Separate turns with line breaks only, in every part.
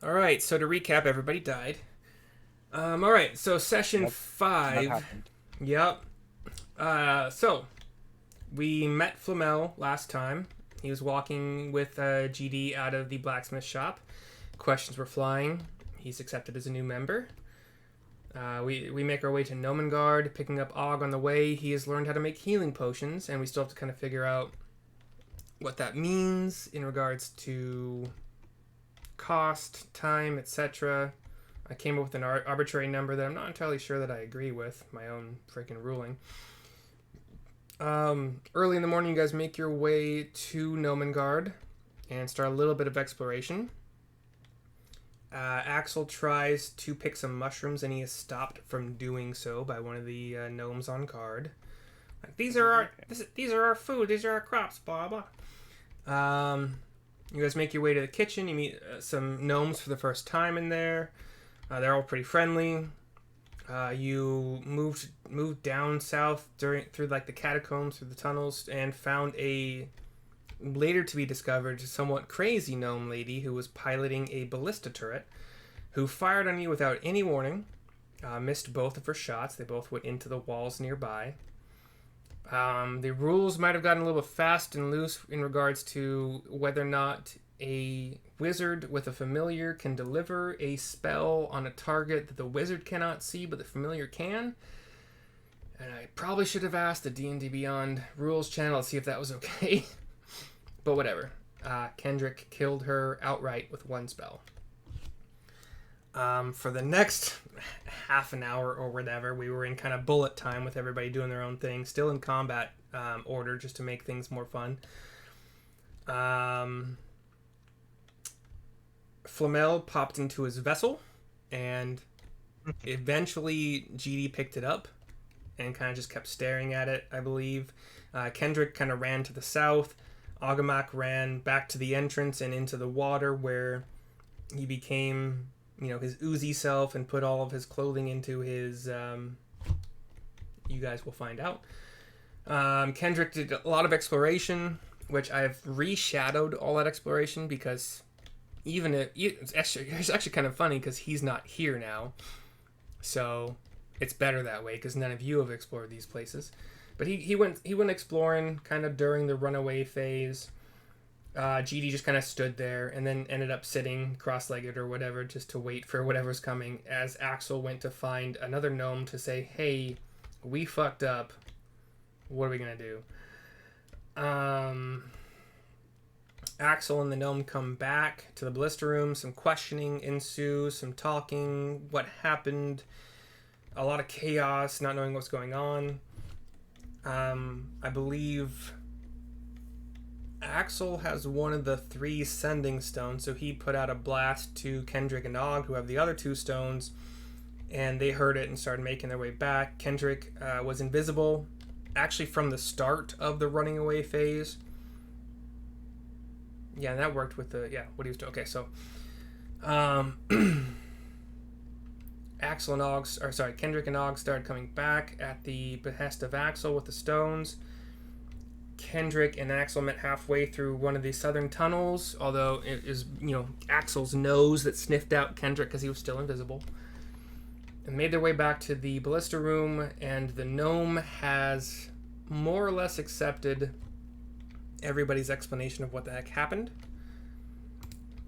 All right, so to recap, everybody died. All right, so session
That
5.
happened.
Yep. So we met Flamel last time. He was walking with GD out of the blacksmith shop. Questions were flying. He's accepted as a new member. We make our way to Gnomengarde, picking up Og on the way. He has learned how to make healing potions, and we still have to kind of figure out what that means in regards to cost, time, etc. I came up with an arbitrary number that I'm not entirely sure that I agree with, my own freaking ruling. Early in the morning, you guys make your way to Gnomengarde and start a little bit of exploration. Axel tries to pick some mushrooms, and he is stopped from doing so by one of the gnomes on guard. Like, these are our food. These are our crops. Blah blah. You guys make your way to the kitchen. You meet some gnomes for the first time in there. They're all pretty friendly. You moved down south through like the catacombs, through the tunnels, and found a later to be discovered somewhat crazy gnome lady who was piloting a ballista turret, who fired on you without any warning. Missed both of her shots. They both went into the walls nearby. The rules might have gotten a little bit fast and loose in regards to whether or not a wizard with a familiar can deliver a spell on a target that the wizard cannot see but the familiar can. And I probably should have asked the D&D Beyond rules channel to see if that was okay. But whatever. Kendrick killed her outright with one spell. For the next half an hour or whatever, we were in kind of bullet time with everybody doing their own thing, still in combat order just to make things more fun. Flamel popped into his vessel, and eventually GD picked it up and kind of just kept staring at it, I believe. Kendrick kind of ran to the south. Agamak ran back to the entrance and into the water, where he became, his oozy self and put all of his clothing into his... you guys will find out. Kendrick did a lot of exploration, which I've reshadowed all that exploration because even if... It's actually kind of funny because he's not here now. So it's better that way because none of you have explored these places. But he went exploring kind of during the runaway phase. GD just kind of stood there and then ended up sitting cross-legged or whatever just to wait for whatever's coming as Axel went to find another gnome to say, hey, we fucked up. What are we going to do? Axel and the gnome come back to the Ballista room. Some questioning ensues, some talking, what happened, a lot of chaos, not knowing what's going on. I believe Axel has one of the 3 sending stones, so he put out a blast to Kendrick and Og, who have the other 2 stones, and they heard it and started making their way back. Kendrick was invisible, actually from the start of the running away phase. Yeah, that worked with what he was doing. Okay, so Kendrick and Og started coming back at the behest of Axel with the stones. Kendrick and Axel met halfway through one of the southern tunnels, although it is, Axel's nose that sniffed out Kendrick because he was still invisible. And made their way back to the Ballista room, and the gnome has more or less accepted everybody's explanation of what the heck happened.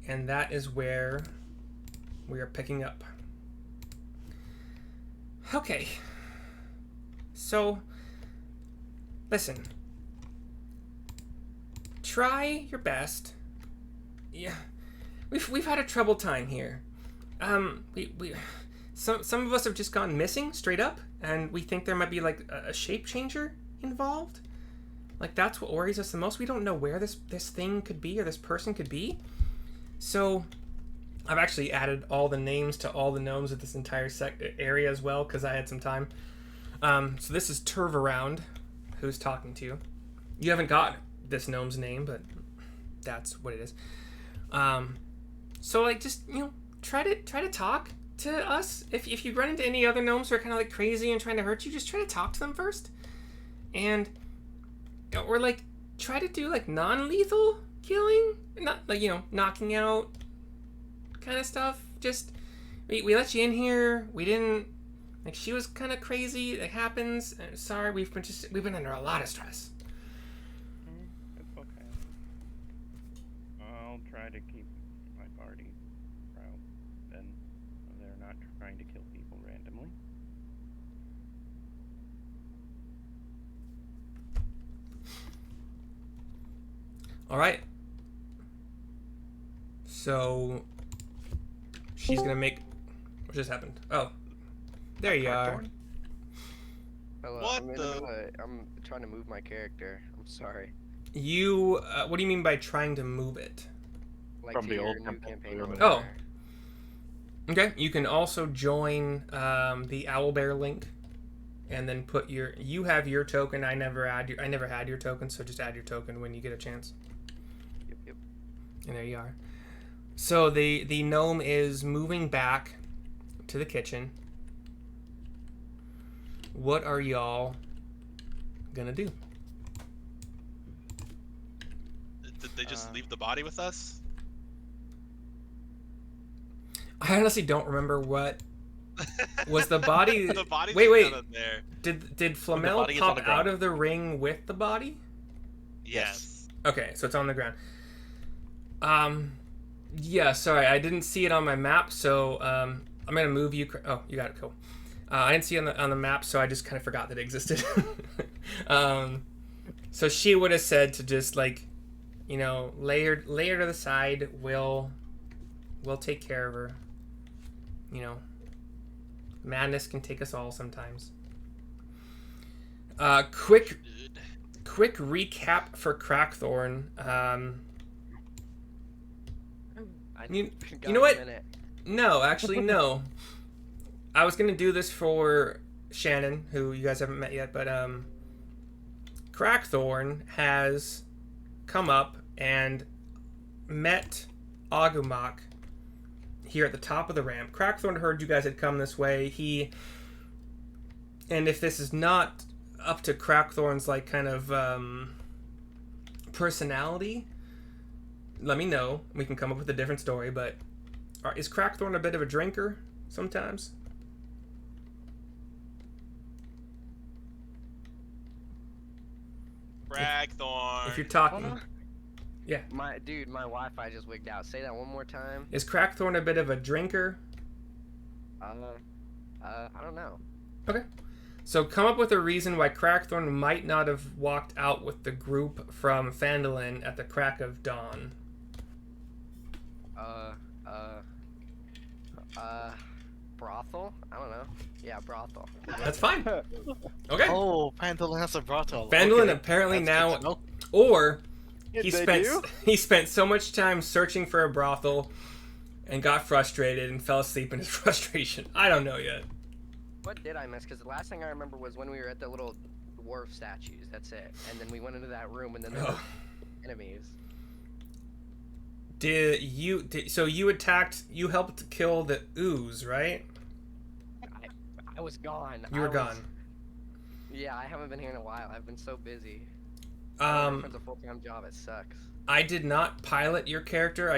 And that is where we are picking up. Okay, so listen, try your best. Yeah, we've had a troubled time here. Some of us have just gone missing straight up, and we think there might be like a shape changer involved. Like, that's what worries us the most. We don't know where this thing could be or this person could be. So I've actually added all the names to all the gnomes of this entire area as well, because I had some time. So this is Turvaround, who's talking to you. You haven't got this gnome's name, but that's what it is. So like, just try to talk to us. If you run into any other gnomes who are kind of like crazy and trying to hurt you, just try to talk to them first, and or like try to do like non-lethal killing, not like knocking out kind of stuff. Just we let you in here. We didn't like. She was kind of crazy. It happens. Sorry, we've been under a lot of stress.
It's okay. I'll try to keep my party proud. Then they're not trying to kill people randomly.
All right. So she's gonna make. What just happened? Oh, there you are.
Hello,
What
I'm trying to move my character. I'm sorry.
You. What do you mean by trying to move it?
Like
From
to
the
your
old
new
temple
campaign
to
or
the-
whatever.
Okay. You can also join the Owlbear link, and then put your. You have your token. I never had your token, so just add your token when you get a chance.
Yep.
And there you are. So the gnome is moving back to the kitchen. What are y'all gonna do?
Did they just leave the body with us?
I honestly don't remember what was the body.
The body's
Wait.
still in there.
Did Flamel
body is on
pop
the ground.
out of the ring with the body?
Yes.
Okay, so it's on the ground. Yeah, sorry, I didn't see it on my map, so I'm gonna move you. Oh, you got it, cool. I didn't see it on the map, so I just kind of forgot that it existed. So she would have said to just like, you know, lay her to the side. We'll take care of her. You know, madness can take us all sometimes. Quick recap for Crackthorn. You know what? No, actually, no. I was gonna do this for Shannon, who you guys haven't met yet, but Crackthorn has come up and met Agumok here at the top of the ramp. Crackthorn heard you guys had come this way. And if this is not up to Crackthorn's like kind of personality, let me know. We can come up with a different story, but is Crackthorn a bit of a drinker sometimes?
Ragthorn.
If you're talking. Yeah.
My Wi-Fi just wigged out. Say that one more time.
Is Crackthorn a bit of a drinker?
I don't know.
Okay. So come up with a reason why Crackthorn might not have walked out with the group from Phandalin at the crack of dawn.
Brothel? I don't know. Yeah, brothel.
That's fine. Okay.
Oh, Phandalin has a brothel.
Phandalin
Okay,
apparently
that's
now,
good to know.
or
They do?
he spent so much time searching for a brothel and got frustrated and fell asleep in his frustration. I don't know yet.
What did I miss? Because the last thing I remember was when we were at the little dwarf statues. That's it. And then we went into that room, and then there were enemies.
So you attacked? You helped kill the ooze, right?
I was gone.
You were gone.
Yeah, I haven't been here in a while. I've been so busy. It's a full-time job. It sucks.
I did not pilot your character.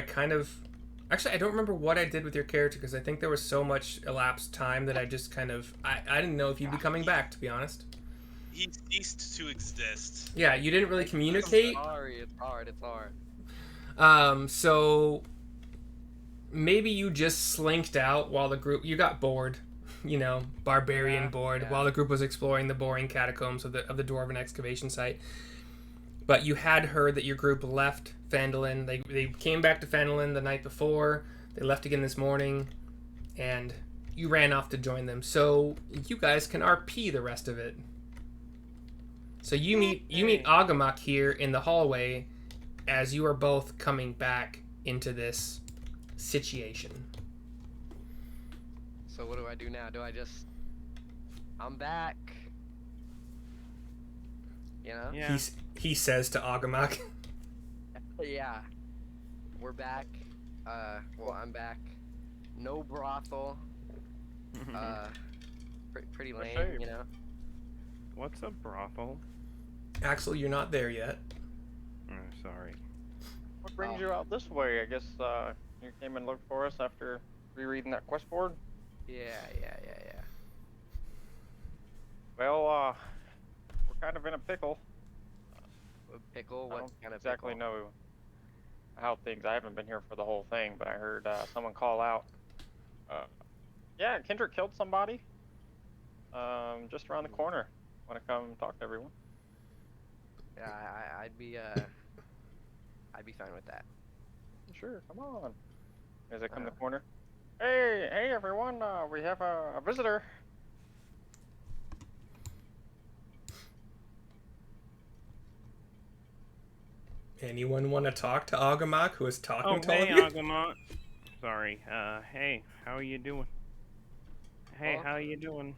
Actually, I don't remember what I did with your character because I think there was so much elapsed time that I just kind of... I didn't know if you'd be coming back, to be honest.
He ceased to exist.
Yeah, you didn't really communicate.
Sorry, it's hard.
So maybe you just slinked out while the group... You got bored. You know, barbarian bored while the group was exploring the boring catacombs of the Dwarven excavation site. But you had heard that your group left Phandalin. They came back to Phandalin the night before. They left again this morning, and you ran off to join them. So you guys can RP the rest of it. So you meet Agumok here in the hallway as you are both coming back into this situation.
So what do I do now? Do I just... I'm back. You know?
Yeah.
He says to Agumok.
Yeah. We're back. Well, I'm back. No brothel. Pretty lame,
sure.
you know?
What's a brothel?
Axel, you're not there yet.
Oh, sorry.
What brings you out this way? I guess, You came and looked for us after rereading that quest board?
Yeah.
Well, we're kind of in a pickle.
A pickle?
I
What
don't
kind of
exactly
pickle?
know how things. I haven't been here for the whole thing, but I heard someone call out. Yeah, Kendrick killed somebody. Just around the corner. Want to come talk to everyone?
Yeah, I'd be fine with that.
Sure, come on. As I come to the corner. Hey, everyone! We have a visitor.
Anyone want to talk to Agamak, who is talking
Oh,
to all
hey,
of you?
Agamot. Sorry. Hey, how are you doing? Hey,
Well,
how you doing?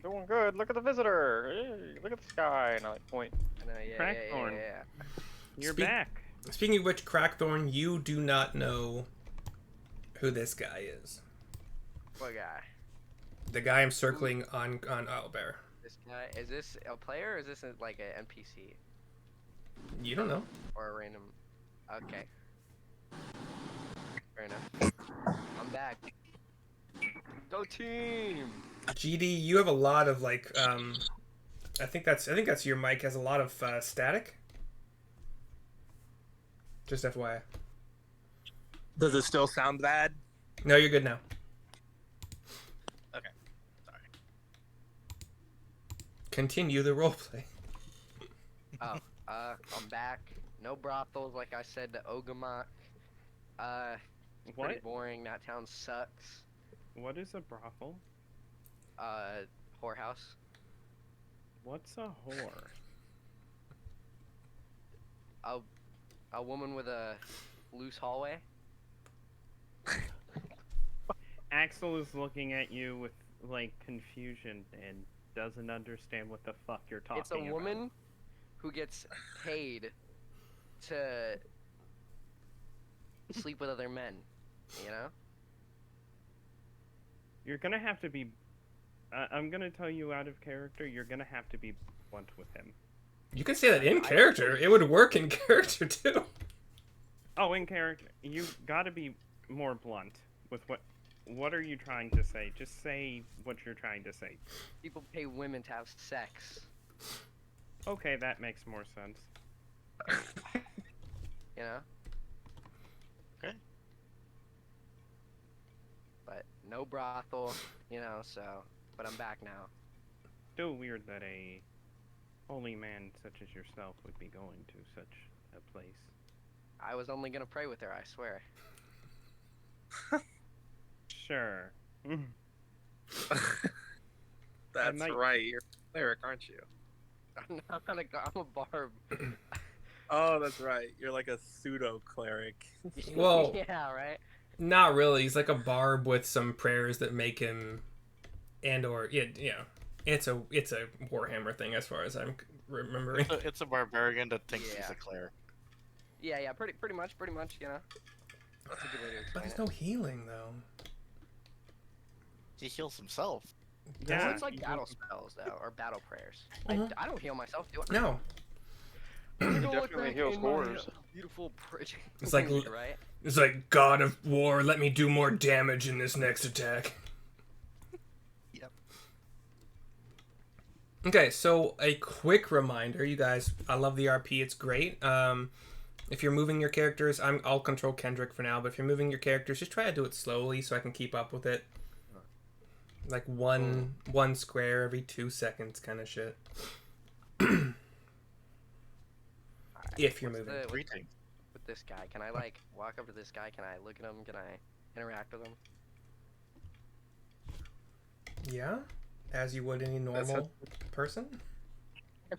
Doing good. Look at the visitor. Hey, look at this guy. And I like point.
Crackthorn.
Yeah.
You're
Speak-
back.
Speaking of which, Crackthorn, you do not know who this guy is.
What guy?
The guy I'm circling on Owlbear.
This guy? Is this a player or is this like an NPC?
You don't know.
Or a random... Okay. Fair enough. I'm back. Go team!
GD, you have a lot of like I think that's your mic has a lot of static. Just FYI.
Does it still sound bad?
No, you're good now.
Okay. Sorry.
Continue the roleplay.
I'm back. No brothels, like I said to Ogamok. Pretty
What?
boring. That town sucks.
What is a brothel?
Whorehouse.
What's a whore?
A woman with a loose hallway.
Axel is looking at you with like confusion and doesn't understand what the fuck you're talking
It's a
about.
woman who gets paid to sleep with other men. You know?
You're gonna have to be. I'm gonna tell you out of character. You're gonna have to be blunt with him.
You can say that in character. It would work in character too.
Oh, in character, you gotta be more blunt with what. What are you trying to say? Just say what you're trying to say.
People pay women to have sex.
Okay, that makes more sense.
You know?
Okay.
But no brothel, you know, so. But I'm back now.
Still weird that a holy man such as yourself would be going to such a place.
I was only gonna pray with her, I swear.
Sure.
That's
might-
right. You're a cleric, aren't you?
I'm a barb.
Oh, that's right. You're like a pseudo cleric.
Well-
yeah, right?
Not really. He's like a barb with some prayers that make him, it's a Warhammer thing as far as I'm remembering.
It's a barbarian that thinks he's
Yeah.
a cleric.
Yeah, pretty much, you know? That's a good way to
But
explain
there's
it.
no healing though.
He heals himself.
Well,
Yeah,
it's like
you
battle
don't-
spells, though, or battle prayers.
Mhm.
I don't heal myself, do I?
No.
Don't look
Definitely
back
heals
in my,
whores.
Beautiful bridge.
It's like-
right?
It's like, God of War, let me do more damage in this next attack.
Yep.
Okay, so a quick reminder, you guys, I love the RP, it's great. If you're moving your characters, I'll control Kendrick for now, but if you're moving your characters, just try to do it slowly so I can keep up with it. Like one square every 2 seconds kind of shit. If you're moving.
Greeting.
With this guy, can I like walk up to this guy? Can I look at him? Can I interact with him?
Yeah? As you would any normal person?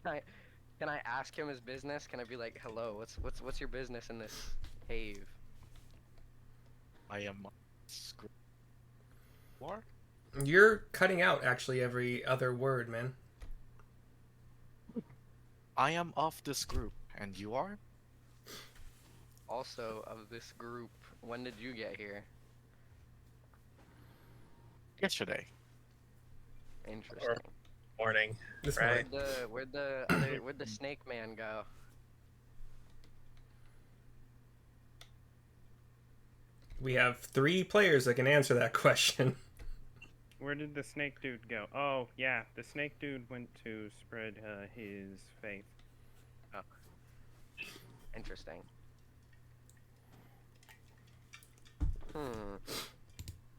Can I ask him his business? Can I be like, hello, what's your business in this cave?
I am screw. War?
You're cutting out actually every other word, man.
I am of this group, and you are?
Also, of this group, when did you get here?
Yesterday.
Interesting.
Morning.
This
Right.
Where'd the snake man go?
We have 3 players that can answer that question.
Where did the snake dude go? Oh, yeah, the snake dude went to spread his faith.
Interesting.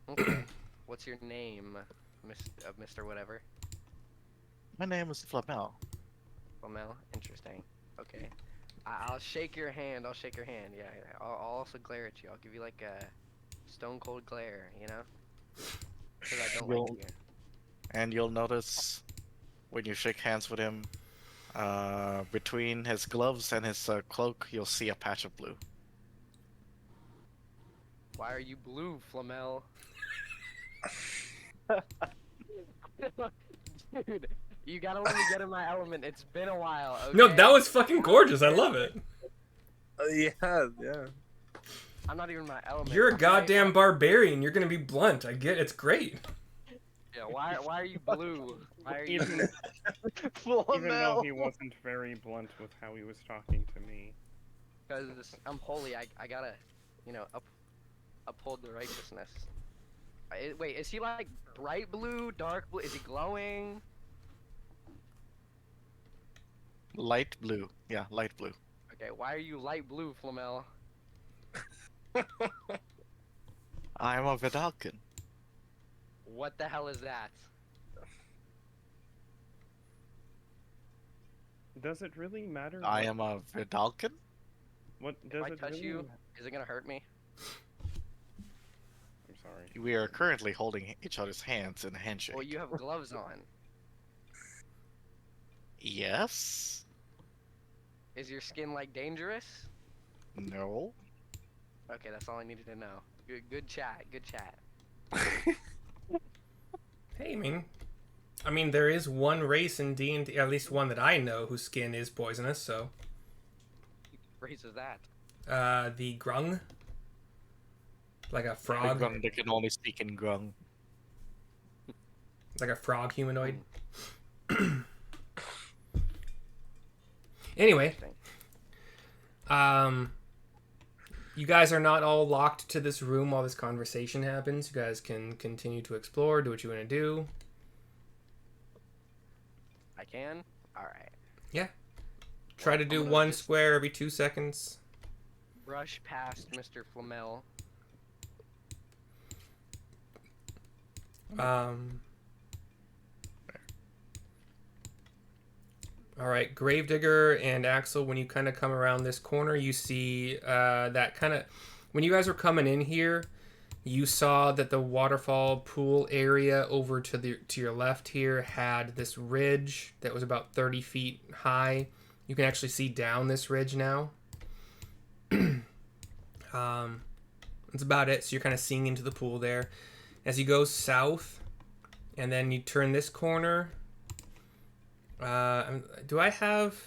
Okay. What's your name, Mr. Whatever?
My name is Flamel.
Flamel? Interesting. Okay. I'll shake your hand. I'll shake your hand. Yeah. I'll also glare at you. I'll give you like a stone cold glare, you know? Because I don't like you.
And you'll notice when you shake hands with him, between his gloves and his cloak, you'll see a patch of blue.
Why are you blue, Flamel? Dude, you gotta let me get in my element. It's been a while. Okay?
No, that was fucking gorgeous. I love it.
Yeah.
I'm not even my element.
You're a
okay?
goddamn barbarian. You're gonna be blunt. I get it's great.
Yeah, why are you blue? Why are you
Even though he wasn't very blunt with how he was talking to me.
Because I'm holy. I gotta, uphold the righteousness. Wait, is he like bright blue, dark blue? Is he glowing?
Light blue. Yeah, light blue.
Okay, why are you light blue, Flamel?
I'm a Vidalcan.
What the hell is that?
Does it really matter?
I am a Vidalcan?
What
If
does
I
it
touch
really
you,
ma-
is it gonna hurt me?
I'm sorry.
We are currently holding each other's hands in a handshake.
Well, you have gloves on.
Yes?
Is your skin like dangerous?
No?
Okay, that's all I needed to know. Good chat. Good chat.
Hey, I mean, there is one race in D&D, at least one that I know, whose skin is poisonous. So,
What race is that?
the grung, like a
The
frog,
grung that can only speak in grung.
like a frog humanoid. Anyway, you guys are not all locked to this room while this conversation happens. You guys can continue to explore, do what you want to do.
I can? Alright.
Try to
I'm
do
gonna
one
just-
square every 2 seconds.
Brush past Mr. Flamel.
All right, Gravedigger and Axel, when you kind of come around this corner, you see that kind of... When you guys were coming in here, you saw that the waterfall pool area over to your left here had this ridge that was about 30 feet high. You can actually see down this ridge now. That's about it. So you're kind of seeing into the pool there. As you go south, and then you turn this corner... do I have...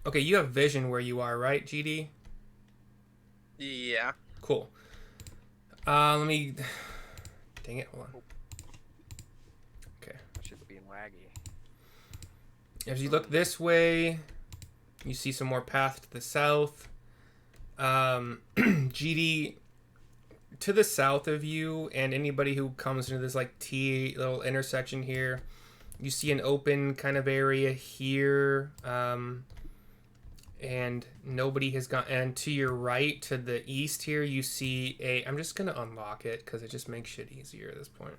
Okay, you have vision where you are, right, GD?
Yeah.
Cool. Let me... Dang it, hold on. Okay.
I should be laggy.
As you look this way, you see some more path to the south. GD, to the south of you, and anybody who comes into this, like, T little intersection here, you see an open kind of area here, and nobody has gone. And to your right, to the east here, you see a... I'm just going to unlock it because it just makes shit easier at this point.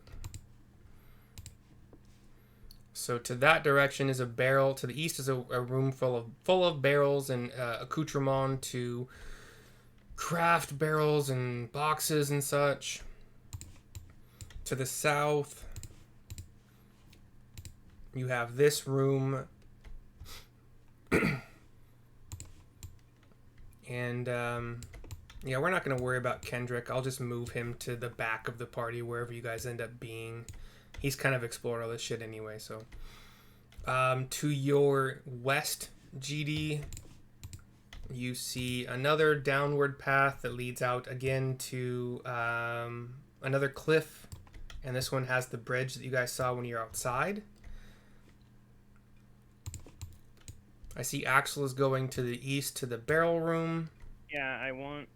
So to that direction is a barrel. To the east is a room full of barrels and accoutrement to craft barrels and boxes and such. To the south, you have this room. And, yeah, we're not going to worry about Kendrick. I'll just move him to the back of the party, wherever you guys end up being. He's kind of explored all this shit anyway, so. To your west, GD, you see another downward path that leads out again to another cliff. And this one has the bridge that you guys saw when you're outside. I see Axel is going to the east to the barrel room.
Yeah, I want,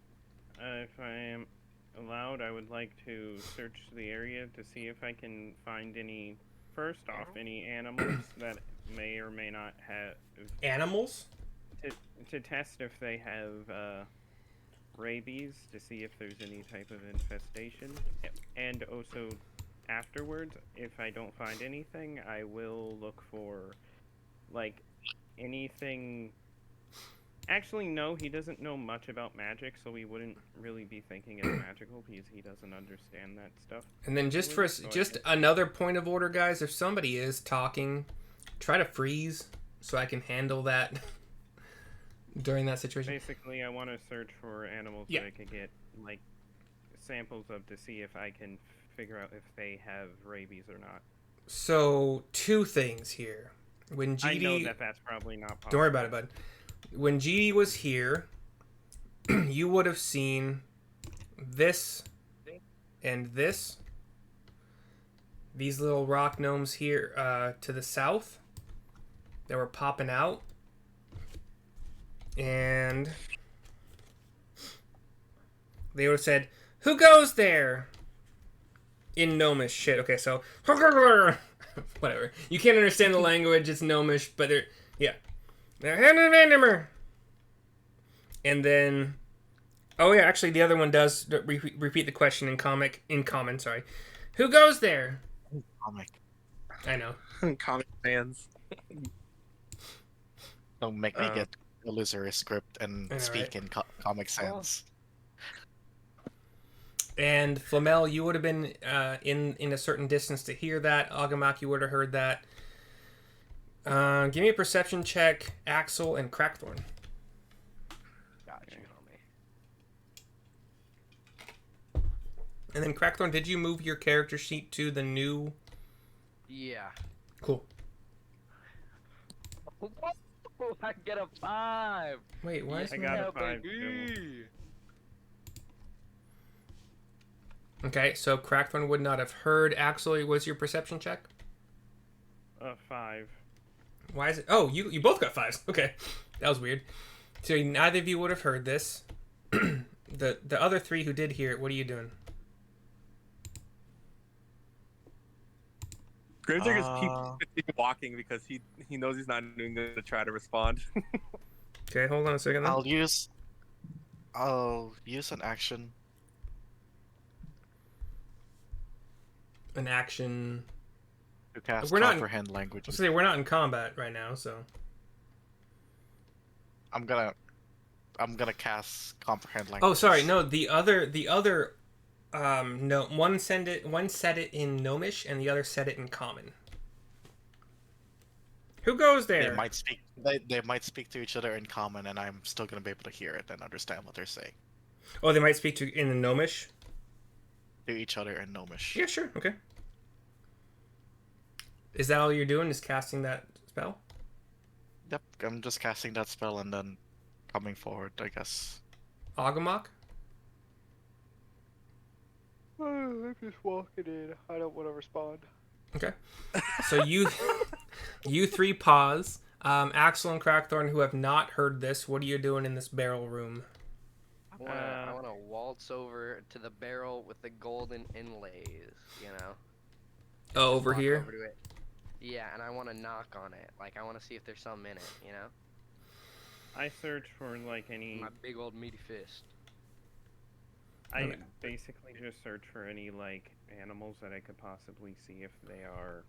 if I am allowed would like to search the area to see if I can find any. First off, any animals that may or may not have.
Animals?
To test if they have rabies, to see if there's any type of infestation, and also afterwards, if I don't find anything, I will look for like anything. Actually, no, he doesn't know much about magic, so we wouldn't really be thinking it's magical because he doesn't understand that stuff.
And then just for just another point of order, guys, if somebody is talking, try to freeze so I can handle that during that situation.
Basically, I want to search for animals that I could get like samples of to see if I can figure out if they have rabies or not.
So 2 things here. When GD,
I know that that's probably not possible.
Don't worry about it, bud. When GD was here, you would have seen this and this. These little rock gnomes here to the south that were popping out. And they would have said, "Who goes there?" In Gnomish. Shit, okay, so whatever. You can't understand the language, it's Gnomish, but they're, yeah. And then, oh yeah, actually the other one does repeat the question in common, sorry. Who goes there?
Comic.
I know.
Comic fans.
Don't make me get illusory script and speak in comic sense.
And Flamel, you would have been in a certain distance to hear that. Agamak, you would have heard that. Give me a perception check, Axel and Crackthorn.
Got you on me.
And then Crackthorn, did you move your character sheet to the new?
Yeah.
Cool.
I get a 5.
Wait, why is
I
my...
got a 5 too.
baby.
Okay, so Crackthorn would not have heard. Axel, was your perception check?
5.
Why is it? Oh, you both got 5s. Okay, that was weird. So neither of you would have heard this. The other 3 who did hear it, what are you doing?
Grimsdale just keeps walking because he knows he's not even going to try to respond.
Okay, hold on a second. Then.
I'll use an action.
An action.
To cast
We're not
comprehend languages.
Let's say we're not in combat right now, so.
I'm gonna cast comprehend languages.
Oh, sorry. No, the other. No, one said it in Gnomish and the other said it in Common. Who goes there?
They might speak. They might speak to each other in common, and I'm still gonna be able to hear it and understand what they're saying.
Oh, they might speak in the Gnomish.
To each other in Gnomish.
Yeah, sure. Okay. Is that all you're doing? Is casting that spell?
Yep, I'm just casting that spell and then coming forward, I guess.
Agamak?
I'm just walking in. I don't want to respond.
Okay. So you 3 pause. Axel and Crackthorn, who have not heard this, what are you doing in this barrel room?
I wanna waltz over to the barrel with the golden inlays, you know?
Oh, over
Walk
here?
over to it. Yeah, and I want to knock on it. Like, I want to see if there's something in it, you know?
I search for like any.
My big old meaty fist.
I basically just search for any like animals that I could possibly see if they are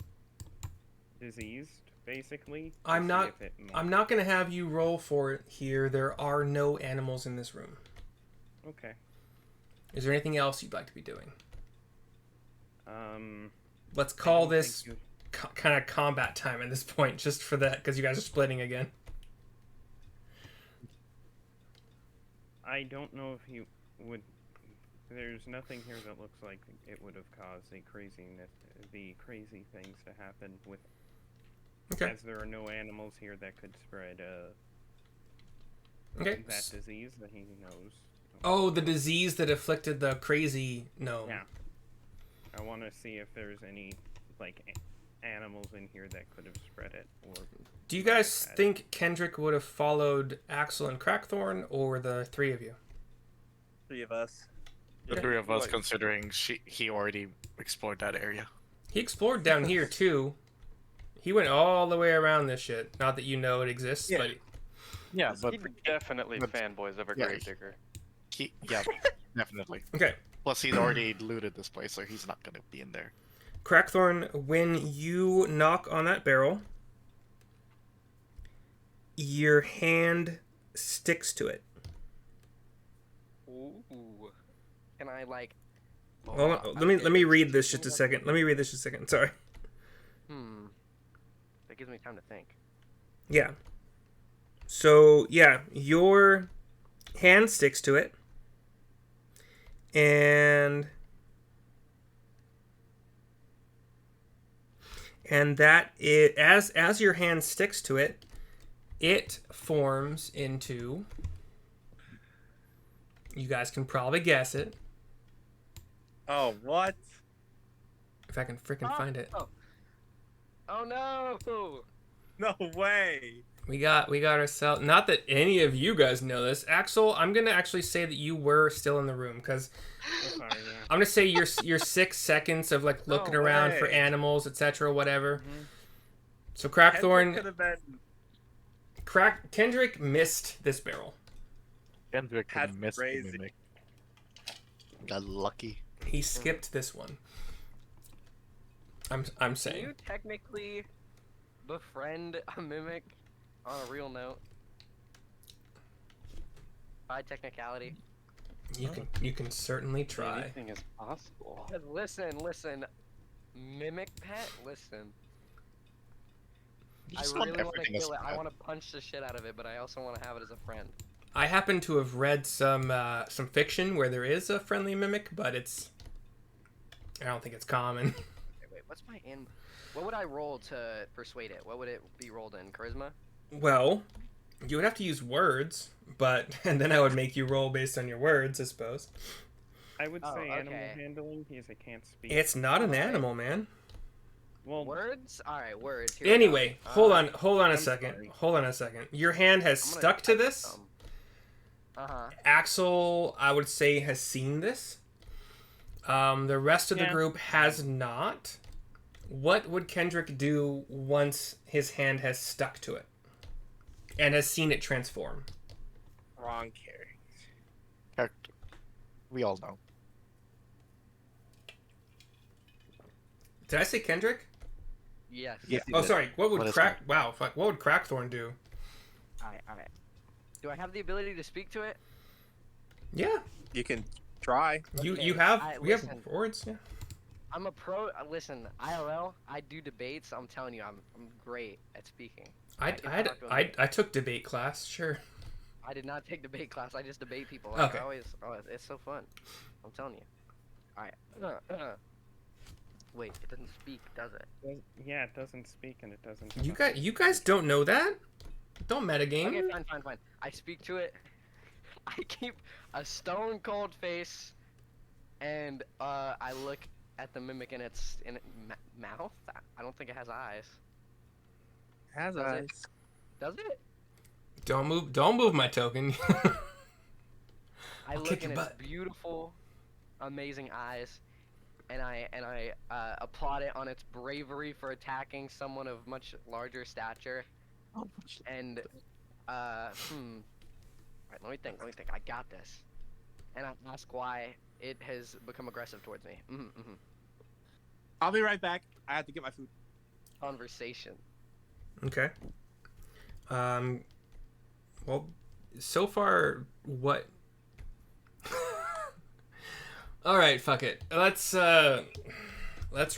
diseased. Basically.
I'm not going to have you roll for it here. There are no animals in this room.
Okay.
Is there anything else you'd like to be doing? Let's
I
call
don't
this
think
kind of combat time at this point, just for that, because you guys are splitting again.
I don't know if you would. There's nothing here that looks like it would have caused the crazy things to happen with.
Okay.
As there are no animals here that could spread
Okay.
that disease that he knows.
Oh, the disease that afflicted the crazy gnome.
Yeah. I want to see if there's any like animals in here that could have spread it. Or
Do you guys think Kendrick would have followed Axel and Crackthorn, or the 3 of you?
3 of us.
The
Yeah,
three of us,
like-
considering he already explored that area.
He explored down here too. He went all the way around this shit. Not that you know it exists,
Yeah.
but
Yeah, but
He definitely
but-
fanboys of a
yeah,
gravedigger.
yeah, definitely.
okay.
Plus, he's already looted this place, so he's not gonna be in there.
Crackthorn, when you knock on that barrel, your hand sticks to it.
Ooh. Can I like?
Well, let me read this just a second. Let me read this just a second. Sorry.
That gives me time to think.
Yeah. So yeah, your hand sticks to it, and that it as your hand sticks to it, it forms into. You guys can probably guess it
Oh, what?
if I can freaking find it.
Oh no!
No way.
We got ourselves. Not that any of you guys know this, Axel. I'm gonna actually say that you were still in the room because
Oh, sorry, yeah.
I'm gonna say your 6 seconds of like looking
No
around for
way.
animals, etc., whatever.
Mhm.
So
Kendrick
Crackthorn,
could have been.
Kendrick missed this barrel.
Kendrick
That's
missed the
crazy.
mimic. Got lucky.
He skipped this one. I'm
Can
saying.
you technically befriend a mimic on a real note? By technicality.
You can certainly try.
Anything is possible.
'Cause listen, mimic pet, listen.
You
I
just want
really want to
everything as
kill it. I
pet.
want to punch the shit out of it, but I also want to have it as a friend.
I happen to have read some fiction where there is a friendly mimic, but I don't think it's common.
Wait, what's my in? What would I roll to persuade it? What would it be rolled in? Charisma?
Well, you would have to use words, and then I would make you roll based on your words, I suppose.
I would
Oh,
say animal
okay.
handling because it can't speak.
It's not an
Alright.
animal, man.
well,
Words? Alright, words. Here we
Anyway,
go.
hold on a
I'm
second.
sorry.
Hold on a second. Your hand has
I'm gonna
stuck to
type
this.
some. Uh-huh.
Axel, I would say, has seen this. The rest of the
Yeah.
group has not. What would Kendrick do once his hand has stuck to it and has seen it transform?
Wrong character.
Character. We all know.
Did I say Kendrick?
Yes.
Yes, you
Oh,
did.
sorry. What would
What is
Crack? Wow, fuck. What would Crackthorn do?
Alright. Do I have the ability to speak to it?
Yeah,
You can try.
you
Okay,
have we
listen.
have words. Yeah.
I'm a pro. Listen, IRL, I do debates. I'm telling you, I'm great at speaking.
I
can talk to him.
I took debate class. Sure.
I did not take debate class. I just debate people.
Okay.
It's so fun. I'm telling you. Alright. Wait, it doesn't speak, does it?
yeah, it doesn't speak and it doesn't.
You guys don't know that? Don't metagame.
Okay, fine. I speak to it. I keep a stone cold face, and I look at the mimic in its mouth. I don't think it has eyes.
Has
Does
eyes.
it? Does it?
Don't move my token.
I
I'll
look
kick
in
your
its
butt.
beautiful, amazing eyes, and I applaud it on its bravery for attacking someone of much larger stature. And right, let me think. I got this. And I ask why it has become aggressive towards me.
I'll be right back. I have to get my food.
Conversation.
Okay. Well, so far, what? All right, fuck it. Let's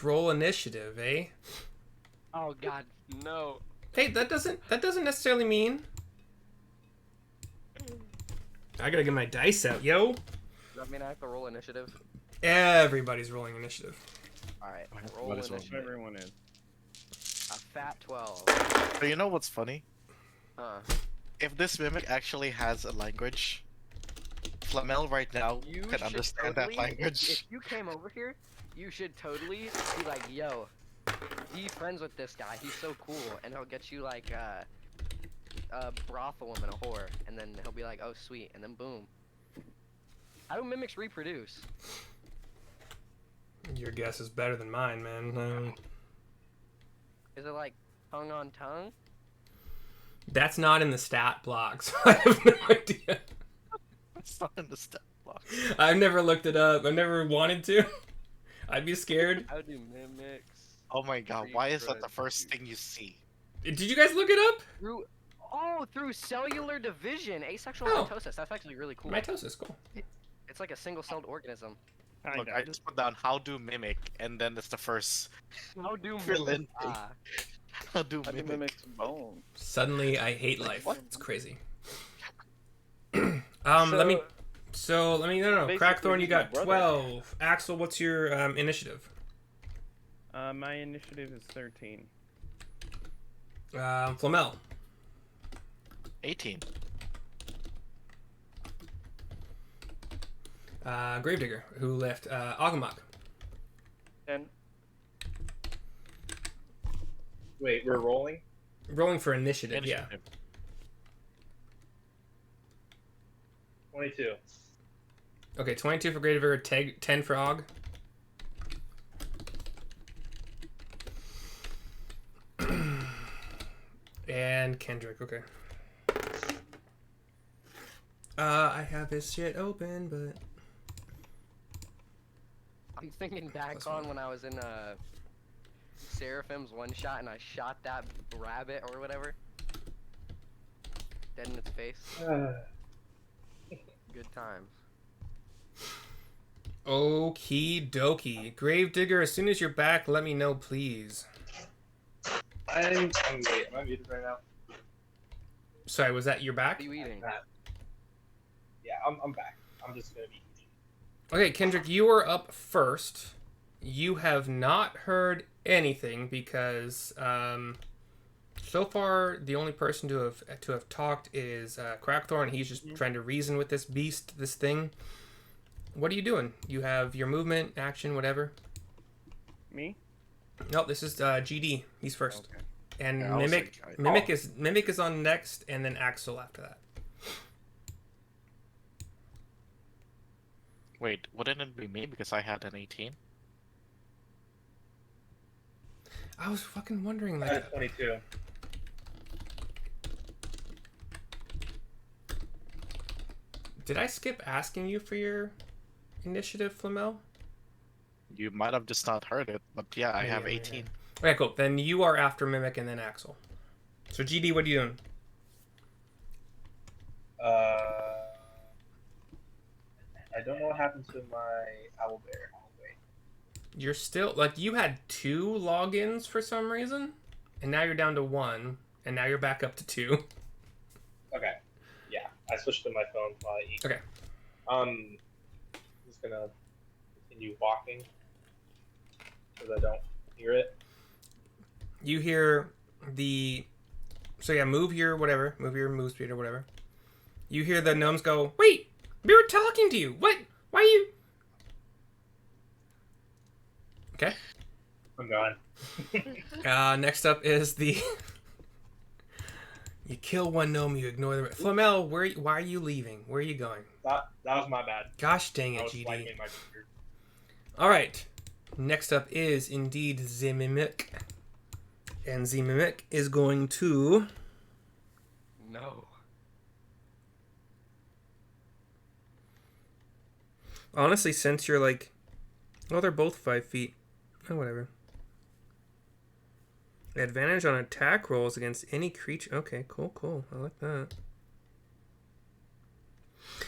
roll initiative, eh?
Oh God, no.
Hey, that doesn't necessarily mean. I gotta get my dice out, yo.
Does that mean I have to roll initiative?
Everybody's rolling initiative.
All right,
Might
roll
as well.
initiative.
Everyone is.
A fat 12.
So you know what's funny?
Huh.
If this mimic actually has a language, Flamel right now
You
can
should
understand
totally,
that language.
If you came over here, you should totally be like, yo, be friends with this guy. He's so cool, and he'll get you like a brothel woman, a whore, and then he'll be like, oh sweet, and then boom. How do mimics reproduce?
Your guess is better than mine, man.
Is it like tongue on tongue?
That's not in the stat block, so I have no idea.
It's not in the stat block.
I've never looked it up. I've never wanted to. I'd be scared.
How do mimics?
Oh my god, why is that the first thing you see?
Did you guys look it up?
Through cellular division, asexual
Oh.
mitosis. That's actually really cool.
Mitosis, cool.
It's like a single-celled organism.
Look,
Kinda.
I just put down how do mimic, and then it's the first.
How do
Fill in.
mimics?
How do
I think
mimic?
mimics bone.
Suddenly, I hate life.
What?
It's crazy. Let me. No.
basically
Crackthorn, you
he's my
got
brother.
12. Axel, what's your initiative?
My initiative is 13.
Flamel.
18.
Gravedigger, who left Agamok.
10.
Wait, we're rolling?
Rolling for initiative, yeah.
22.
Okay, 22 for Gravedigger, 10 for Og. And Kendrick, okay. I have his shit open, but...
I'm thinking back on when I was in Seraphim's one shot and I shot that rabbit or whatever. Dead in its face. Good times.
Okie dokie. Gravedigger, as soon as you're back, let me know, please.
I'm wait, am I muted right now?
Sorry, was that your back?
What are you eating?
Yeah, I'm back. I'm just gonna be eating.
Okay, Kendrick, you are up first. You have not heard anything because so far the only person to have talked is Crackthorn. He's just trying to reason with this beast, this thing. What are you doing? You have your movement, action, whatever.
Me?
Nope, this is GD. He's first.
Okay.
And
Yeah, I was
Mimic
thinking-
Mimic is on next, and then Axel after that.
Wait, wouldn't it be me because I had an 18?
I was fucking wondering,
I
like,
had 22.
did I skip asking you for your initiative, Flamel?
You might have just not heard it, but yeah, I have
Yeah.
18.
Okay, cool. Then you are after Mimic and then Axel. So GD, what are you doing?
I don't know what happened to my owlbear. Wait.
You're still like you had 2 logins for some reason, and now you're down to 1, and now you're back up to 2.
Okay. Yeah, I switched to my phone while I eat.
Okay.
I'm just gonna continue walking because I don't hear it.
You hear the move your move speed or whatever. You hear the gnomes go, "Wait, we were talking to you. What? Why you?" Okay.
I'm gone.
Next up is the. You kill one gnome, you ignore the. Flamel, why are you leaving? Where are you going?
That was my bad.
Gosh dang
I
it,
was
GD.
swiping my finger.
All right. Next up is indeed the Mimic. And the Mimic is going to.
No.
Honestly, since you're like. Oh, they're both 5 feet. Oh, whatever. Advantage on attack rolls against any creature. Okay, cool. I like that.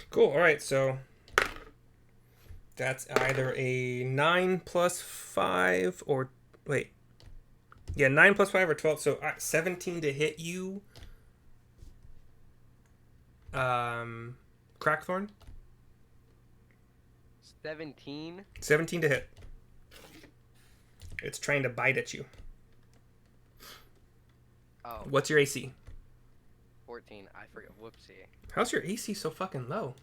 Cool, alright, so. That's either a 9 plus 5 or. Wait. Yeah, 9 plus 5 or 12. So 17 to hit you. Crackthorn?
17?
17 to hit. It's trying to bite at you.
Oh,
What's your AC?
14. I forget. Whoopsie.
How's your AC so fucking low?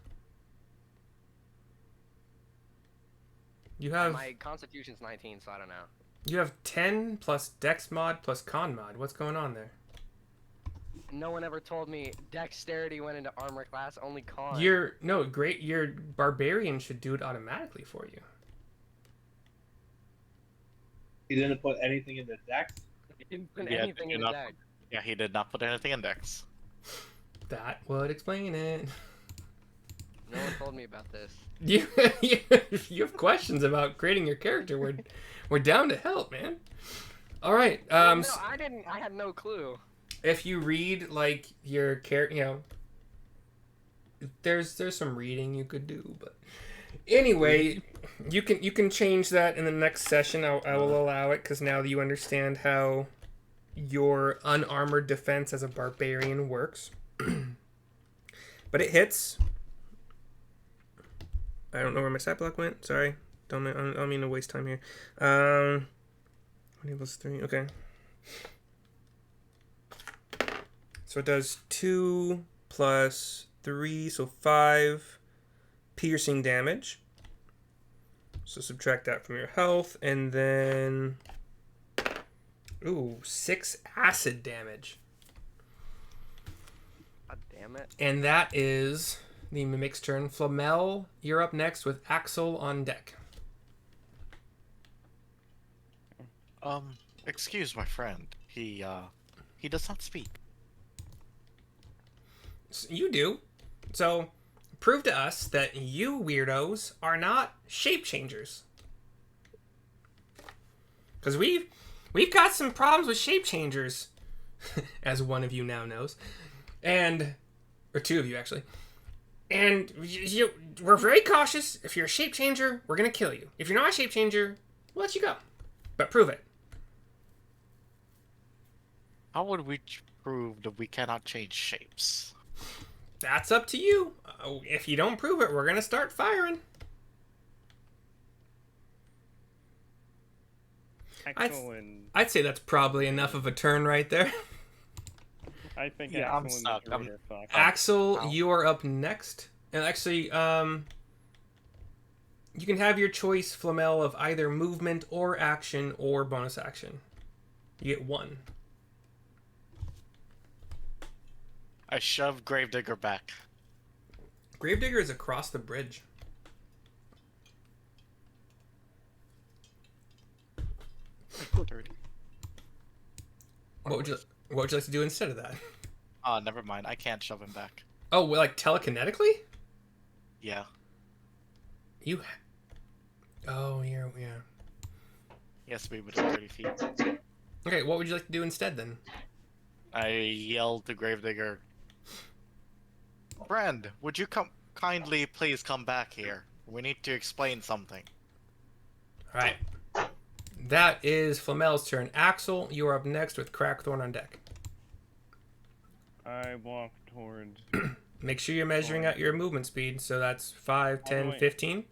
You have
My constitution's 19, so I don't know.
you have 10 plus Dex mod plus Con mod. What's going on there?
No one ever told me dexterity went into armor class, only con.
Your barbarian should do it automatically for you.
He didn't put anything in the dex.
He didn't put
Yeah,
anything in
did
the
not-
deck.
Yeah, he did not put anything in Dex.
That would explain it.
No one told me about this.
If you have questions about creating your character, we're down to help, man. All right.
No, I didn't. I had no clue.
If you read like your character, there's some reading you could do, but anyway, you can change that in the next session. I will allow it because now that you understand how your unarmored defense as a barbarian works. But it hits. I don't know where my stat block went. Sorry, I don't mean to waste time here. Enables 3. Okay. So it does 2 plus 3, so 5 piercing damage. So subtract that from your health, and then 6 acid damage.
God damn it.
And that is the Mimic's turn. Flamel, you're up next with Axel on deck.
Excuse my friend. He does not speak.
You do. So, prove to us that you weirdos are not shape changers. Because we've got some problems with shape changers, as one of you now knows, or two of you actually. And we're very cautious. If you're a shape changer, we're gonna kill you. If you're not a shape changer, we'll let you go. But prove it.
How would we prove that we cannot change shapes?
That's up to you. If you don't prove it, we're gonna start firing.
Excellent.
I'd say that's probably enough of a turn right there.
I think
Yeah, I'm
Axel
stuck.
and Druid are fucked.
Axel,
Ow.
you are up next. And actually, you can have your choice, Flamel, of either movement or action or bonus action. You get one.
I shove Gravedigger back.
Gravedigger is across the bridge.
Dirty.
What would you like to do instead of that?
Oh, never mind. I can't shove him back.
Oh, well, like telekinetically?
Yeah.
You. Oh, yeah.
He has to be within 30 feet.
Okay, what would you like to do instead then?
I yelled to Gravedigger, "Friend, would you kindly please come back here? We need to explain something."
All right. That is Flamel's turn. Axel, you are up next with Crackthorn on deck.
I walk towards
Make sure you're measuring out your movement speed. So that's 5, 10,
wait.
15.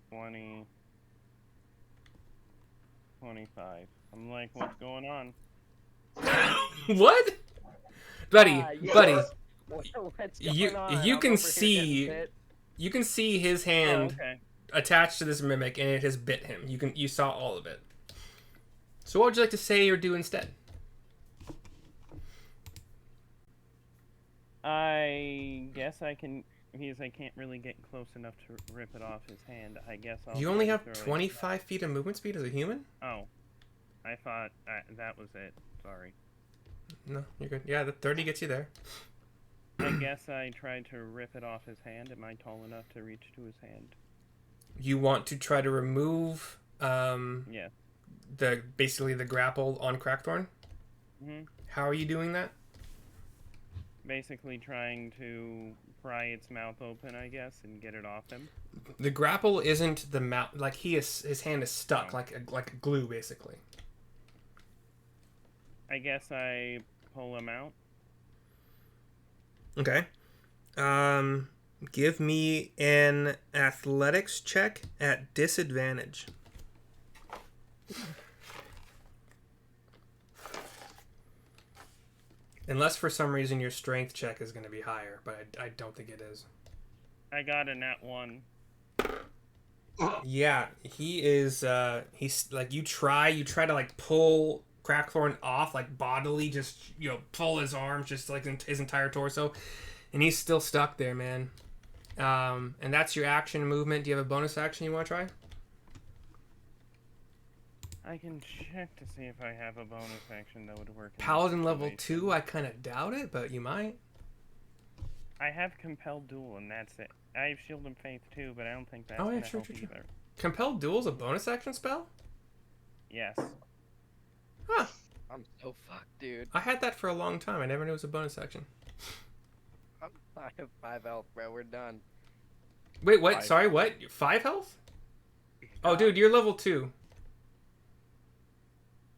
20, 25. I'm like, what's going on?
What? Buddy,
Yes.
buddy,
What's
you
going on?
you
I'm
can
over here
see
getting bit.
you can see his
Oh,
hand
okay.
attached to this mimic, and it has bit him. You saw all of it. So what would you like to say or do instead?
I guess I can, because I can't really get close enough to rip it off his hand. I guess I'll.
You only
try
have
to throw it.
25 feet of movement speed as a human?
Oh, I thought that was it. Sorry.
No, you're good. Yeah, the 30 gets you there.
I guess I tried to rip it off his hand. Am I tall enough to reach to his hand?
You want to try to remove
Yeah.
basically the grapple on Crackthorn?
Mhm.
How are you doing that?
Basically trying to pry its mouth open, I guess, and get it off him.
The grapple isn't the mouth, like his hand is stuck
Oh.
like a glue basically.
I guess I pull him out.
Okay. Give me an athletics check at disadvantage. Unless for some reason your strength check is going to be higher, but I don't think it is.
I got a nat 1.
Yeah, he is. He's like you try to like pull Crackthorn off, like bodily, just pull his arms, just like his entire torso, and he's still stuck there, man. And that's your action and movement. Do you have a bonus action you want to try?
I can check to see if I have a bonus action that would work. in this
Paladin level
situation.
2, I kind of doubt it, but you might.
I have Compelled Duel, and that's it. I have Shield and Faith too, but I don't think that's
Oh, yeah,
gonna
true,
help
true, true.
either.
Compelled Duel's a bonus action spell?
Yes.
Huh.
I'm so fucked, dude.
I had that for a long time. I never knew it was a bonus action.
I have 5 health, bro. We're done.
Wait, what?
5.
Sorry, what? 5 health? Oh, dude, you're level 2.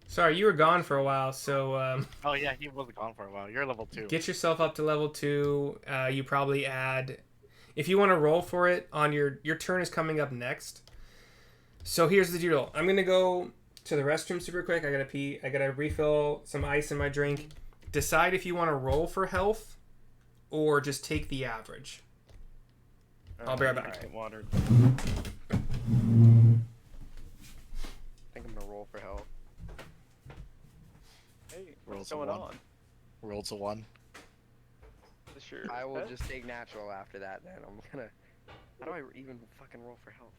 Sorry, you were gone for a while, so
Oh yeah, he was gone for a while. You're level 2.
get yourself up to level 2. You probably add... If you want to roll for it, on your turn is coming up next. So here's the deal. I'm going to go to the restroom super quick. I got to pee. I got to refill some ice in my drink. Decide if you want to roll for health or just take the average. I'll be right back.
Alright, water.
I think I'm gonna roll for health.
Hey,
Rolls
what's
a
going
1.
on?
Rolls a 1.
Is this your
I will
pet?
just take natural after that. Then I'm gonna. How do I even fucking roll for health?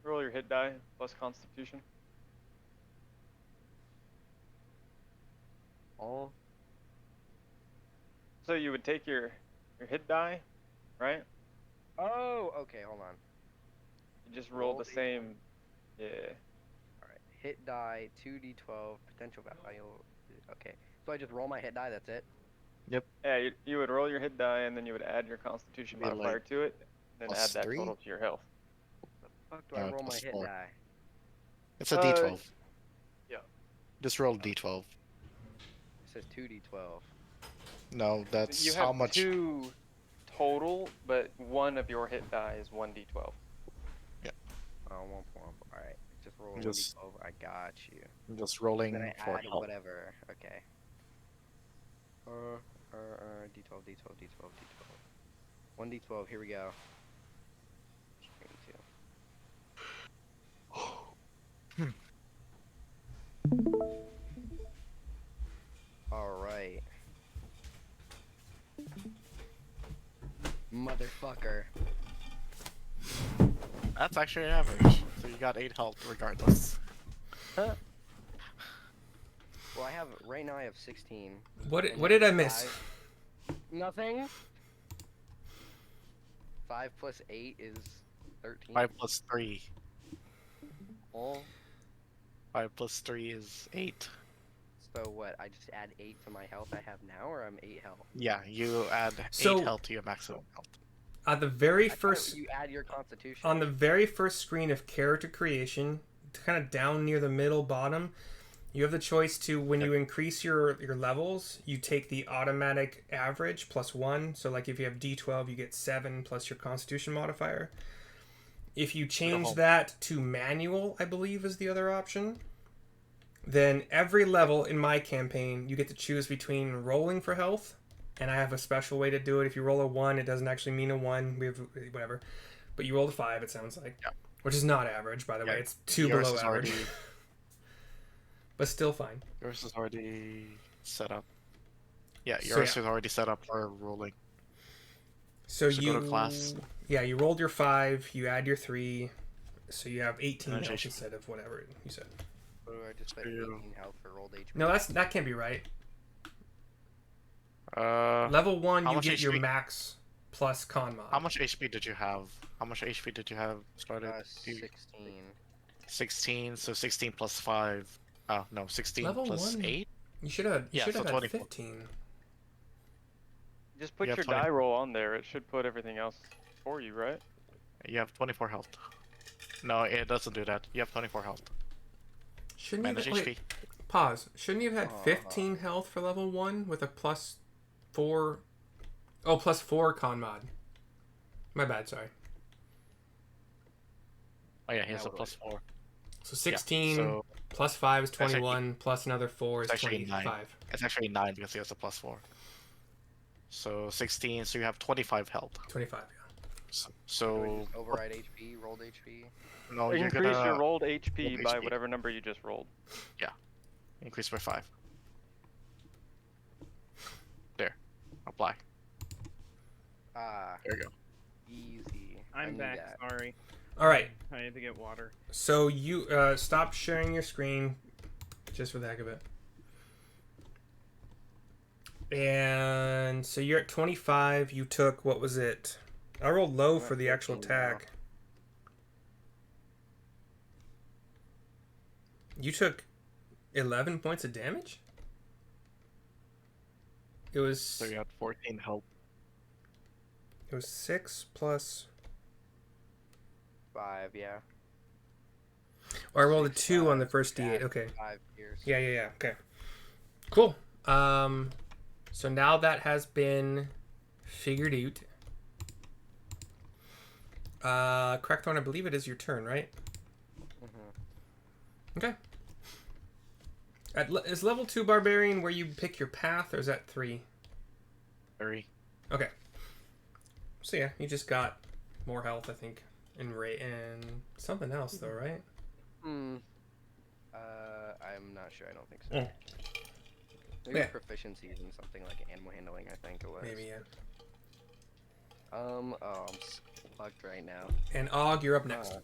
Roll your hit die plus Constitution.
Oh.
So you would take your hit die, right?
Oh. Okay. Hold on.
You just roll
Roll
the
the-
same. Yeah.
All right. Hit die 2d12 potential value. Okay. So I just roll my hit die. That's it.
Yeah, you would roll your hit die and then you would add your Constitution
Be like
modifier to it, then add
plus
that
3?
total to your health.
Fuck do I roll my
plus
hit
4.
die?
It's a D12.
yeah.
Just roll a D12.
It says 2d12.
No, that's
You
how
have
much.
2 total, but one of your hit die is 1d12.
Oh, 1.1. All right. Just roll
Just-
1d12. I got you.
I'm just rolling
Then I
for
add
health.
whatever. Okay. D12, D12, D12, D12. 1d12. Here we go. 22. All right. Motherfucker.
That's actually average. So you got 8 health regardless.
Well, I have right now. I have 16.
What
And
did I
then
miss?
5 Nothing. 5 plus 8 is 13.
5 plus 3.
Oh,
5 plus 3 is 8.
so what? I just add 8 to my health I have now, or I'm 8 health?
Yeah, you add
So-
8 health to your maximum health.
On the very
I thought
first...
you add your constitution.
On the very first screen of character creation, kind of down near the middle bottom, you have the choice to, when you increase your levels, you take the automatic average plus 1. So like if you have D12, you get 7 plus your constitution modifier. If you change that to manual, I believe is the other option, then every level in my campaign, you get to choose between rolling for health, and I have a special way to do it. If you roll a 1, it doesn't actually mean a 1. We have whatever. But you rolled a 5, it sounds like.
Yeah.
Which is not average, by the way.
Yeah,
It's 2
yours
below
is
average.
already-
But still fine.
Yours is already set up. Yeah,
So,
yours
yeah.
is already set up for rolling.
So
So
you
go to class.
Yeah, you rolled your 5, you add your 3, so you have 18
And
health
HP.
instead of whatever you said.
Or do I just put
True.
18 health for rolled HP?
No, that can't be right.
How
Level 1, you
much
get your
HP?
max plus con mod.
much HP did you have? How much HP did you have started?
16.
16, so 16 plus 5. Oh, no, 16
Level
plus
1?
8?
You should have
Yeah, so
had
24.
15.
Just put
You have
your
20.
die roll on there. It should put everything else for you, right?
You have 24 health. No, it doesn't do that. You have 24 health.
Shouldn't
Manage
you have,
HP.
wait, pause. Shouldn't you have had 15 health for level 1 with a plus 4? Oh, plus 4 con mod. My bad, sorry.
Oh yeah, he has
Yeah,
a plus 4.
So 16
so
plus 5 is
That's actually-
21, plus another 4 is
it's actually
25.
9. It's actually 9 because he has a plus 4. So 16, so you have 25 health.
25, yeah.
So
Just override HP, rolled HP.
no, you're
Increase
gonna
your rolled HP
rolled
by
HP.
whatever number you just rolled.
increase by 5. There, apply.
Ah,
There you go.
easy. I
I'm
knew
back.
that.
Sorry,
All right.
I had to get water.
So you stop sharing your screen, just for the heck of it. And so you're at 25. You took, what was it? I rolled low
I'm
for
at
the actual
14 now.
attack. You took 11 points of damage? It was
So you had 14 health.
6 plus.
5, yeah.
Oh, I rolled a
6,
2 on the
5,
first D8.
add
Okay.
5 years.
Yeah. Okay. Cool. So now that has been figured out. Crackthorn, I believe it is your turn, right?
Mhm.
Okay. Is level 2 barbarian where you pick your path, or is that 3?
3.
Okay. So yeah, you just got more health, I think, and something else though, right?
I'm not sure. I don't think so.
Mm.
Maybe
Yeah.
proficiencies in something like animal handling. I think it was.
Maybe, yeah.
Oh, I'm fucked right now.
And Og, you're up next.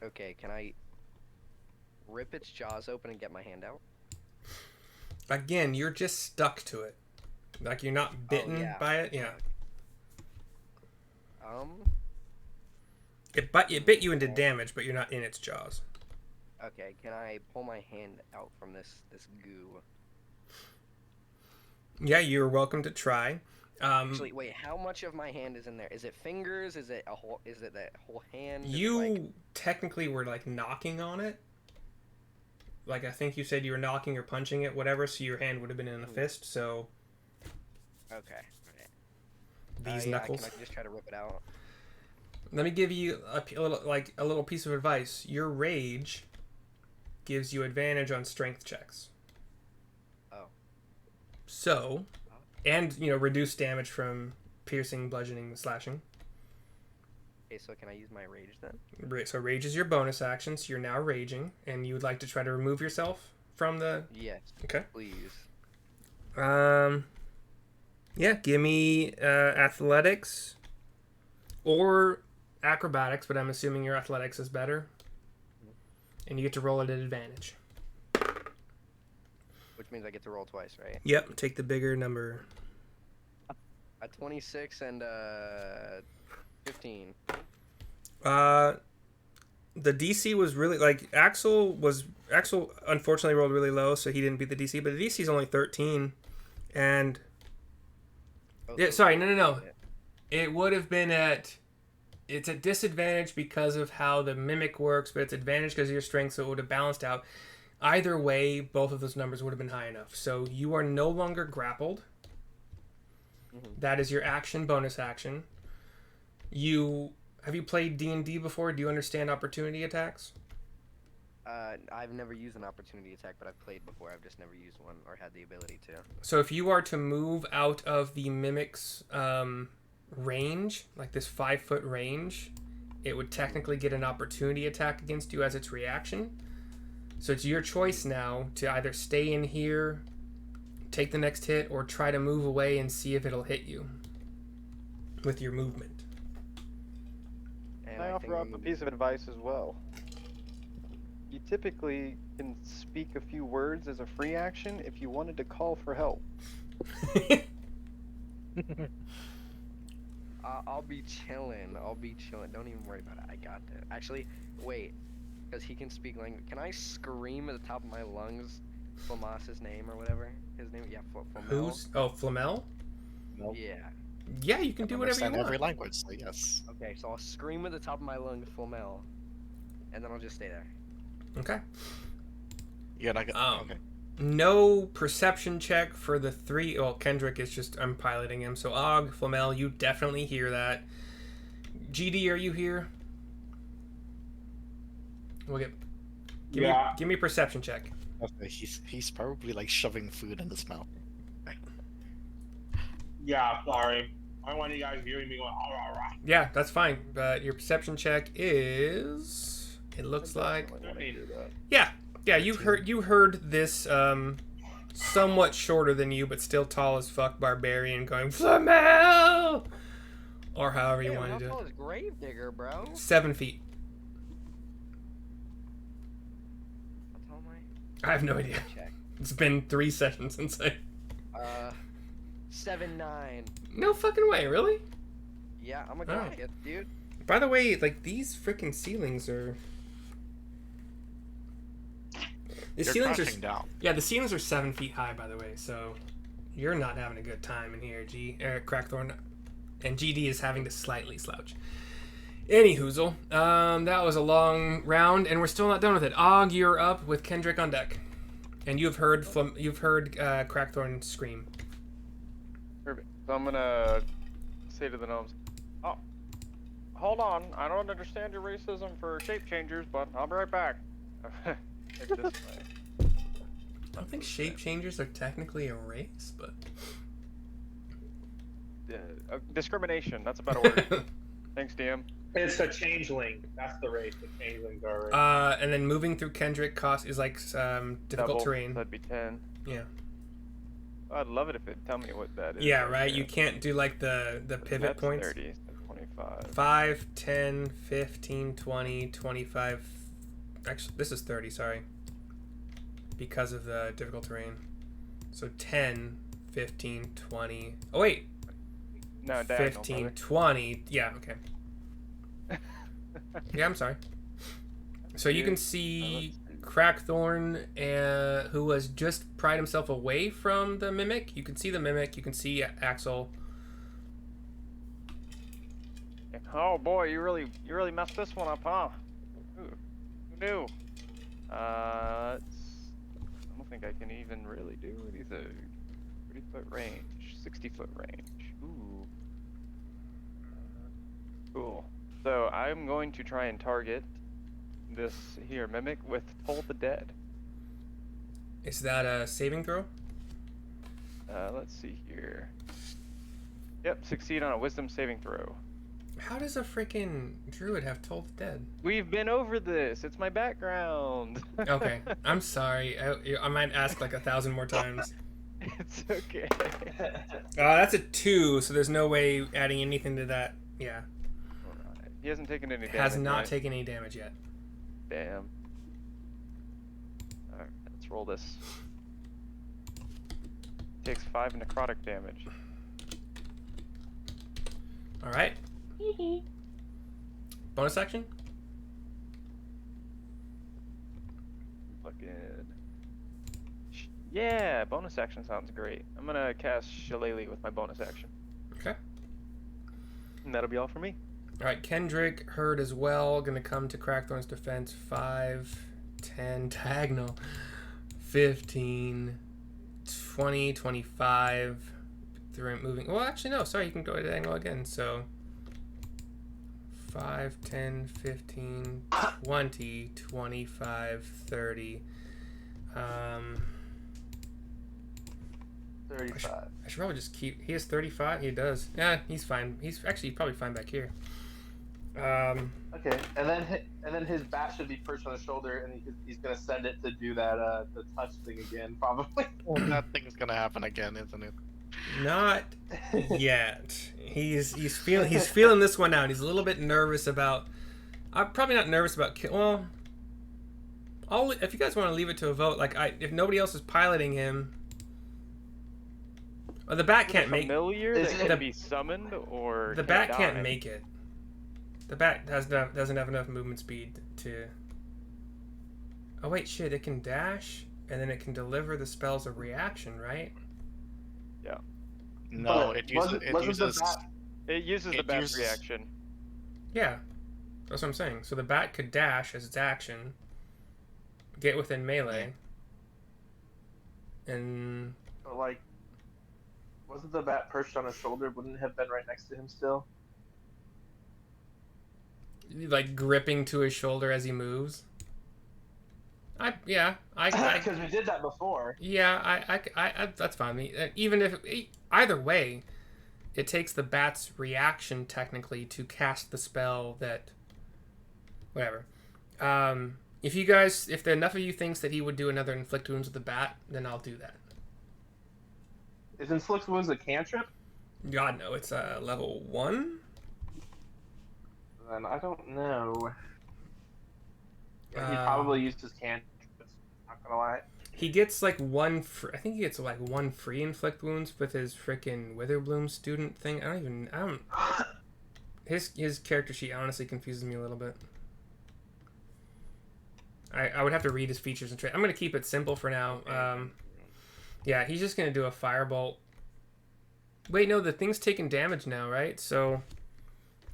Okay, can I rip its jaws open and get my hand out?
Again, you're just stuck to it. Like you're not bitten
yeah.
by it. Yeah. It bit you into damage, but you're not in its jaws.
Okay, can I pull my hand out from this goo?
Yeah, you're welcome to try.
Actually, wait, how much of my hand is in there? Is it fingers? Is it a whole? Is it that whole hand? Is it,
You
like...
technically were like knocking on it. Like I think you said you were knocking or punching it, whatever. So your hand would have been in a fist. So
Okay.
these
Yeah,
knuckles.
can I just try to rip it out?
Let me give you a little piece of advice. Your rage gives you advantage on strength checks.
Oh.
So, and reduce damage from piercing, bludgeoning, slashing.
Okay, so can I use my rage then?
So rage is your bonus action. So you're now raging, and you would like to try to remove yourself from the.
Yes.
Okay.
Please.
Yeah. Give me athletics or acrobatics, but I'm assuming your athletics is better. And you get to roll it at advantage.
Which means I get to roll twice, right?
Yep, take the bigger number.
A 26 and 15.
The DC was really Axel unfortunately rolled really low, so he didn't beat the DC, but the DC is only 13. And
Oh,
yeah,
so
sorry, no.
yeah.
It would have been it's at disadvantage because of how the mimic works, but it's advantage because of your strength, so it would have balanced out. Either way, both of those numbers would have been high enough. So you are no longer grappled.
Mhm.
That is your action, bonus action. Have you played D&D before? Do you understand opportunity attacks?
I've never used an opportunity attack, but I've played before. I've just never used one or had the ability to.
So if you are to move out of the mimic's range, like this 5-foot range, it would technically get an opportunity attack against you as its reaction. So it's your choice now to either stay in here, take the next hit, or try to move away and see if it'll hit you with your movement.
And
I offer up a piece of advice as well. You typically can speak a few words as a free action if you wanted to call for help.
I'll be chilling. Don't even worry about it. I got that. Actually, wait. Because he can speak language. Can I scream at the top of my lungs Flamas's name or whatever? His name? Yeah, Flamel.
Who's? Oh, Flamel?
Nope.
Yeah.
Yeah, you can do whatever you
Understand
want.
every language, so yes.
Okay, so I'll scream at the top of my lungs Flamel. And then I'll just stay there.
Okay.
You're not gonna. Okay.
No perception check for the 3. Well, Kendrick is just, I'm piloting him. So Og, Flamel, you definitely hear that. GD, are you here? We'll give me a perception check.
Okay, he's probably like shoving food in his mouth.
Yeah, sorry. I don't want you guys hearing me going, "Ah, rah, rah."
Yeah, that's fine. But your perception check is. It looks like.
Definitely wanna do that.
Yeah. You heard this somewhat shorter than you, but still tall as fuck barbarian going Flamel, or however you
Damn,
want
how
to do
tall
it.
is Gravedigger, bro?
7 feet.
How tall am
I have no idea.
Check.
It's been 3 sessions since I.
7'9".
No fucking way, really?
Yeah, I'm a
Oh.
Goliath, dude.
By the way, like these freaking ceilings are. The
You're
ceilings
crouching
are.
down.
Yeah, the ceilings are 7 feet high. By the way, so you're not having a good time in here, Crackthorn, and GD is having to slightly slouch. Anyhoozle, that was a long round, and we're still not done with it. Og, you're up with Kendrick on deck, and you've heard Crackthorn scream.
Perfect. So I'm gonna say to the gnomes, "Oh, hold on. I don't understand your racism for shape changers, but I'll be right back." Take this way.
I don't think shape changers are technically a race, but
Discrimination. That's a better word. Thanks, DM.
It's a changeling. That's the race. The changelings are. Right.
and then moving through Kendrick is like difficult
Double,
terrain.
That'd be 10.
Yeah.
I'd love it if it'd tell me what that is.
Yeah, right. You can't do like the pivot
That's
points.
30, so 25.
5, 10, 15, 20, 25. Actually, this is 30, sorry. Because of the difficult terrain. So 10, 15, 20. Oh, wait.
No, diagonal,
15,
brother.
20. Yeah, okay. Yeah, I'm sorry. So you can see Crackthorn, who has just pried himself away from the Mimic. You can see the Mimic. You can see Axel.
Oh boy, you really messed this one up, huh? Ooh, who knew? I don't think I can even really do anything. 30-foot range, 60-foot range. Ooh. Cool. So I'm going to try and target this here Mimic with Toll the Dead.
Is that a saving throw?
Let's see here. Yep, succeed on a Wisdom saving throw.
How does a freaking druid have Toll the Dead?
We've been over this. It's my background.
Okay, I'm sorry. I might ask like 1,000 more times.
It's okay.
That's a 2, so there's no way adding anything to that. Yeah.
Alright. He hasn't taken any damage.
Has not
right?
taken any damage yet.
Damn. Alright, let's roll this. Takes 5 necrotic damage.
Alright. Bonus action?
Fucking. Yeah, bonus action sounds great. I'm gonna cast Shillelagh with my bonus action.
Okay.
And that'll be all for me.
Alright, Kendrick heard as well. Gonna come to Crackthorn's defense. 5, 10, diagonal. 15, 20, 25. Through moving. Well, actually, no. Sorry, you can go to diagonal again. So 5, 10, 15, 20, 25, 30.
35.
I should probably just keep. He has 35. He does. Yeah, he's fine. He's actually probably fine back here.
Okay, and then his bat should be perched on his shoulder, and he's gonna send it to do that the touch thing again, probably.
Well, that thing's gonna happen again, isn't it?
Not yet. He's feeling this one out. He's a little bit nervous about. I'm probably not nervous about. Well, if you guys want to leave it to a vote, like if nobody else is piloting him. Well, the bat can't make.
Familiar
Is
that
it-
can be summoned or
The
can
bat
die.
can't make it. The bat doesn't have enough movement speed to. Oh wait, shit! It can dash, and then it can deliver the spells of reaction, right?
No,
But
it uses.
wasn't
It
the
uses.
bat-
It uses the
It
bat's
uses-
reaction.
Yeah, that's what I'm saying. So the bat could dash as its action, get within melee, and
So, like, wasn't the bat perched on his shoulder? Wouldn't it have been right next to him still?
like gripping to his shoulder as he moves. I
Because we did that before.
that's fine. Even if either way, it takes the bat's reaction technically to cast the spell that. Whatever. If enough of you thinks that he would do another inflict wounds with the bat, then I'll do that.
Is inflict wounds a cantrip?
God no, it's level 1.
Then I don't know. Yeah, he
Uh,
probably used his cantrips. Not gonna lie.
He gets like one. I think he gets like one free inflict wounds with his freaking Witherbloom student thing. I don't. His character sheet honestly confuses me a little bit. I would have to read his features and traits. I'm gonna keep it simple for now. Yeah, he's just gonna do a firebolt. Wait, no, the thing's taking damage now, right? So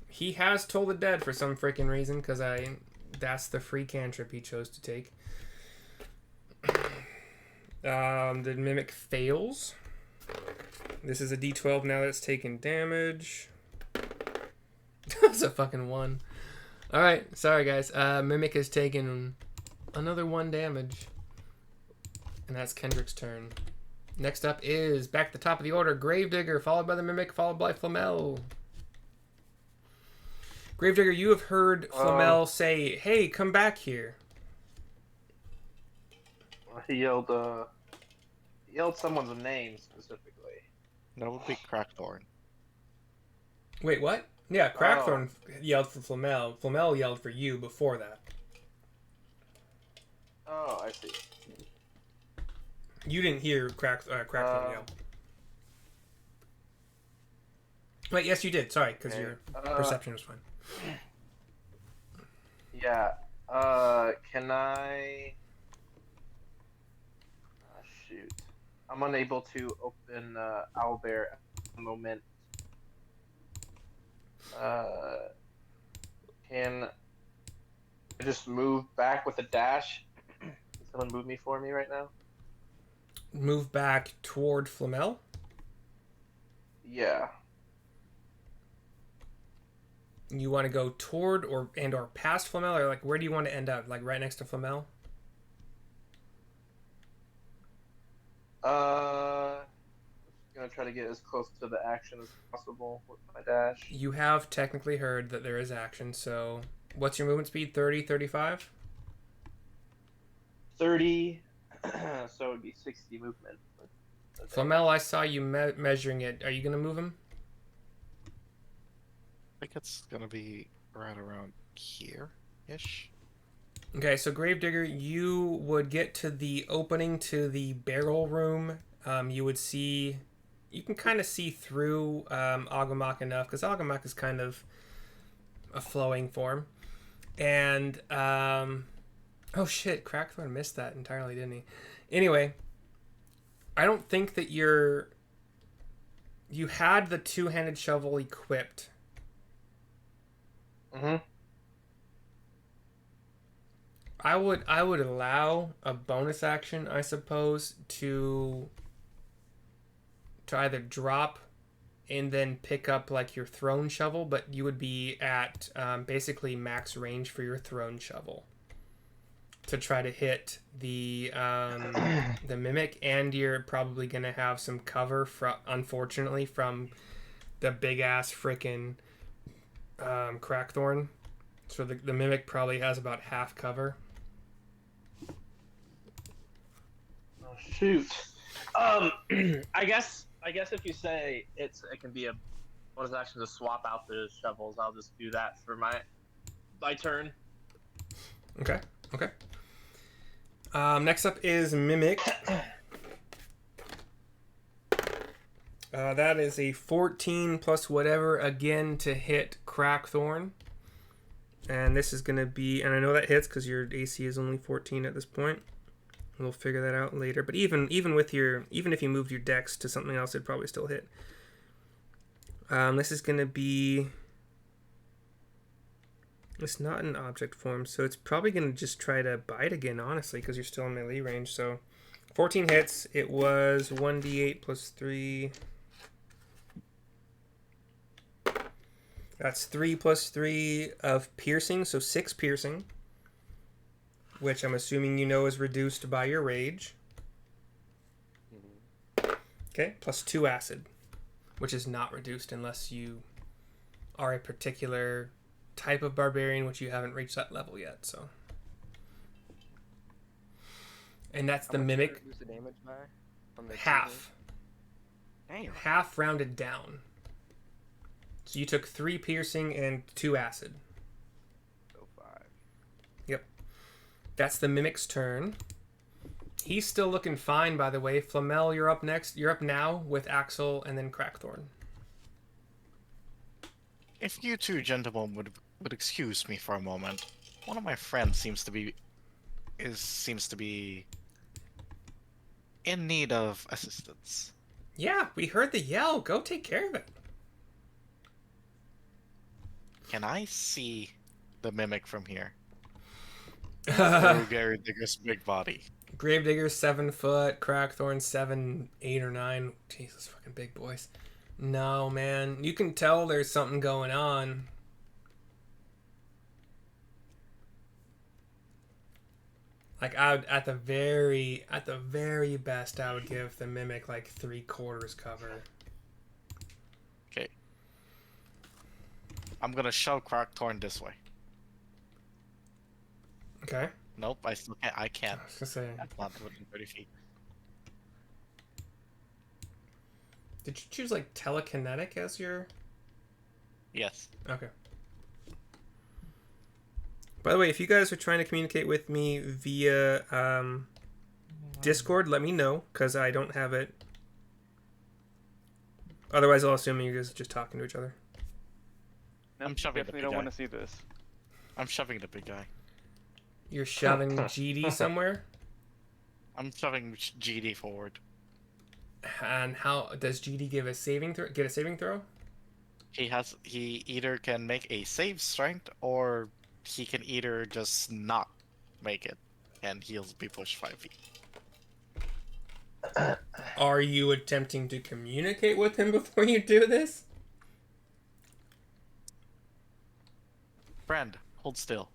he has Toll the Dead for some freaking reason, because that's the free cantrip he chose to take. The Mimic fails. This is a D12 now that's taking damage. That's a fucking 1. Alright, sorry guys. Mimic has taken another 1 damage. And that's Kendrick's turn. Next up is, back at the top of the order, Gravedigger, followed by the Mimic, followed by Flamel. Gravedigger, you have heard Flamel say, "Hey, come back here."
He yelled someone's name specifically.
That would be Crackthorn.
Wait, what? Yeah, Crackthorn yelled for Flamel. Flamel yelled for you before that.
Oh, I see.
You didn't hear Crackthorn yell. Wait, yes, you did. Sorry, because your perception was fine.
Yeah. Can I? Shoot. I'm unable to open Owlbear at the moment. Can I just move back with a dash? Can someone move me for me right now?
Move back toward Flamel?
Yeah.
You want to go toward or past Flamel, or like where do you want to end up? Like right next to Flamel?
Gonna try to get as close to the action as possible with my dash.
You have technically heard that there is action, so what's your movement speed? 30, 35?
30, so it would be 60 movement.
Flamel, I saw you measuring it. Are you going to move him?
I think it's gonna be right around here-ish.
Okay, so Gravedigger, you would get to the opening to the barrel room. You would see... You can kind of see through Agumok enough, because Agumok is kind of a flowing form. And... oh shit, Crackthorn missed that entirely, didn't he? Anyway, I don't think that you had the two-handed shovel equipped.
Mm-hmm.
I would allow a bonus action, I suppose, to either drop and then pick up like your thrown shovel, but you would be at basically max range for your thrown shovel to try to hit the Mimic, and you're probably gonna have some cover unfortunately from the big ass frickin' Crackthorn. So the Mimic probably has about half cover.
Oh shoot. I guess if you say it can be a bonus action to swap out the shovels, I'll just do that for my turn.
Okay. Next up is Mimic. That is a 14 plus whatever again to hit Crackthorn. And this is going to be... And I know that hits because your AC is only 14 at this point. We'll figure that out later. But even if you moved your dex to something else, it'd probably still hit. This is going to be... It's not an object form, so it's probably going to just try to bite again, honestly, because you're still in melee range. So 14 hits. It was 1d8 plus 3... That's 3 plus 3 of piercing, so 6 piercing. Which I'm assuming you know is reduced by your rage. Okay, plus 2 acid. which is not reduced unless you are a particular type of barbarian, which you haven't reached that level yet. So, and that's
How
the
much did you
mimic
reduce the damage by? From the
half,
Damn.
half rounded down. So you took 3 piercing and 2 acid.
So 5.
Yep. That's the mimic's turn. He's still looking fine, by the way. Flamel, you're up next. You're up now with Axel and then Crackthorn.
If you two gentlemen would excuse me for a moment, one of my friends seems to be in need of assistance.
Yeah, we heard the yell. Go take care of it.
Can I see the mimic from here? Through Gary Digger's big body.
Gravedigger 7 foot, Crackthorn 7, 8 or 9. Jesus, fucking big boys. No, man, you can tell there's something going on. Like I would, at the very best, I would give the mimic like 3/4 cover.
Okay. I'm gonna shove Crackthorn this way.
Okay.
Nope, I still can't. I can't.
I was gonna say,
That's not within 30 feet.
did you choose like telekinetic as your?
Yes.
Okay. By the way, if you guys are trying to communicate with me via Discord, let me know, because I don't have it. Otherwise, I'll assume you guys are just talking to each other.
I'm shoving the
Definitely
big
don't
guy.
want to see this.
I'm shoving the big guy.
You're shoving GD somewhere?
I'm shoving GD forward.
And how does GD give a saving throw? Get a saving throw?
He either can make a save strength or he can either just not make it and he'll be pushed 5 feet.
Are you attempting to communicate with him before you do this?
Friend, hold still.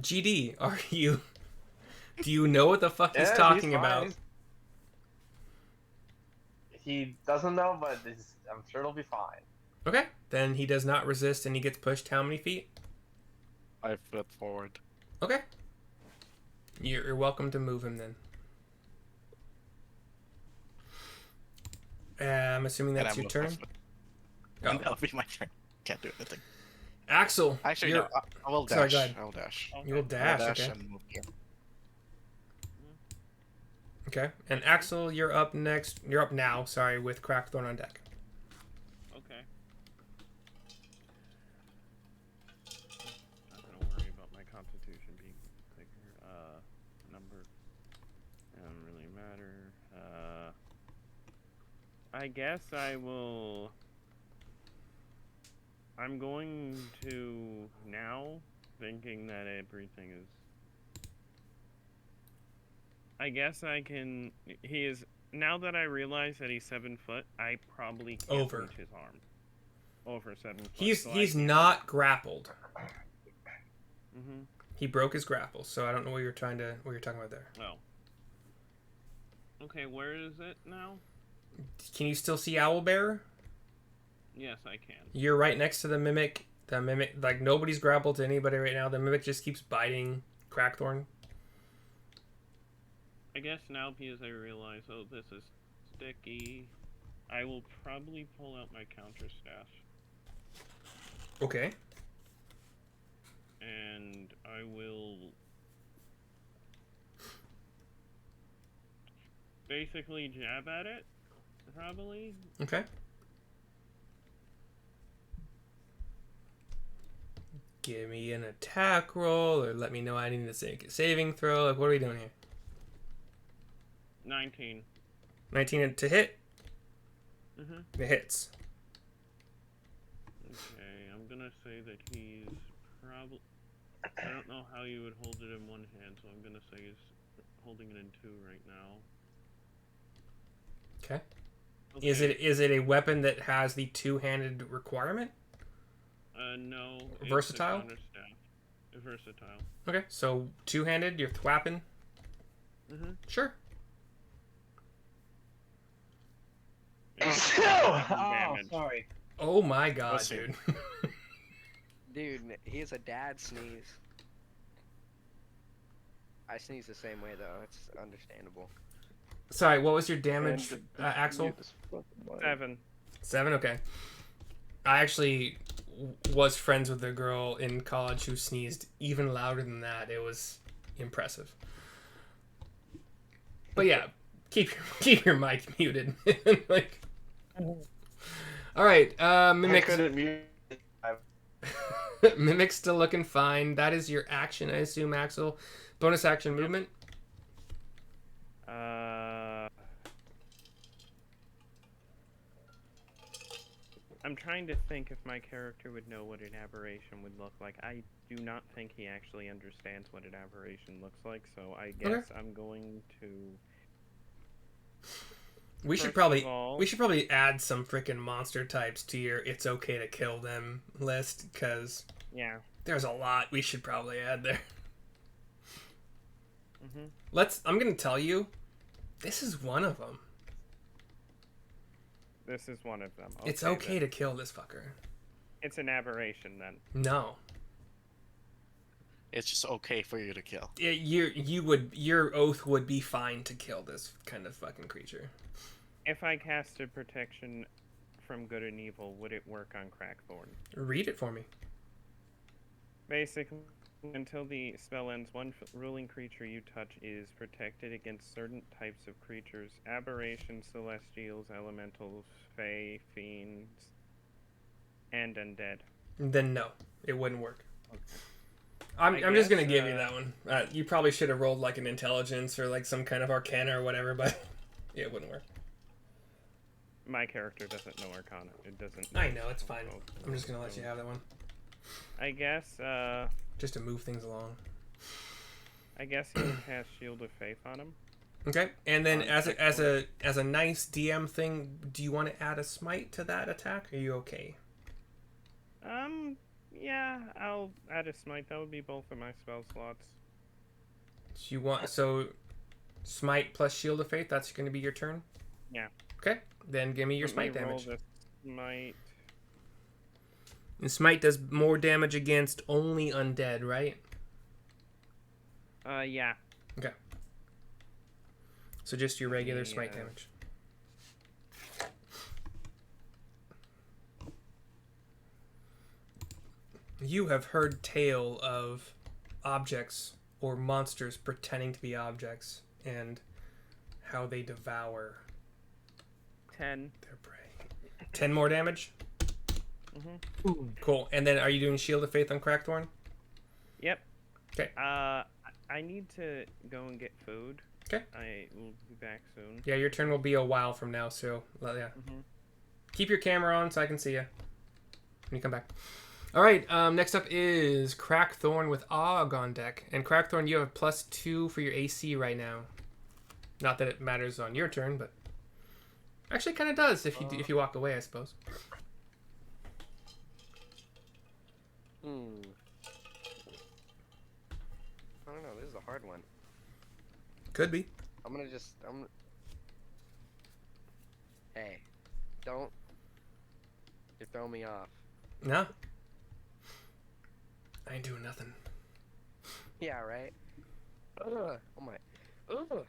GD, are you? Do you know what the fuck he's talking about?
He doesn't know, but I'm sure it'll be fine.
Okay, then he does not resist and he gets pushed how many feet?
5 foot forward.
Okay. You're welcome to move him then. I'm assuming
And
that's
I
your
will
turn?
push it.
Oh.
And that'll be my turn. Can't do anything.
Axel,
Actually,
you're...
no, I will
Sorry,
dash.
go ahead.
I will dash.
You will
I
dash,
will dash
okay.
and move here.
Okay, and Axel, you're up next. You're up now, sorry, with Crackthorn on deck.
Okay. Not gonna worry about my constitution being thicker. Number doesn't really matter. I guess I will. I'm going to now, thinking that everything is. I guess I can. He is now that I realize that he's 7 foot. I probably can't
Over.
reach his arm. Over 7 foot.
He's
so
he's not grappled.
Mm-hmm.
He broke his grapple, so I don't know what you're talking about there.
Oh. Okay, where is it now?
Can you still see Owlbear?
Yes, I can.
You're right next to the mimic. The mimic, like nobody's grappled to anybody right now. The mimic just keeps biting Crackthorn.
I guess now because I realize, oh, this is sticky, I will probably pull out my counter staff.
Okay.
And I will basically jab at it, probably.
Okay. Give me an attack roll, or let me know I need to make a saving throw. Like, what are we doing here?
19.
19 to hit?
Mm-hmm.
It hits.
Okay, I'm gonna say that he's probably... I don't know how you would hold it in one hand, so I'm gonna say he's holding it in two right now.
Okay.
Okay.
Is it a weapon that has the two-handed requirement?
No.
Versatile?
It's a counterstaff. Versatile.
Okay, so two-handed, you're thwapping. Sure.
Oh, sorry.
Oh my god,
Let's see.
dude.
Dude, he has a dad sneeze. I sneeze the same way though. It's understandable.
Sorry, what was your damage, Axel?
7.
7? Okay. I actually was friends with a girl in college who sneezed even louder than that. It was impressive. But yeah, keep your mic muted. Like, all right,
I couldn't mute.
Mimic's still looking fine. That is your action, I assume, Axel. Bonus action movement.
I'm trying to think if my character would know what an aberration would look like. I do not think he actually understands what an aberration looks like, so I guess I'm going to...
We should probably add some freaking monster types to your "it's okay to kill them" list, because
yeah,
there's a lot we should probably add there.
Mm-hmm.
I'm gonna tell you, this is one of them.
This is one of them.
It's okay to kill this fucker.
It's an aberration then.
No.
It's just okay for you to kill.
Your oath would be fine to kill this kind of fucking creature.
If I casted protection from good and evil, would it work on Crackthorn?
Read it for me.
Basically, until the spell ends, one ruling creature you touch is protected against certain types of creatures: aberrations, celestials, elementals, fae, fiends, and undead.
Then no, it wouldn't work.
Okay.
I'm just gonna give you that one. You probably should have rolled like an intelligence or like some kind of arcana or whatever, but yeah, it wouldn't work.
My character doesn't know arcana. It doesn't.
I know, it's fine. I'm just gonna let you have that one.
I guess.
Just to move things along.
I guess he would cast Shield of Faith on him.
Okay, and then as a nice DM thing, do you want to add a smite to that attack? Are you okay?
Yeah, I'll add a smite. That would be both of my spell slots.
So smite plus Shield of Faith. That's going to be your turn.
Yeah.
Okay, then give me your smite
roll
damage.
the smite.
And smite does more damage against only undead, right?
Yeah.
Okay. So just your regular smite damage. You have heard tale of objects or monsters pretending to be objects and how they devour
10.
their prey. 10 more damage?
Mm-hmm.
Cool. And then are you doing Shield of Faith on Crackthorn?
Yep.
Okay.
I need to go and get food.
Okay.
I will be back soon.
Yeah, your turn will be a while from now, so yeah.
Mm-hmm.
Keep your camera on so I can see you when you come back. All right, next up is Crackthorn with Og on deck. And Crackthorn, you have +2 for your AC right now. Not that it matters on your turn, but actually kind of does if you walk away, I suppose.
I don't know. This is a hard one.
Could be.
Hey, don't. You're throwing me off.
No. I ain't doing nothing.
Yeah, right? Ugh. Oh my. Ugh.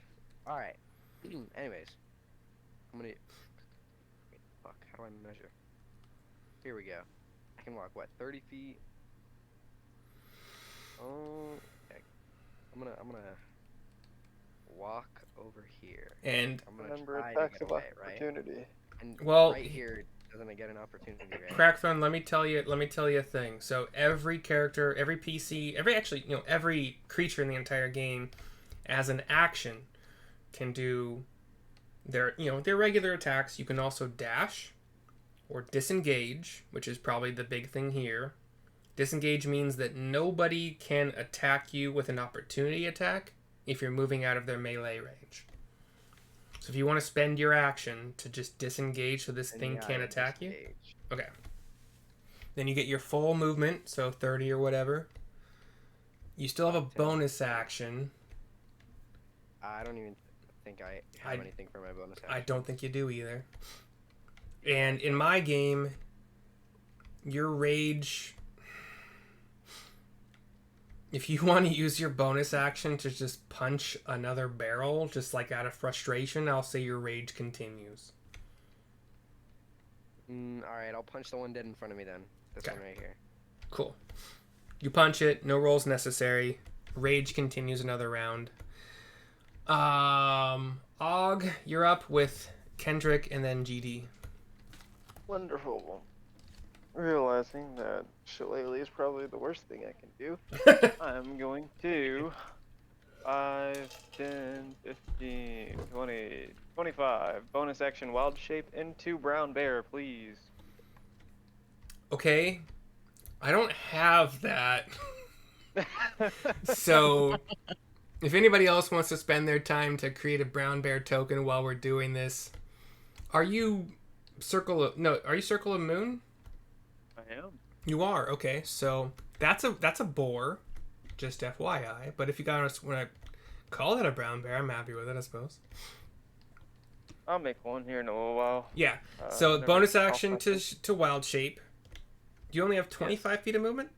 Alright. Anyways. I'm gonna... Fuck, how do I measure? Here we go. I can walk, what, 30 feet? Oh, okay. I'm gonna walk over here.
And
I'm gonna
Remember,
try
attacks
to
of
get away, right?
opportunity.
And
well,
right here doesn't get an opportunity, right?
Crackthorn, let me tell you a thing. So every character, every PC, every creature in the entire game, as an action, can do their regular attacks. You can also dash or disengage, which is probably the big thing here. Disengage means that nobody can attack you with an opportunity attack if you're moving out of their melee range. So if you want to spend your action to just disengage so this thing can't attack you, okay. Then you get your full movement, so 30 or whatever. You still have a bonus action
I don't even think I have anything for my bonus action.
I don't think you do either. And in my game, your rage... If you want to use your bonus action to just punch another barrel, just like out of frustration, I'll say your rage continues.
Alright, I'll punch the one dead in front of me then. This one right here.
Cool. You punch it, no rolls necessary. Rage continues another round. Og, you're up with Kendrick and then GD.
Wonderful. Realizing that shillelagh is probably the worst thing I can do, I'm going to 5, 10, 15, 20, 25. Bonus action wild shape into brown bear, please.
Okay. I don't have that. So, if anybody else wants to spend their time to create a brown bear token while we're doing this, are you Circle of Moon?
I am.
You are, okay. So that's a boar, just FYI. But if you guys want to call that a brown bear, I'm happy with it, I suppose.
I'll make one here in a little while.
Yeah. So bonus action to wild shape. Do you only have 25 feet of movement?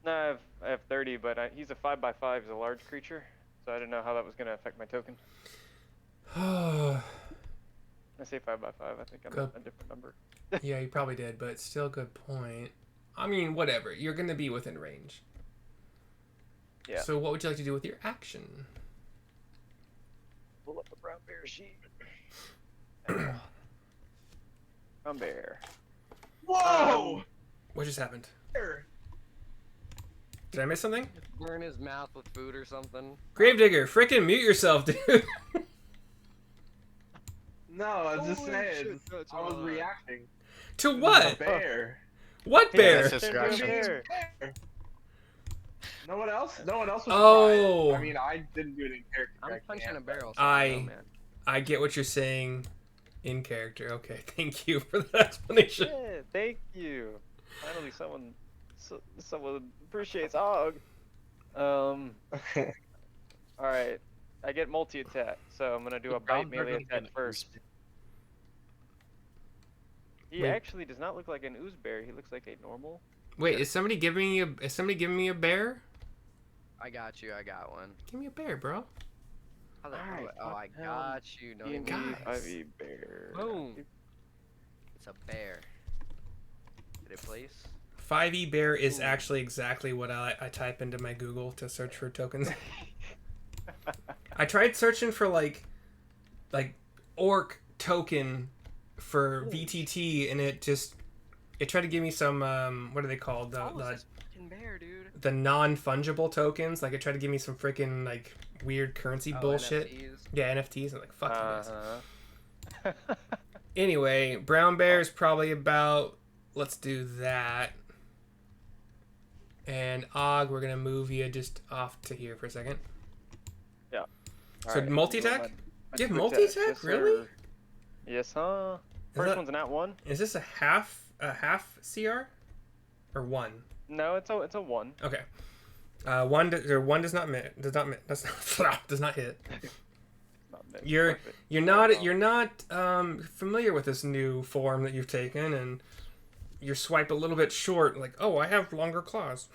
No, I have 30, but he's a 5x5, he's a large creature, so I didn't know how that was going to affect my token. I say 5x5, I think I'm a different number.
Yeah, you probably did, but still a good point. I mean, whatever. You're going to be within range.
Yeah.
So what would you like to do with your action?
Pull up the brown bear sheet. Brown bear.
Whoa!
What just happened? Did I miss something?
Burn his mouth with food or something.
Gravedigger, frickin' mute yourself, dude.
No, I was just
Holy
saying.
shit,
I was reacting.
To
The
what?
bear.
What bear?
That's distraction.
Bear.
No one else? No one else was
Oh.
trying. I mean, I didn't do it in character.
I'm
I
punching
can't,
a barrel. So
I-
know, man.
I get what you're saying in character. Okay, thank you for the explanation.
Yeah, thank you. Finally, someone appreciates Og. All right, I get multi-attack, so I'm gonna do a bite melee attack first. He
Wait.
actually does not look like an ooze bear. He looks like a normal.
Wait, is somebody giving me a bear?
I got you. I got one.
Give me a bear, bro.
How the
Alright,
hell? Oh, I
fuck him.
got you. No, you
Guys.
5e bear.
Boom. It's a bear. Did it place?
5e bear is actually exactly what I type into my Google to search for tokens. I tried searching for like orc token for VTT, and it tried to give me some what are they called,
It's fucking bear, dude.
the non-fungible tokens. Like it tried to give me some freaking like weird currency bullshit.
NFTs.
Yeah, NFTs. I'm like, fuck you guys.
Uh-huh.
Anyway, brown bear is probably about. Let's do that. And Og, we're gonna move you just off to here for a second. So
Alright,
multi-attack?
my
You have
super
multi-attack?
yes,
Really?
sir. Yes, huh?
Is
First
that-
one's an at 1.
Is this a half CR, or one?
No, it's a 1.
Okay. One does not hit. Does not hit.
Not mixed,
You're
perfect.
you're not familiar with this new form that you've taken, and your swipe a little bit short. Like, oh, I have longer claws.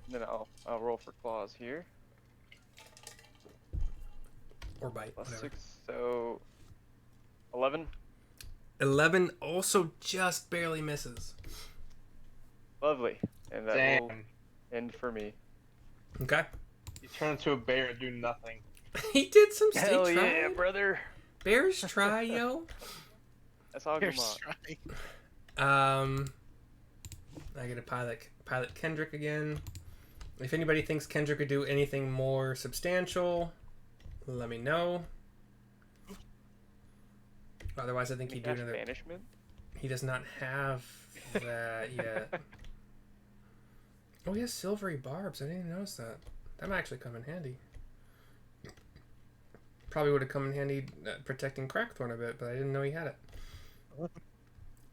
Then I'll roll for claws here.
Or bite.
Plus
Whatever.
6, so 11.
11 also just barely misses.
Lovely. And that will
Damn.
end for me.
Okay.
You turn into a bear and do nothing.
He did some stage
Hell
try.
yeah, brother.
Bears try, yo.
That's all
Here's
Agumon.
trying.
I get a pilot Kendrick again. If anybody thinks Kendrick could do anything more substantial, let me know. Otherwise, I think he'd do
Cash
another.
banishment?
He does not have that yet. Oh, he has silvery barbs. I didn't even notice that. That might actually come in handy. Probably would have come in handy protecting Crackthorn a bit, but I didn't know he had it.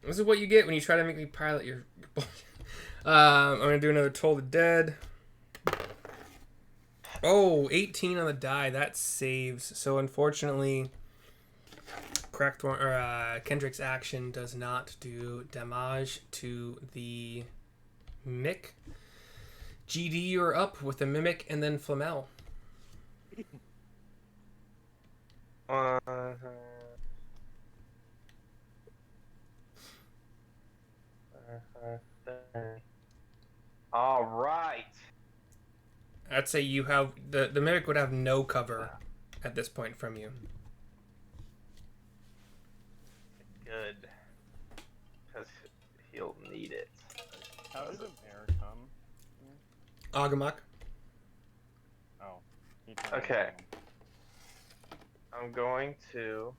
This is what you get when you try to make me pilot your bullshit. I'm going to do another Toll the Dead. Oh, 18 on the die. That saves. So unfortunately, Kendrick's action does not do damage to the mimic. GD, you're up with the mimic and then Flamel.
All right.
I'd say you have the mimic would have no cover at this point from you.
Good. Because he'll need it.
How does a bear come?
Agamok.
Oh.
Okay. I'm going to.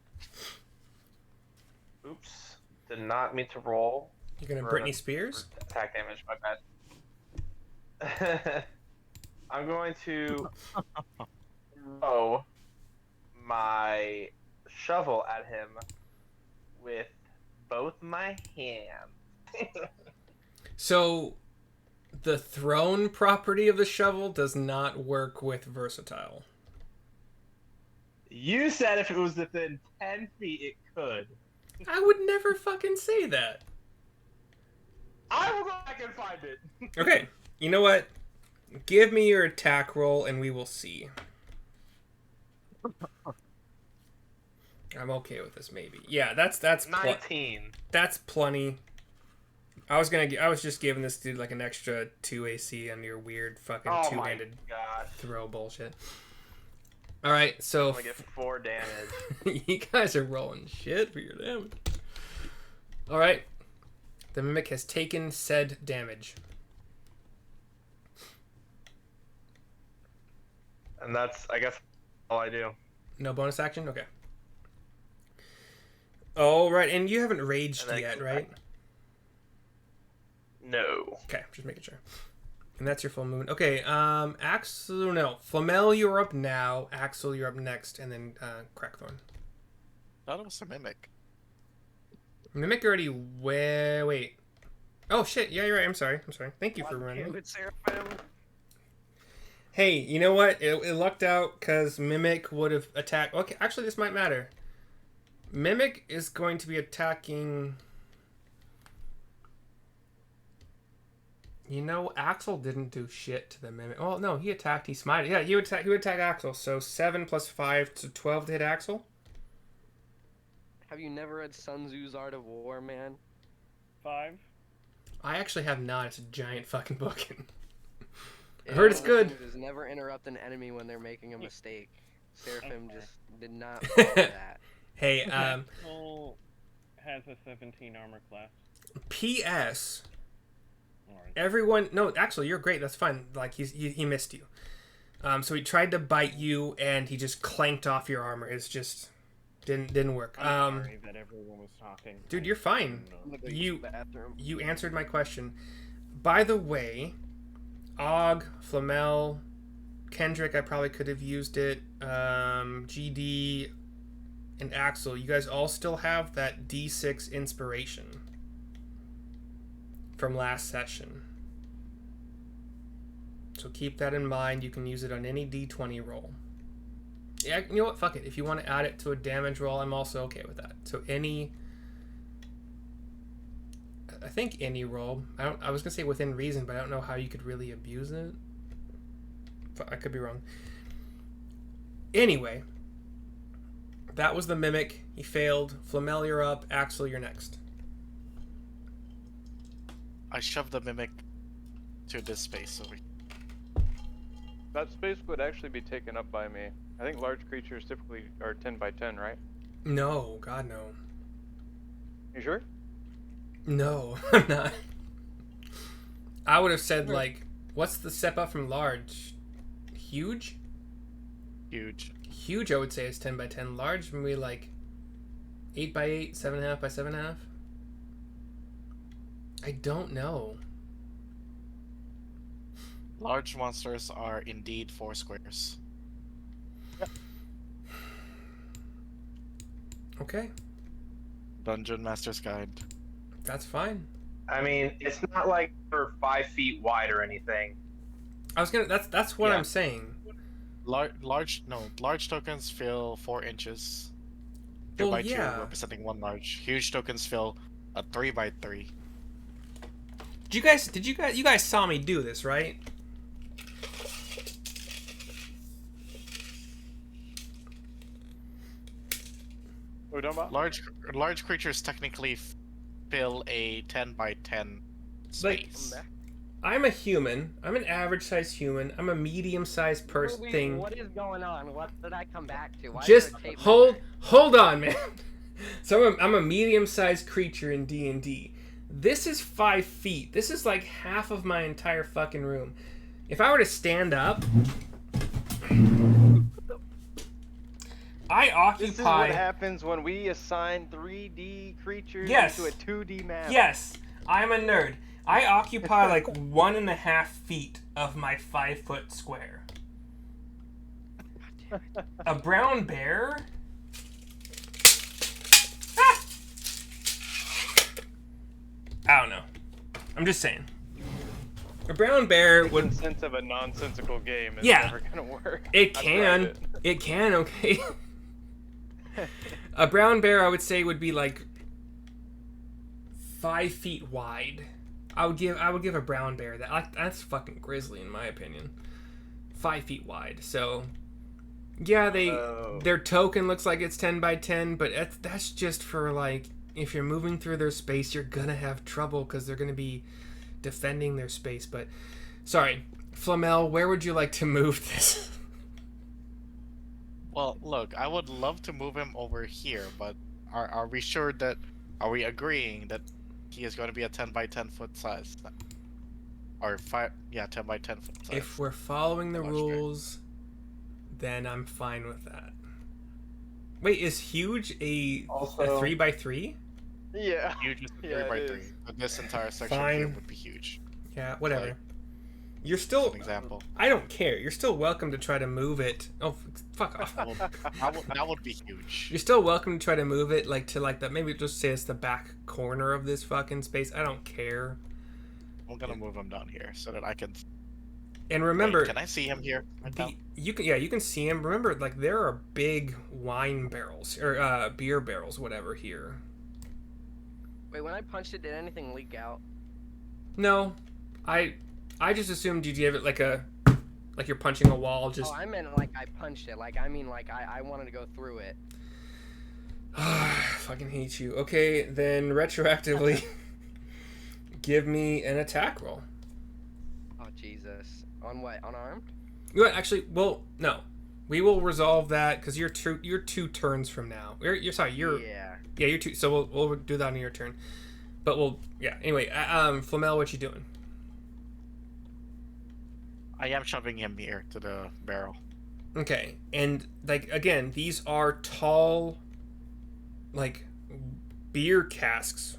Oops. Did not mean to roll.
You're gonna
for
Britney Spears?
attack damage. My bad. I'm going to throw my shovel at him with both my hands.
So, the thrown property of the shovel does not work with versatile.
You said if it was within 10 feet, it could.
I would never fucking say that.
I will go back and find it.
Okay, you know what? Give me your attack roll and we will see. I'm okay with this, maybe. Yeah, that's
19.
That's plenty. I was just giving this dude like an extra 2 AC on your weird fucking two-handed throw bullshit. All right, so
I get 4 damage.
you guys are rolling shit for your damage. All right, the mimic has taken said damage.
And that's, I guess, all I do.
No bonus action? Okay. Oh, right, and you haven't raged yet, right?
No.
Okay, just making sure. And that's your full movement. Okay, Axel, no. Flamel, you're up now. Axel, you're up next, and then Crackthorn.
That was a mimic.
Mimic already, wait. Oh, shit, yeah, you're right, I'm sorry. Thank you for running. Hey, you know what? It lucked out because Mimic would have attacked. Okay, actually, this might matter. Mimic is going to be attacking. You know, Axel didn't do shit to the Mimic. Oh, no, he attacked. He smited. Yeah, he would attack Axel. So 7 plus 5 to 12 to hit Axel.
Have you never read Sun Tzu's Art of War, man?
5.
I actually have not. It's a giant fucking book. I heard it's good.
Is never interrupt an enemy when they're making a mistake. Seraphim just did not follow that.
Hey,
Axel has a 17 armor class.
P.S.
Alright.
Everyone, no, actually, you're great. That's fine. Like he missed you. So he tried to bite you, and he just clanked off your armor. It's just didn't work.
I'm sorry that everyone was talking.
Dude, you're fine. You answered my question. By the way, Og, Flamel, Kendrick, I probably could have used it. GD, and Axel, you guys all still have that D6 inspiration from last session. So keep that in mind. You can use it on any D20 roll. Yeah, you know what? Fuck it. If you want to add it to a damage roll, I'm also okay with that. So I think any roll. I was gonna say within reason, but I don't know how you could really abuse it. I could be wrong. Anyway, that was the Mimic. He failed. Flamel, you're up. Axel, you're next.
I shoved the mimic to this space over here.
That space would actually be taken up by me. I think large creatures typically are 10 by 10, right?
No, God no.
You sure?
No, I'm not. I would have said like, what's the step up from large? Huge?
Huge.
Huge, I would say, is 10 by 10. Large, maybe like 8 by 8, 7.5 by 7.5. I don't know.
Large monsters are indeed 4 squares.
Yep.
Okay,
Dungeon Master's Guide.
that's fine.
I mean, it's not like they're 5 feet wide or anything.
I was gonna. That's what
Yeah.
I'm saying.
Large tokens fill 4 inches. 2
Well,
by 2
yeah.
representing 1 large. Huge tokens fill a 3 by 3.
You guys saw me do this, right?
What are we talking about?
Large creatures technically fill a 10 by 10
Like,
space.
I'm a human. I'm an average-sized human. I'm a medium-sized thing.
What is going on? What did I come back to? Why is
Just
there a tape
hold on, man. So I'm a medium-sized creature in D&D. This is 5 feet. This is like half of my entire fucking room. If I were to stand up, I occupy.
This is what happens when we assign 3D creatures
Yes.
into a 2D map.
Yes, I'm a nerd. I occupy like 1.5 feet of my 5-foot square. A brown bear. Ah! I don't know. I'm just saying. A brown bear
The
would.
consent of a nonsensical game is
Yeah.
never gonna work.
It
I've
can.
tried
It can. Okay. A brown bear, I would say, would be like 5 feet wide. I would give a brown bear that's fucking grizzly in my opinion. 5 feet wide. So yeah, their token looks like it's 10 by 10, but that's just for like if you're moving through their space, you're gonna have trouble because they're gonna be defending their space. But sorry, Flamel, where would you like to move this?
Well, look, I would love to move him over here, but are we sure that are we agreeing that he is going to be a 10 by 10 foot size? Or 10 by 10 foot size.
If we're following the
Large
rules, then I'm fine with that. Wait, is huge a
Also-
3x3?
it. Yeah.
Huge is 3
Yeah,
by
it
3.
is.
But this entire section
Fine.
here would be huge.
Yeah, whatever.
Like,
You're
As
still.
an example.
I don't care. You're still welcome to try to move it. Oh, fuck off.
That would be huge.
You're still welcome to try to move it like to like that. Maybe just say it's the back corner of this fucking space. I don't care.
I'm gonna move him down here so that I can.
And remember,
Wait, can I see him here? Right now?
you can see him. Remember, like there are big wine barrels or beer barrels, whatever here.
Wait, when I punched it, did anything leak out?
No, I just assumed you'd give it like you're punching a wall. Just
Oh, I meant like I punched it. Like I mean, like I wanted to go through it.
fucking hate you. Okay, then retroactively, give me an attack roll.
Oh Jesus! On what? Unarmed?
You know what, actually, well, no, we will resolve that because you're 2 turns from now. You're sorry. You're you're 2. So we'll do that on your turn. But anyway, Flamel, what you doing?
I am shoving him here to the barrel.
Okay, and like again, these are tall, like beer casks.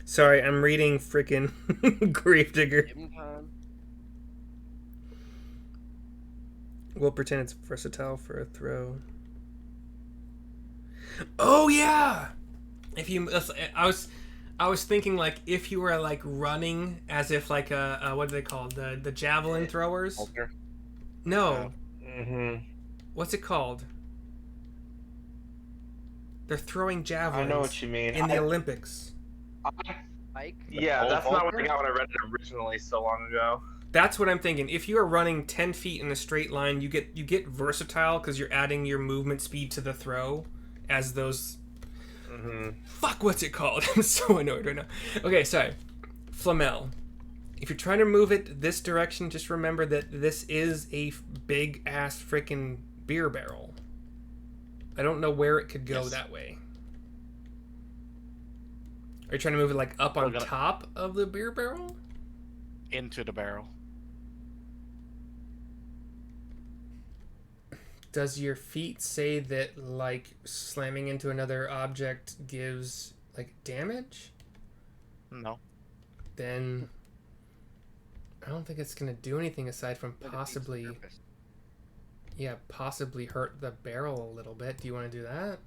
Sorry, I'm reading freaking Gravedigger.
Give him time.
We'll pretend it's versatile for a throw. Oh yeah. If you, I was thinking like if you were like running as if like a what do they call the javelin throwers?
Halter.
No.
Mm-hmm.
What's it called? They're throwing
I
javelins
know what you mean.
in the Olympics.
Spike?
Yeah, that's not what I got when I read it originally so long ago.
That's what I'm thinking. If you are running 10 feet in a straight line, you get versatile because you're adding your movement speed to the throw as those.
Mm-hmm.
Fuck, what's it called? I'm so annoyed right now. Okay, sorry. Flamel. If you're trying to move it this direction, just remember that this is a big ass freaking beer barrel. I don't know where it could go that way. Are you trying to move it like up on top of the beer barrel?
Into the barrel.
Does your feat say that like slamming into another object gives like damage?
No.
Then I don't think it's gonna do anything aside from possibly possibly hurt the barrel a little bit. Do you want to do that?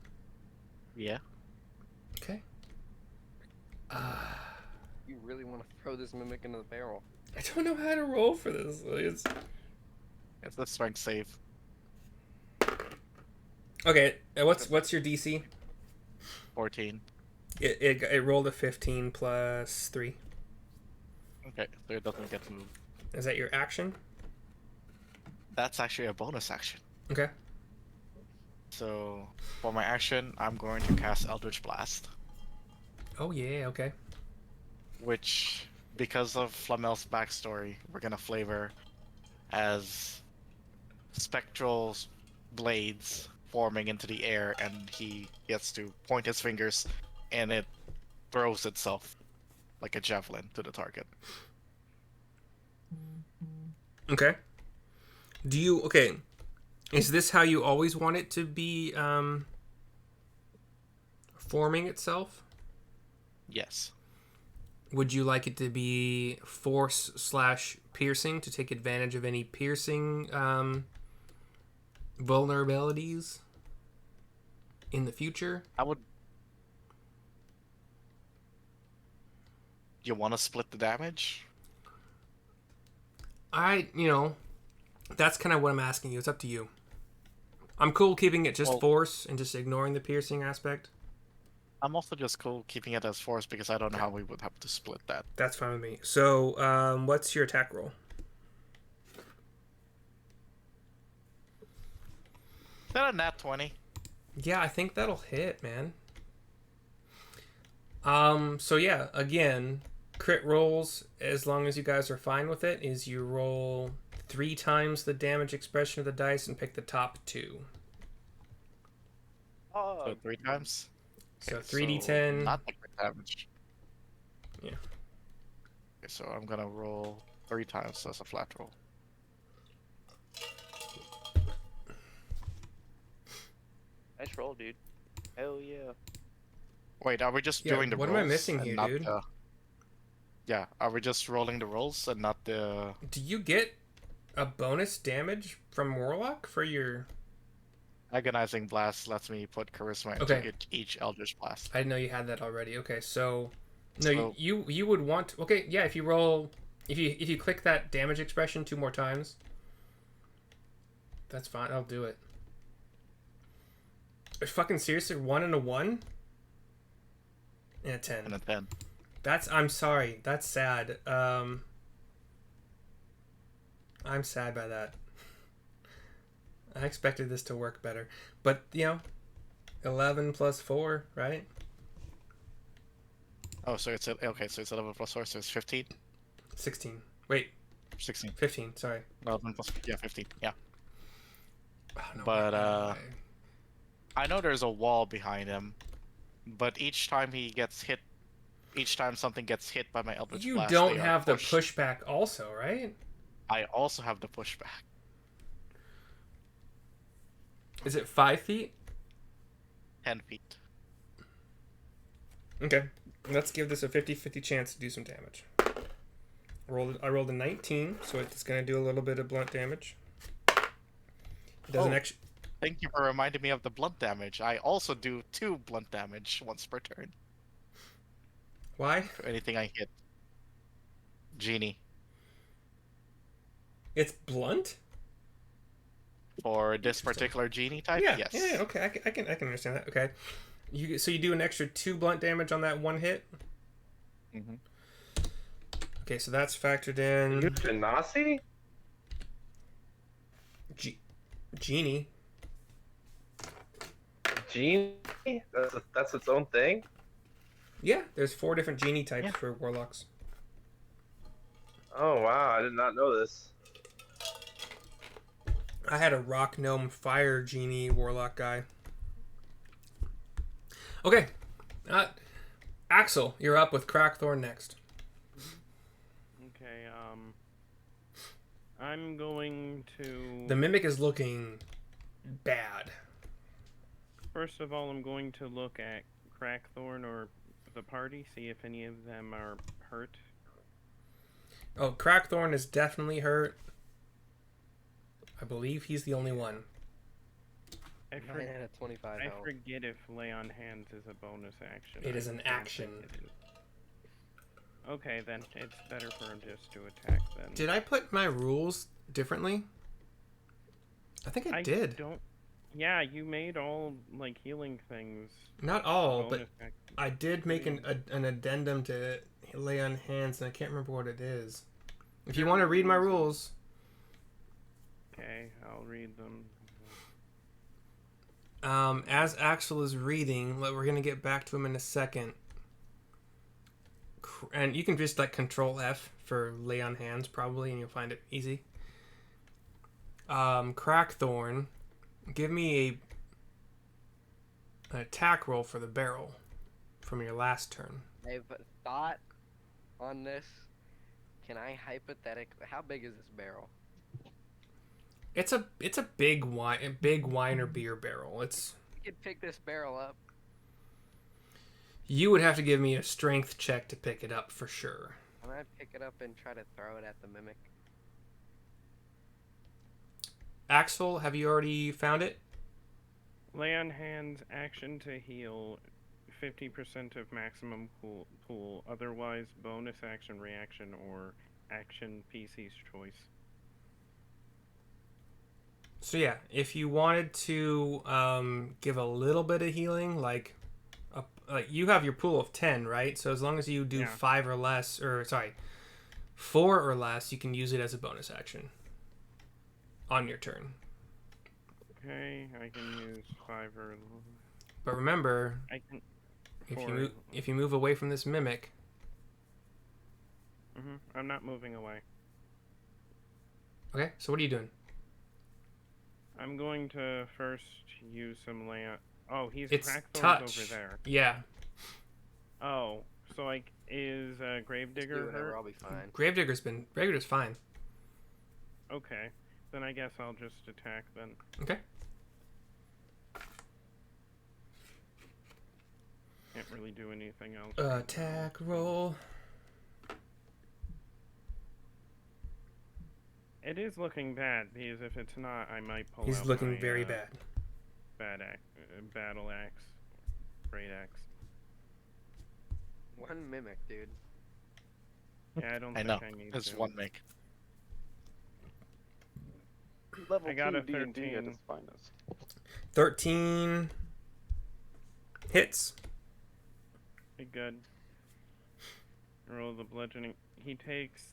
Yeah.
Okay.
You really want to throw this mimic into the barrel?
I don't know how to roll for this.
It's the strength save.
Okay, what's your DC?
14.
It rolled a 15 plus 3.
Okay, so it doesn't get moved.
Is that your action?
That's actually a bonus action.
Okay.
So, for my action, I'm going to cast Eldritch Blast.
Oh yeah, okay.
Which, because of Flamel's backstory, we're gonna flavor as spectral blades forming into the air, and he gets to point his fingers, and it throws itself like a javelin to the target.
Okay. Okay, is this how you always want it to be forming itself?
Yes.
Would you like it to be force/piercing to take advantage of any piercing vulnerabilities in the future?
I would. You want to split the damage?
That's kind of what I'm asking you. It's up to you. I'm cool keeping it just force and just ignoring the piercing aspect.
I'm also just cool keeping it as force because I don't know how we would have to split that.
That's fine with me. So, what's your attack roll?
Is that a nat 20?
Yeah, I think that'll hit, man. So yeah, again, crit rolls, as long as you guys are fine with it, is you roll 3 times the damage expression of the dice and pick the top 2.
So 3 times?
So
Okay,
3d10.
Not the crit damage.
Yeah.
Okay, so I'm gonna roll 3 times as a flat roll.
Nice roll, dude. Hell yeah.
Wait, are we just
Yeah,
doing the
what
rolls?
am I missing
and
here,
not
dude?
Yeah, are we just rolling the rolls and not the...
Do you get a bonus damage from Warlock for your...
Agonizing Blast lets me put Charisma
Okay.
into each Eldritch Blast.
I didn't know you had that already. Okay, so... No,
So-
you would want... Okay, yeah, if you roll... If you click that damage expression 2 more times... That's fine, I'll do it. Fucking seriously, 1 and a 1? And a 10.
And a 10.
I'm sorry. That's sad. I'm sad by that. I expected this to work better. But, 11 plus 4, right?
Oh, so it's okay, so it's 11 plus 4, so it's 15?
16. Wait,
16.
15, sorry.
11 plus, yeah, 15, yeah.
Oh, no,
But,
wait.
I know there's a wall behind him, but each time he gets hit, each time something gets hit by my Eldritch
You
Blast,
don't
they are
have the
pushed.
pushback also, right?
I also have the pushback.
Is it 5 feet?
10 feet.
Okay. Let's give this a 50-50 chance to do some damage. I rolled a 19, so it's going to do a little bit of blunt damage. It doesn't actually...
Thank you for reminding me of the blunt damage. I also do 2 blunt damage once per turn.
Why?
For anything I hit. Genie.
It's blunt?
For this particular genie type?
Yeah,
Yes.
yeah, okay, I can understand that. Okay, so you do an extra 2 blunt damage on that 1 hit.
Mm-hmm.
Okay, so that's factored in.
You Genasi?
Genie.
Genie? That's its own thing?
Yeah, there's 4 different genie types for warlocks.
Oh wow, I did not know this.
I had a rock gnome fire genie warlock guy. Okay, Axel, you're up with Crackthorn next.
Okay, I'm going to...
The mimic is looking bad.
First of all, I'm going to look at Crackthorn or the party, see if any of them are hurt.
Oh, Crackthorn is definitely hurt. I believe he's the only one.
I
At 25 health.
forget if lay on hands is a bonus action.
It is
I
an
don't
action.
think it is. Okay, then it's better for him just to attack then.
Did I put my rules differently? I think I did.
Don't. Yeah, you made all like healing things.
Not all, but
bonus action.
I did make an addendum to lay on hands, and I can't remember what it is. If you want to read my rules.
Okay, I'll read them.
As Axel is reading, we're gonna get back to him in a second. And you can just like Control F for lay on hands probably, and you'll find it easy. Crackthorn, give me an attack roll for the barrel from your last turn.
I've thought on this. Can I how big is this barrel?
It's a big wine or beer barrel. It's.
You could pick this barrel up.
You would have to give me a strength check to pick it up for sure.
Can I pick it up and try to throw it at the mimic?
Axel, have you already found it?
Lay on hands, action to heal, 50% of maximum pool. Otherwise, bonus action, reaction, or action PC's choice.
So yeah, if you wanted to give a little bit of healing, like you have your pool of 10, right? So as long as you do 4 or less, you can use it as a bonus action on your turn.
Okay, I can use 5 or.
But remember,
I can.
If you move away from this mimic.
I'm not moving away.
Okay, so what are you doing?
I'm going to first use some land. Oh, he's
it's
Crackthorn's over there.
Yeah.
Oh, so like, is Gravedigger hurt?
I'll be fine.
Gravedigger's fine.
Okay, then I guess I'll just attack then.
Okay.
Can't really do anything else.
Attack roll.
It is looking bad, because if it's not, I might pull
He's
out
looking
my,
very bad.
Battle axe. Great axe.
One mimic, dude.
Yeah, I don't
I
think
know.
I need
It's
to.
one make.
Level
I got
2
a
D&D at
13.
its finest.
13 hits.
Pretty good. Roll the bludgeoning. He takes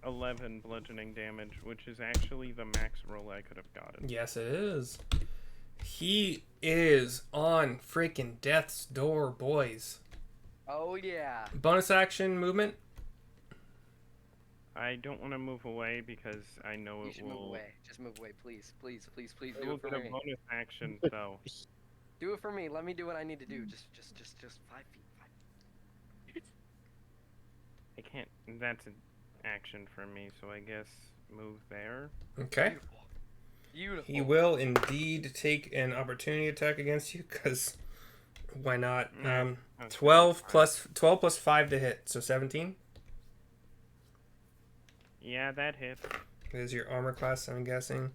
11 bludgeoning damage, which is actually the max roll I could have gotten.
Yes, it is. He is on freaking death's door, boys.
Oh yeah.
Bonus action movement.
I don't want to move away because I know
You
it
should
will.
move away. Just move away, please, please, please, please.
It
Do
will
it for
get a
me.
bonus action though.
Do it for me. Let me do what I need to do. Just 5 feet. 5 feet.
I can't. That's an action for me, so I guess move there.
Okay.
Beautiful.
He will indeed take an opportunity attack against you, because why not? 12 plus 5 to hit, so 17.
Yeah, that hits.
Is your armor class, I'm guessing.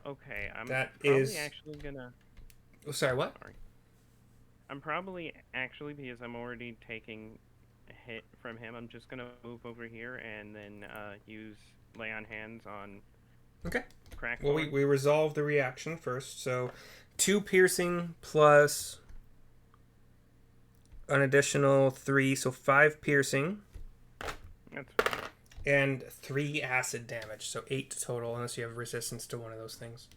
Okay, I'm
That
probably
is-
actually gonna.
Oh, sorry, what?
Sorry. I'm probably actually, because I'm already taking a hit from him, I'm just gonna move over here and then use lay on hands on.
Okay.
Crackthorn.
Well, we resolve the reaction first. So 2 piercing plus an additional 3, so 5 piercing.
That's fine.
And 3 acid damage, so 8 total, unless you have resistance to one of those things.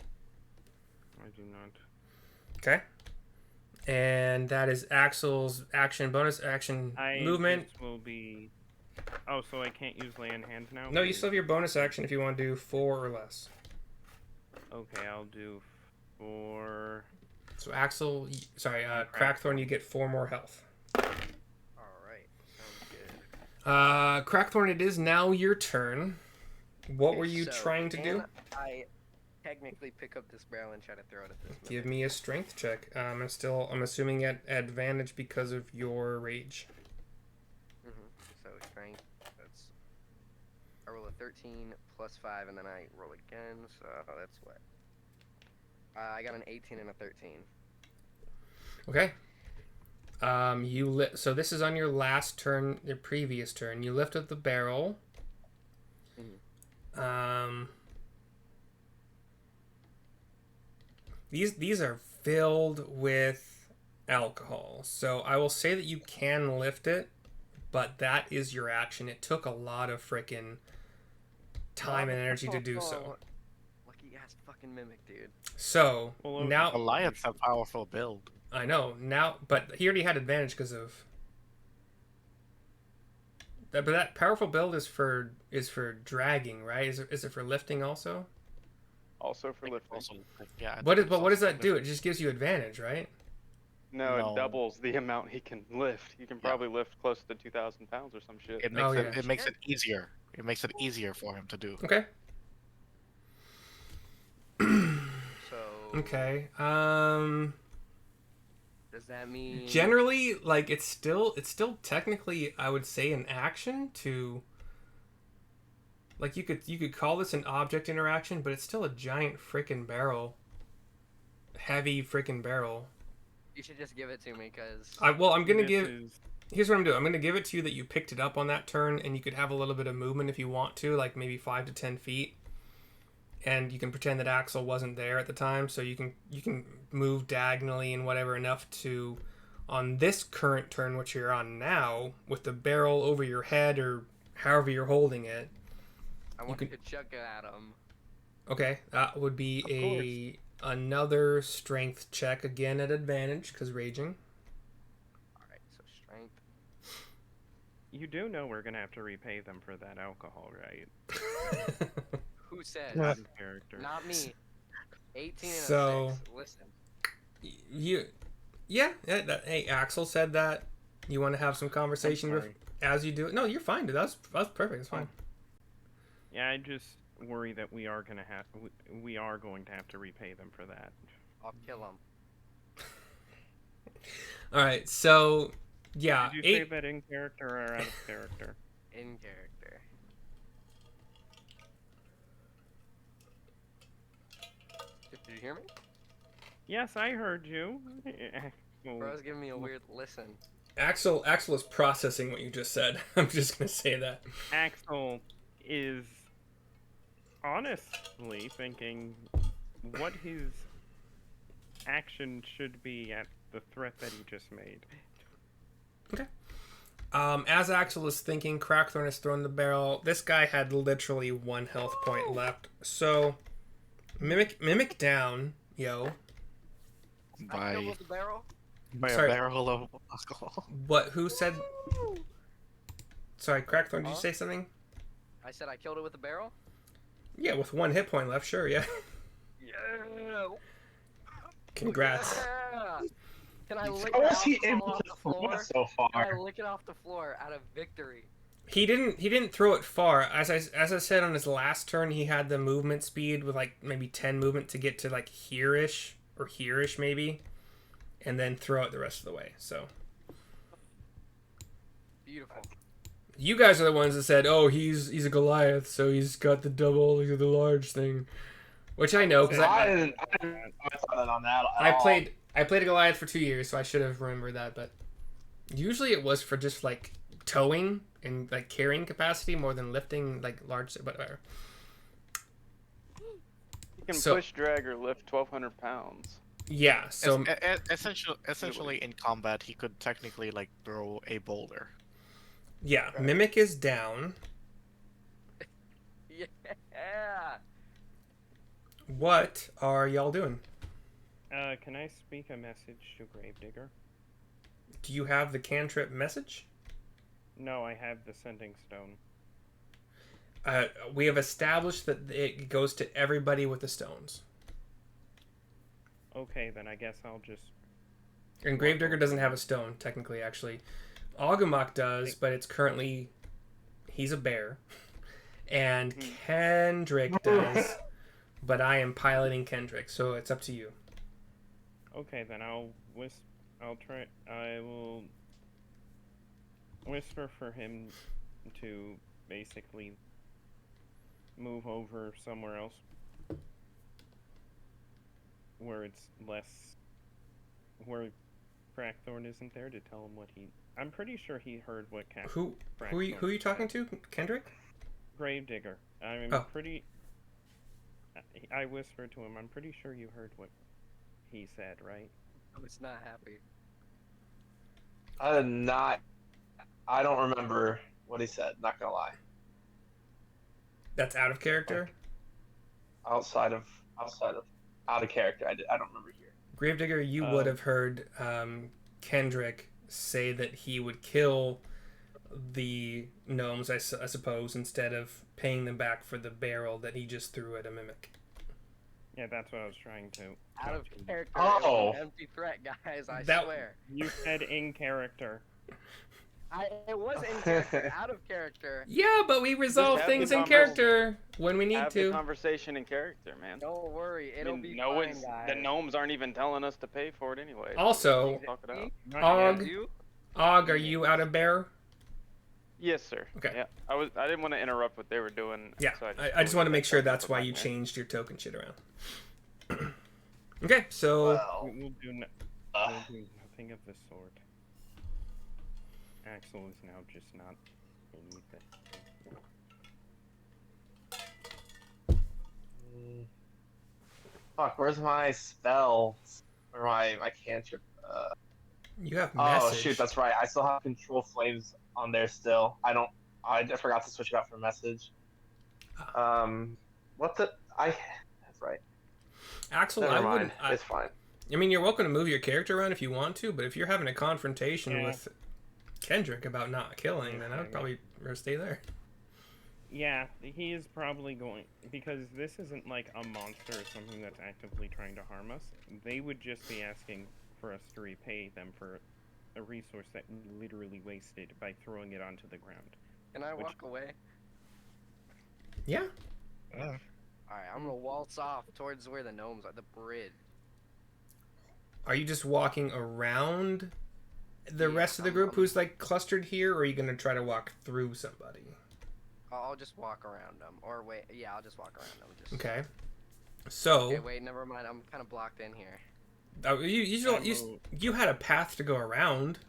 I do not.
Okay. And that is Axel's action, bonus action movement.
This will be. Oh, so I can't use lay on hands now?
No, you still have your bonus action if you want to do 4 or less.
Okay, I'll do 4.
So Axel, Crackthorn, you get 4 more health.
Alright. Sounds good.
Crackthorn, it is now your turn. What were you
So,
trying to do?
can I technically pick up this barrel and try to throw it at this mimic?
Give me a strength check. I'm assuming at advantage because of your rage.
So strength, I roll a 13 plus 5, and then I roll again, so that's what? I got an 18 and a 13.
Okay. So this is on your last turn, your previous turn. You lift up the barrel. These are filled with alcohol. So I will say that you can lift it, but that is your action. It took a lot of freaking time and energy to do so.
Lucky ass fucking mimic, dude.
So now
Goliath's a powerful build.
I know now, but he already had advantage because of that. But that powerful build is for dragging, right? Is it for lifting also?
Also for lifting.
Also, yeah.
What does that do? It just gives you advantage, right?
No,
No.
it doubles the amount he can lift. He can probably lift close to 2,000 pounds or some shit.
It makes
yeah.
it makes it easier. It makes it easier for him to do.
Okay.
So.
Okay.
Does that mean?
Generally, like it's still technically, I would say, an action to. Like you could call this an object interaction, but it's still a giant freaking barrel. Heavy freaking barrel.
You should just give it to me, cause.
I'm gonna give. Here's what I'm doing. I'm gonna give it to you that you picked it up on that turn, and you could have a little bit of movement if you want to, like maybe 5 to 10 feet. And you can pretend that Axel wasn't there at the time, so you can move diagonally and whatever enough to, on this current turn, which you're on now, with the barrel over your head or however you're holding it.
I want to chuck it at him.
Okay, that would be another strength check again at advantage because raging.
All right, so strength.
You do know we're gonna have to repay them for that alcohol, right?
Who said?
Character.
Not me. 18 and
So-
a 6. Listen.
Hey, Axel said that. You want to have some conversation with as you do it? No, you're fine, dude. That's perfect. It's fine.
Yeah, I just worry that we are going to have to repay them for that.
I'll kill him.
All right, so yeah.
Did you say that in character or out of character?
In character. Did you hear me?
Yes, I heard you.
Bro's giving me a weird listen.
Axel is processing what you just said. I'm just gonna say that.
Axel is honestly thinking what his action should be at the threat that he just made.
Okay. As Axel is thinking, Crackthorn has thrown the barrel. This guy had literally 1 health point left. So, mimic down, yo.
I killed with the barrel?
By
Sorry.
a barrel of alcohol.
What? Who said? Sorry, Crackthorn. Did you say something?
I said I killed it with the barrel?
Yeah, with 1 hit point left. Sure, yeah.
Yeah.
Congrats.
Yeah. Can I lick
How
it
was he
off
able
off
to
the
throw
floor?
it so
Can I
far?
lick it off the floor out of victory?
He didn't throw it far. As I said on his last turn, he had the movement speed with like maybe 10 movement to get to like here-ish or here-ish maybe, and then throw it the rest of the way. So
Beautiful.
you guys are the ones that said, "Oh, he's a Goliath, so he's got the double, the large thing," which I know because
I didn't comment on that at all.
I played a Goliath for 2 years, so I should have remembered that. But usually it was for just like towing and like carrying capacity more than lifting like large. Whatever.
You can
So-
push, drag, or lift 1,200 pounds.
Yeah. So
Essentially, in combat, he could technically like throw a boulder.
yeah, Mimic is down.
Yeah.
What are y'all doing?
Can I speak a message to Gravedigger?
Do you have the cantrip message?
No, I have the sending stone.
We have established that it goes to everybody with the stones.
Okay, then I guess I'll just...
And Gravedigger doesn't have a stone, technically, actually. Agamok does, but it's currently... He's a bear. And Kendrick does, but I am piloting Kendrick, so it's up to you.
Okay, then I will whisper for him to basically move over somewhere else where it's less, where Crackthorn isn't there to tell him what he... I'm pretty sure he heard what
Who are you talking to? Kendrick?
Gravedigger. I'm
Oh.
pretty... I whispered to him, I'm pretty sure you heard what he said, right?
I was not happy.
I did not. I don't remember what he said. Not gonna lie.
That's out of character.
Outside of out of character, I don't remember here.
Gravedigger, you would have heard Kendrick say that he would kill the gnomes, I suppose, instead of paying them back for the barrel that he just threw at a mimic.
Yeah, that's what I was trying to...
Out of character.
Oh.
Empty threat, guys. I
That-
swear.
You said in character.
It was in character. Out of character.
Yeah, but we resolve
have the
things in
conversation.
character when we need
Have the
to.
conversation in character, man.
Don't worry,
I
it'll
mean,
be
no
fine,
one's,
guys.
the gnomes aren't even telling us to pay for it anyway.
Also,
Talk it out.
Not
Og,
yet.
You?
Og, are you out of bear?
Yes, sir.
Okay.
Yeah, I didn't want to interrupt what they were doing.
Yeah,
so
I just want to make sure
told you
that's why
about
you
that.
changed your token shit around. Okay, so
Well,
We'll do,
uh,
we'll do nothing of the sort. Axel is now just not anything.
fuck. Where's my spell? Or my cantrip?
you have
Oh
message.
shoot, that's right. I still have control flames on there still. I just forgot to switch it out for message. What the? That's right.
Axel,
Never
I
mind.
wouldn't.
It's fine.
I mean, you're welcome to move your character around if you want to, but if you're having a confrontation
Yeah.
with Kendrick about not killing, then I would probably rather stay there.
Yeah, he is probably going... Because this isn't like a monster or something that's actively trying to harm us. They would just be asking for us to repay them for a resource that we literally wasted by throwing it onto the ground.
Can I
Which-
walk away?
Yeah.
Alright, I'm gonna waltz off towards where the gnomes are, the bridge.
Are you just walking around the
Yeah,
rest of the group who's like clustered here, or are you gonna try to walk through somebody?
I'll just walk around them. Or wait, yeah, I'll just walk around them. Just...
Okay. So
Okay, wait, never mind. I'm kind of blocked in here.
you had a path to go around.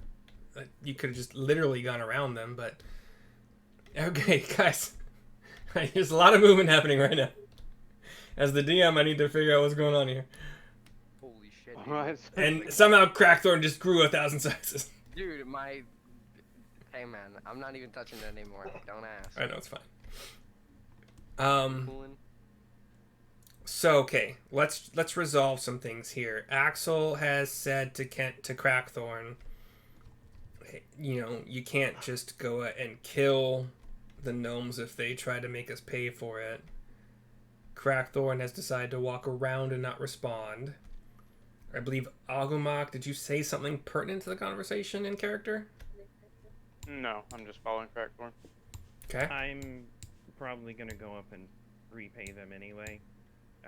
You could have just literally gone around them, but okay, guys. There's a lot of movement happening right now. As the DM, I need to figure out what's going on here.
Holy shit. Dude.
Right.
And somehow Crackthorn just grew 1,000 sizes.
Dude, my... Hey, man, I'm not even touching it anymore. Don't ask.
I know, it's fine.
Cooling.
So okay, let's resolve some things here. Axel has said to Crackthorn, you know, you can't just go and kill the gnomes if they try to make us pay for it. Crackthorn has decided to walk around and not respond. I believe Agumok, did you say something pertinent to the conversation in character?
No, I'm just following Crackthorn.
Okay.
I'm probably gonna go up and repay them anyway.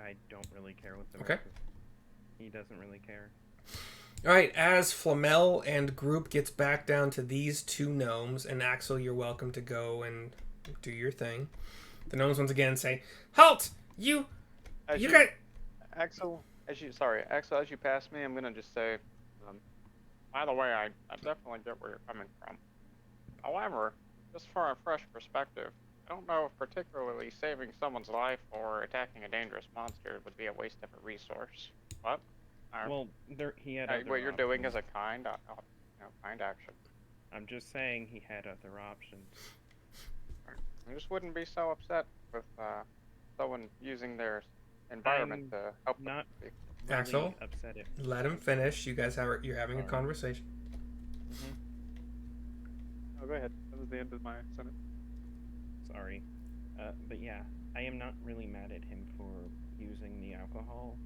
I don't really care what the
Okay.
rest of... He doesn't really care.
All right, as Flamel and group gets back down to these two gnomes, and Axel, you're welcome to go and do your thing. The gnomes once again say, "Halt! You got..."
Axel, as you pass me, I'm gonna just say, by the way, I definitely get where you're coming from. However, just for a fresh perspective, I don't know if particularly saving someone's life or attacking a dangerous monster would be a waste of a resource. But
Well, he had other
what you're doing is
options.
a kind action.
I'm just saying he had other options.
I just wouldn't be so upset with someone using their environment to help them.
Not
be.
really
Axel?
upset it.
Let him finish. You're having a conversation.
Oh, go ahead. That was the end of my sentence.
Sorry. But yeah, I am not really mad at him for using the alcohol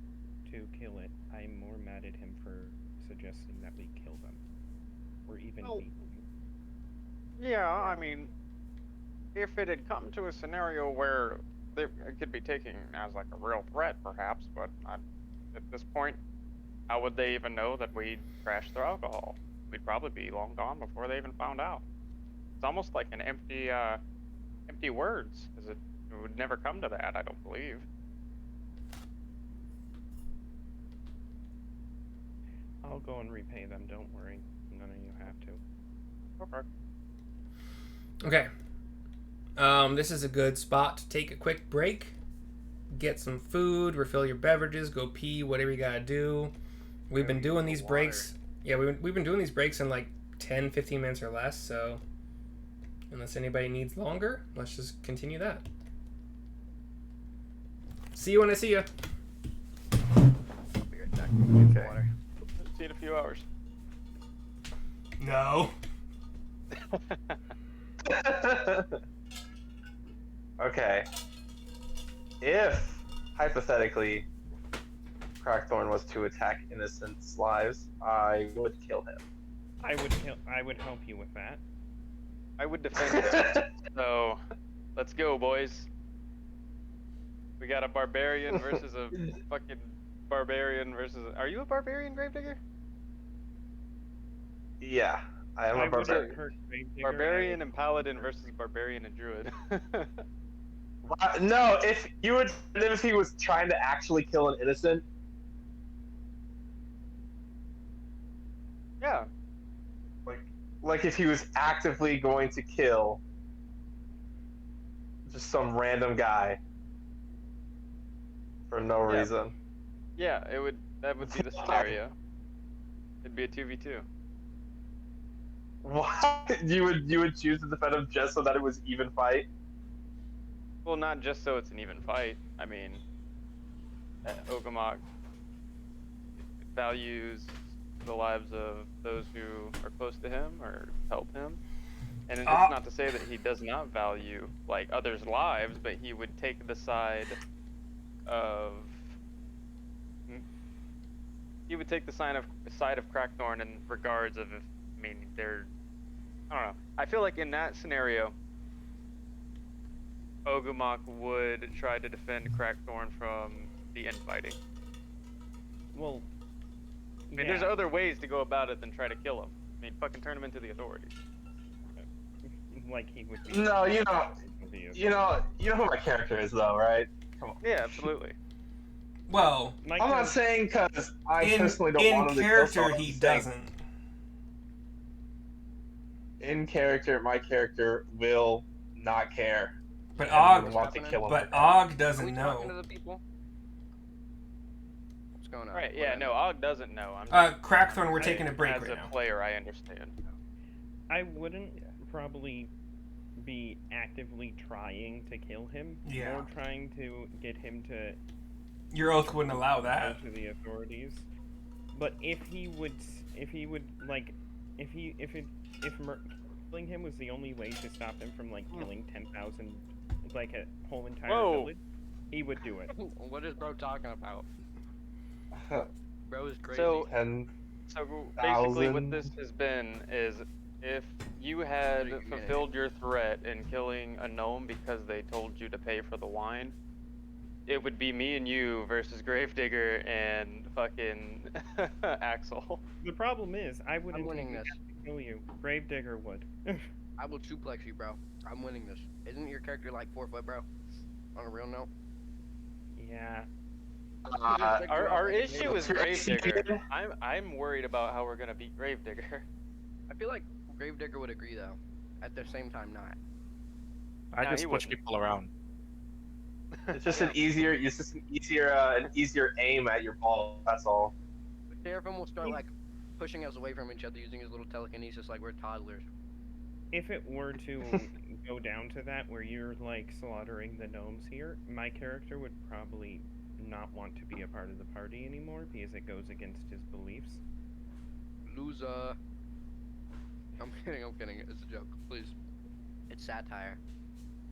to kill it. I'm more mad at him for suggesting that we kill them. Or even
Well-
beat them.
Yeah, I mean, if it had come to a scenario where it could be taken as like a real threat, perhaps, but at this point, how would they even know that we crashed their alcohol? We'd probably be long gone before they even found out. It's almost like an empty words, because it would never come to that, I don't believe.
I'll go and repay them. Don't worry. None of you have to.
Okay.
Okay. This is a good spot to take a quick break, get some food, refill your beverages, go pee, whatever you gotta do. We've been doing these breaks. Yeah, we've been doing these breaks in like 10, 15 minutes or less, so unless anybody needs longer, let's just continue that. See you when I see you.
I'll be right back. Get some water.
See you in a few hours.
No.
Okay. If, hypothetically, Crackthorn was to attack innocents' lives, I would kill him.
I would help you with that.
I would defend it. So, let's go, boys. We got a barbarian versus a fucking barbarian versus. Are you a barbarian, Gravedigger?
Yeah, I am a
wouldn't
barbarian.
hurt Gravedigger.
Barbarian and paladin versus barbarian and druid.
No, if he was trying to actually kill an innocent.
Yeah.
Like if he was actively going to kill just some random guy for no reason.
Yeah, that would be the scenario. It'd be a 2v2.
What? You would choose to defend him just so that it was even fight?
Well, not just so it's an even fight. I mean, Ogumok values the lives of those who are close to him or help him. And it's not to say that he does not value like others' lives, but he would take the side of Crackthorn in regards of I don't know. I feel like in that scenario, Ogumok would try to defend Crackthorn from the infighting.
Well,
I mean, there's other ways to go about it than try to kill him. I mean, fucking turn him into the authorities.
Like he would be.
No, you know who my character is, though, right? Come on.
Yeah, absolutely.
Well,
I'm not saying because I personally don't want him to kill
character
someone.
he doesn't.
In character, my character will not care.
But
Og
doesn't
Are we
know.
talking to the people? What's going on?
Right, yeah, no, Og doesn't know.
Crackthorn, we're taking a break
as
right
a
now.
player, I understand.
I wouldn't probably be actively trying to kill him.
Yeah.
Or trying to get him to
Your oath wouldn't allow that.
go to the authorities. But if killing him was the only way to stop him from like killing 10,000, like a whole entire village, he would do it.
What is bro talking about? Bro is crazy.
So basically what this has been is if you had fulfilled your threat in killing a gnome because they told you to pay for the wine, it would be me and you versus Gravedigger and fucking Axel.
The problem is, I wouldn't
I'm winning
have
this.
to kill you. Gravedigger would.
I will suplex you, bro. I'm winning this. Isn't your character like 4 foot, bro? On a real note.
Yeah.
Our issue is Gravedigger. I'm worried about how we're gonna beat Gravedigger.
I feel like Gravedigger would agree though. At the same time, not.
I just push people around.
It's just an easier aim at your ball. That's all.
But Seraphim will start like pushing us away from each other using his little telekinesis like we're toddlers.
If it were to go down to that, where you're like slaughtering the gnomes here, my character would probably not want to be a part of the party anymore because it goes against his beliefs.
Loser. I'm kidding. It's a joke. Please. It's satire.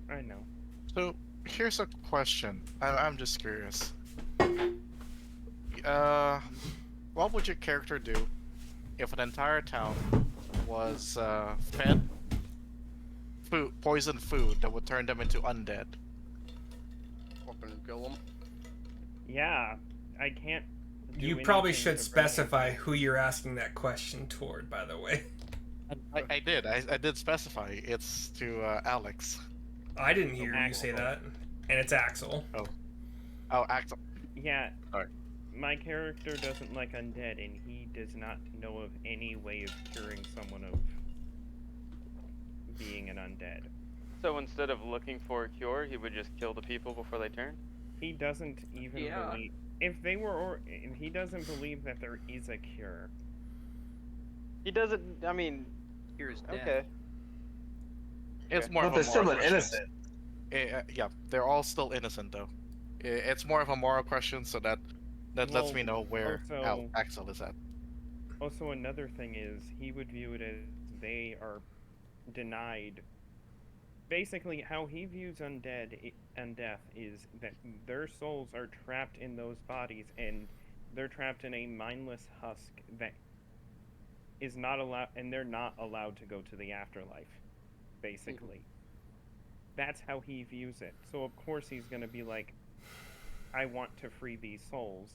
I know.
So here's a question. I'm just curious. What would your character do if an entire town was fed poisoned food that would turn them into undead?
Fucking kill them.
Yeah, I can't.
You probably should specify who you're asking that question toward, by the way.
I did. I did specify. It's to Alex.
I didn't hear you say that. And it's Axel.
Oh, Axel.
Yeah.
Sorry.
my character doesn't like undead, and he does not know of any way of curing someone of being an undead.
So instead of looking for a cure, he would just kill the people before they turn?
He doesn't even
Yeah.
believe... If they were... and he doesn't believe that there is a cure.
He doesn't, I mean,
Here's death.
okay.
It's
Okay.
more
But
of
they're
a
still
moral
innocent.
question. Yeah, they're all still innocent though. It's more of a moral question, so that lets
Well,
me know where
also-
Axel is at.
Also, another thing is, he would view it as they are denied... Basically, how he views undead and death is that their souls are trapped in those bodies, and they're trapped in a mindless husk that is not allowed, and they're not allowed to go to the afterlife, basically. That's how he views it. So of course he's going to be like, I want to free these souls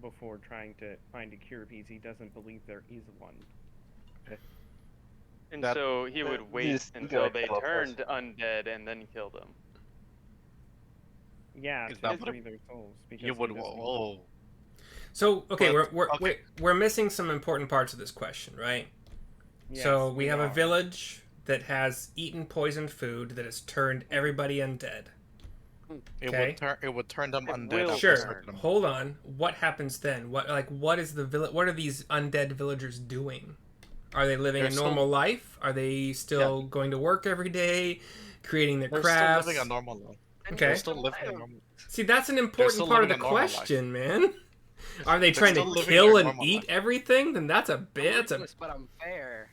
before trying to find a cure, because he doesn't believe there is one.
And
That-
so he would wait
just
until
gotta
they
kill a
turned
person.
undead and then kill them.
Yeah,
Is
to
that what
free their souls. Because
You
he
would.
doesn't-
Oh.
So okay,
But-
we're
okay.
we're missing some important parts of this question, right?
Yes,
So we have a
are.
village that has eaten poisoned food that has turned everybody undead. Okay.
It would turn them
It
undead.
will
after
Sure.
certain amount.
Hold on. What happens then? What is the What are these undead villagers doing? Are they living
They're
a
still-
normal life? Are they still going to work every day, creating their
They're
crafts?
still living a normal life.
Okay.
They're still living a normal.
See, that's an important
still
part of the
living a normal life.
question, man. Are they
They're
trying to
still living
kill
their
and
normal
eat
life.
everything? Then that's a bit. That's a
Ruthless, but I'm fair.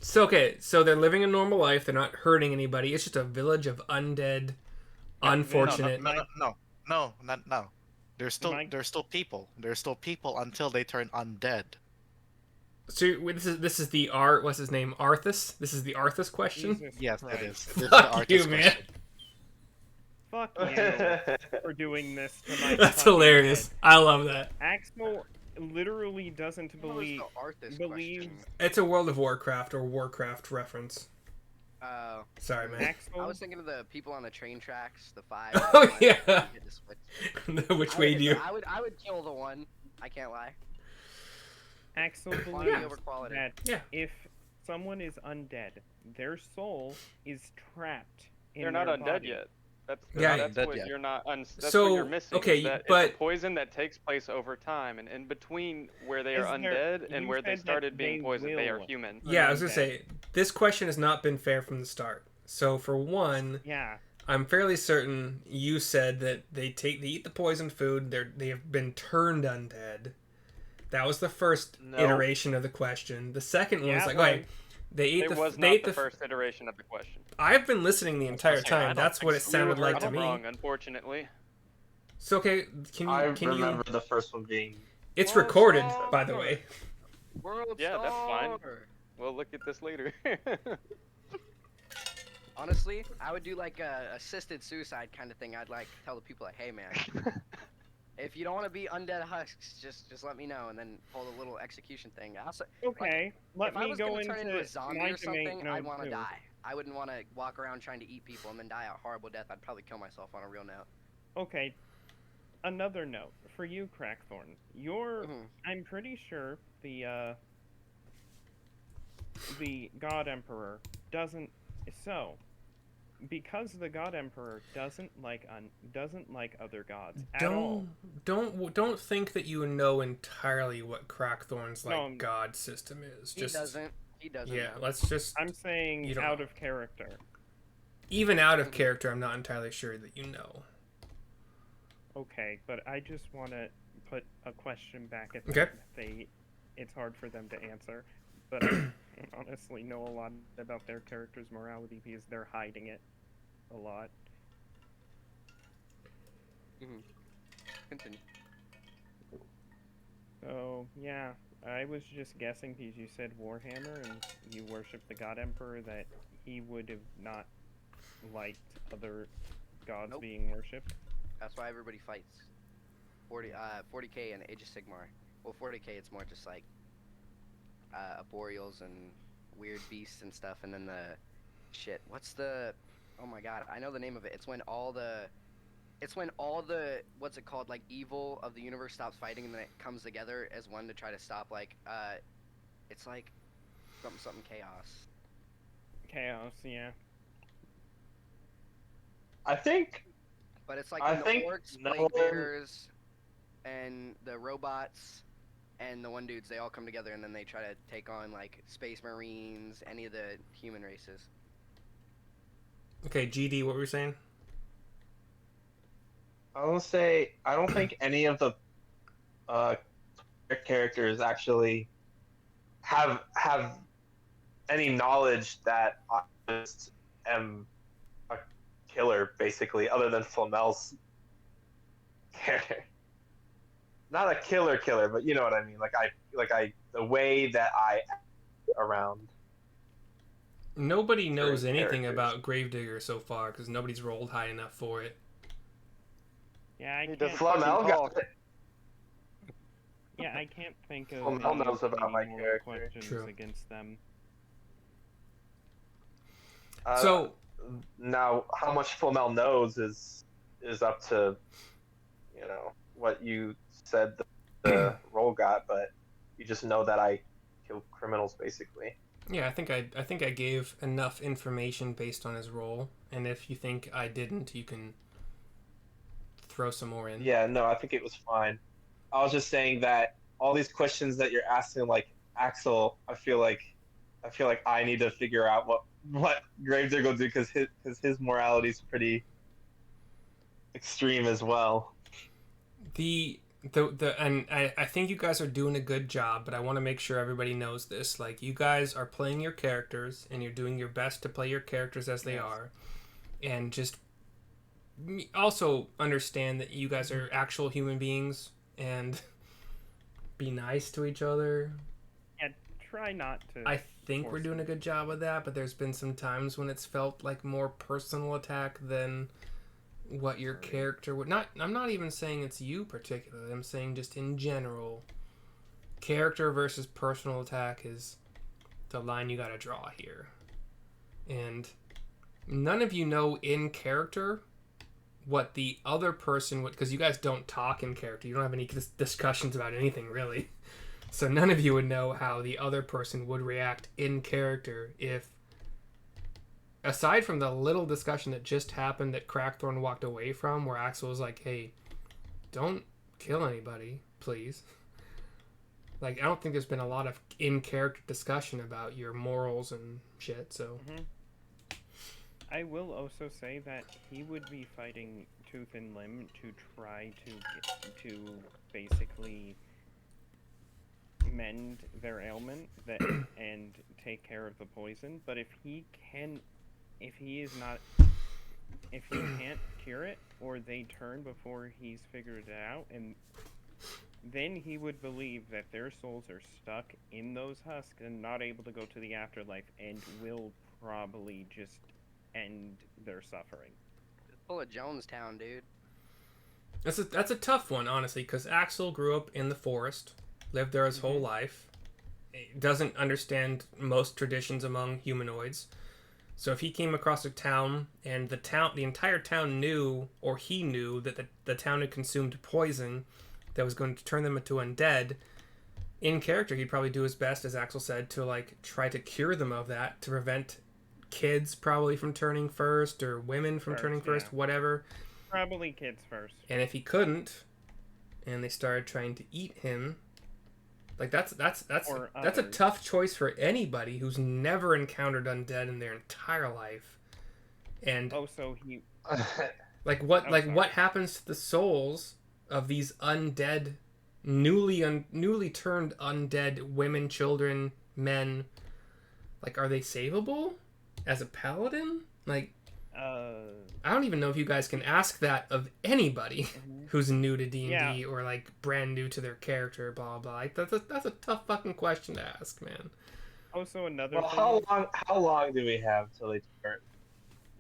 So okay, so they're living a normal life. They're not hurting anybody. It's just a village of undead, unfortunate.
No. They're still
Mike-
they're still people. They're still people until they turn undead.
So this is the Art. What's his name? Arthas. This is the Arthas question.
Jesus
Yes,
Christ.
it is. This is
Fuck
the artist
you, man.
question.
Fuck you for doing this to my
That's
fucking
hilarious.
head.
I love that.
Axel literally doesn't
What was
believe...
the Arthas
believes-
question?
It's a World of Warcraft or Warcraft reference.
Oh.
Sorry, man.
Axel...
I was thinking of the people on the train tracks, the 5.
Oh,
that
yeah.
you had to switch.
Which
I
way
would-
do you?
I would kill the one. I can't lie.
Axel
Quantity
believes
over quality.
that
Yeah.
if someone is undead, their soul is trapped in
They're not
their
undead
body.
yet. That's
Yeah.
that's
Undead
what
yet.
you're not. That's
So,
what you're missing. is
okay,
that
but-
it's a poison that takes place over time, and in between where they are
Is there-
undead and
you
where they
said that
started being
they
poisoned, they are
will.
human.
Yeah, I was gonna
undead.
say this question has not been fair from the start. So for one,
Yeah.
I'm fairly certain you said that they eat the poisoned food. They have been turned undead. That was the first
No.
iteration of the question. The second one
Yeah,
was like,
it
okay, they ate
It
the.
was
they
not
ate
the first iteration of the question.
I've been listening the entire
gonna say, I
time.
don't
That's
think
what it
so.
sounded
You
like
heard
to
them
me.
wrong, unfortunately.
So okay,
I
can you?
remember the first one being.
It's
World
recorded,
Star!
by the way.
World
Yeah, that's fine.
Star!
We'll look at this later.
Honestly, I would do like a assisted suicide kind of thing. I'd like tell the people like, hey man, if you don't want to be undead husks, just let me know, and then hold a little execution thing. Also,
Okay, let
if I
me
was
go
gonna
into
turn into a zombie
my
or something,
domain
I'd want to
too.
die. I wouldn't want to walk around trying to eat people and then die a horrible death. I'd probably kill myself on a real note.
Okay, another note for you, Crackthorn. You're,
Mhm.
I'm pretty sure the God Emperor doesn't. So, because the God Emperor doesn't like other gods at all.
Don't think that you know entirely what Crackthorn's
No,
god system is.
He
Just
doesn't. He doesn't.
yeah, let's just
I'm saying
You don't
out
know.
of character.
even out of character. I'm not entirely sure that you know.
Okay, but I just want to put a question back at
Okay.
them. It's hard for them to answer, but I honestly know a lot about their character's morality because they're hiding it a lot.
Continue.
So yeah, I was just guessing because you said Warhammer and you worship the God Emperor that he would have not liked other gods
Nope.
being worshipped.
That's why everybody fights. 40k and Age of Sigmar. Well, 40k it's more just like arboreals and weird beasts and stuff, and then the shit. What's the? Oh my god, I know the name of it. It's when It's when all the what's it called, like evil of the universe stops fighting and then it comes together as one to try to stop it's like something chaos.
Chaos, yeah.
I think.
But it's like
I
when
think
the orcs,
no
blade
one-
bearers, and the robots, and the one dudes, they all come together and then they try to take on like space marines, any of the human races.
Okay, GD, what were you saying?
I will say I don't think any of the characters actually have any knowledge that I just am a killer, basically, other than Flamel's character. Not a killer, but you know what I mean. The way that I act around.
Nobody knows
Certain
anything
characters.
about Gravedigger so far because nobody's rolled high enough for it.
Yeah, I
He
can't.
does
Flamel
fucking
got
talk.
it.
Yeah, I can't think of
Flamel
any
knows about my
moral
character.
questions
True.
against them.
So
Now, how much Flamel knows is up to what you said the role got, but you just know that I kill criminals basically.
yeah, I think I gave enough information based on his role, and if you think I didn't, you can throw some more in.
Yeah, no, I think it was fine. I was just saying that all these questions that you're asking, like Axel, I feel like I need to figure out what Gravedigger will do because his morality is pretty extreme as well.
And I think you guys are doing a good job, but I want to make sure everybody knows this. Like, you guys are playing your characters, and you're doing your best to play your characters as they are, and just also understand that you guys are actual human beings and be nice to each other.
Yeah, try not to.
I think we're
force
doing a
them.
good job of that, but there's been some times when it's felt like more personal attack than what your character would. I'm not even saying it's you particularly. I'm saying just in general, character versus personal attack is the line you got to draw here. And none of you know in character what the other person would, because you guys don't talk in character. You don't have any discussions about anything really. So none of you would know how the other person would react in character if, aside from the little discussion that just happened that Crackthorn walked away from, where Axel was like, hey, don't kill anybody, please. Like, I don't think there's been a lot of in-character discussion about your morals and shit, so...
Mm-hmm. I will also say that he would be fighting tooth and limb to try to basically mend their ailment and take care of the poison. But if he can't cure it, or they turn before he's figured it out, and then he would believe that their souls are stuck in those husks and not able to go to the afterlife, and will probably just end their suffering.
Pull a Jonestown, dude.
That's a tough one, honestly, because Axel grew up in the forest, lived there his whole life, doesn't understand most traditions among humanoids. So if he came across a town and the entire town knew, or he knew, that the town had consumed poison that was going to turn them into undead, in character he'd probably do his best, as Axel said, to like try to cure them of that, to prevent kids probably from turning first, or women from turning first,
yeah.
whatever.
Probably kids first.
And if he couldn't, and they started trying to eat him, like that's a tough choice for anybody who's never encountered undead in their entire life. And
so he
like what happens to the souls of these undead, newly turned undead women, children, men? Like, are they savable as a paladin? Like, I don't even know if you guys can ask that of anybody who's new to D&D or like brand new to their character, blah blah. Like, that's a tough fucking question to ask, man.
Also, another thing.
How long do we have till they turn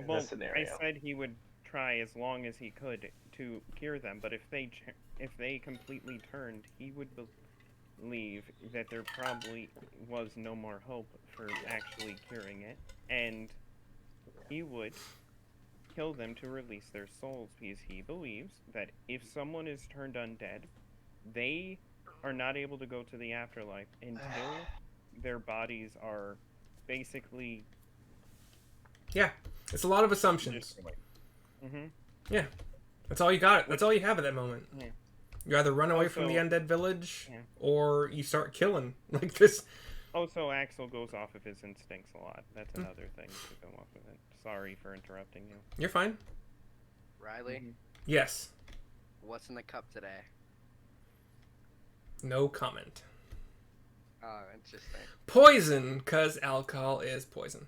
in this scenario?
I said he would try as long as he could to cure them, but if they completely turned, he would believe that there probably was no more hope for actually curing it, and he would kill them to release their souls because he believes that if someone is turned undead, they are not able to go to the afterlife until their bodies are basically...
Yeah, it's a lot of assumptions. Yeah, that's all you got. That's all you have at that moment.
Yeah.
You either run away from the undead village, or you start killing like this.
Also, Axel goes off of his instincts a lot. That's another thing to go off of it. Sorry for interrupting you.
You're fine.
Riley,
Yes.
what's in the cup today?
No comment.
Oh, interesting.
Poison, because alcohol is poison.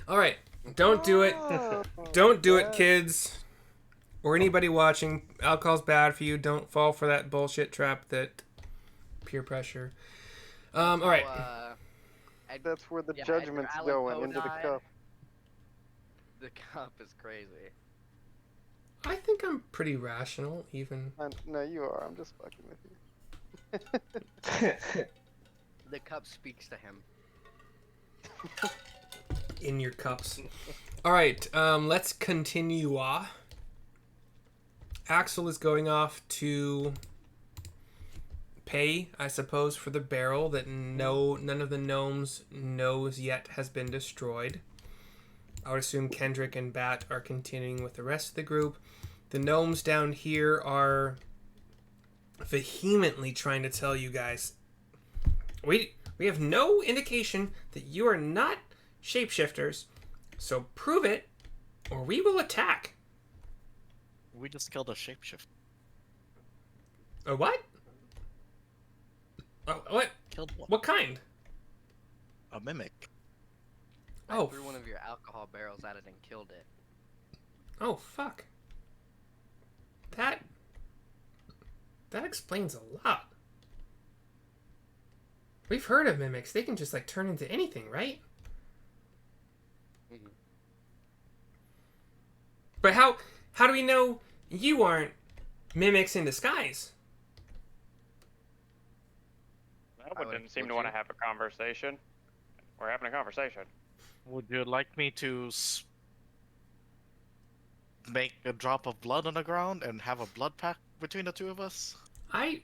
All right, don't do it. Don't do it, kids. Or anybody watching. Alcohol's bad for you. Don't fall for that bullshit trap that peer pressure. All right.
That's where the
Edgar
judgment's
Allan
going,
Poe
into the
died.
cup.
The cup is crazy.
I think I'm pretty rational, even.
No, you are. I'm just fucking with you.
The cup speaks to him.
In your cups. All right, let's continue. Axel is going off to pay, I suppose, for the barrel that none of the gnomes knows yet has been destroyed. I would assume Kendrick and Bat are continuing with the rest of the group. The gnomes down here are vehemently trying to tell you guys, we have no indication that you are not shapeshifters, so prove it, or we will attack.
We just killed a shapeshifter.
A what? Oh, what?
Killed one.
What kind?
A mimic.
I
Oh.
threw one of your alcohol barrels at it and killed it.
Oh, fuck. That explains a lot. We've heard of mimics. They can just, like, turn into anything, right?
Mhm.
But how do we know you aren't mimics in disguise?
That one didn't seem to want to have a conversation. We're having a conversation.
Would you like me to make a drop of blood on the ground and have a blood pact between the two of us?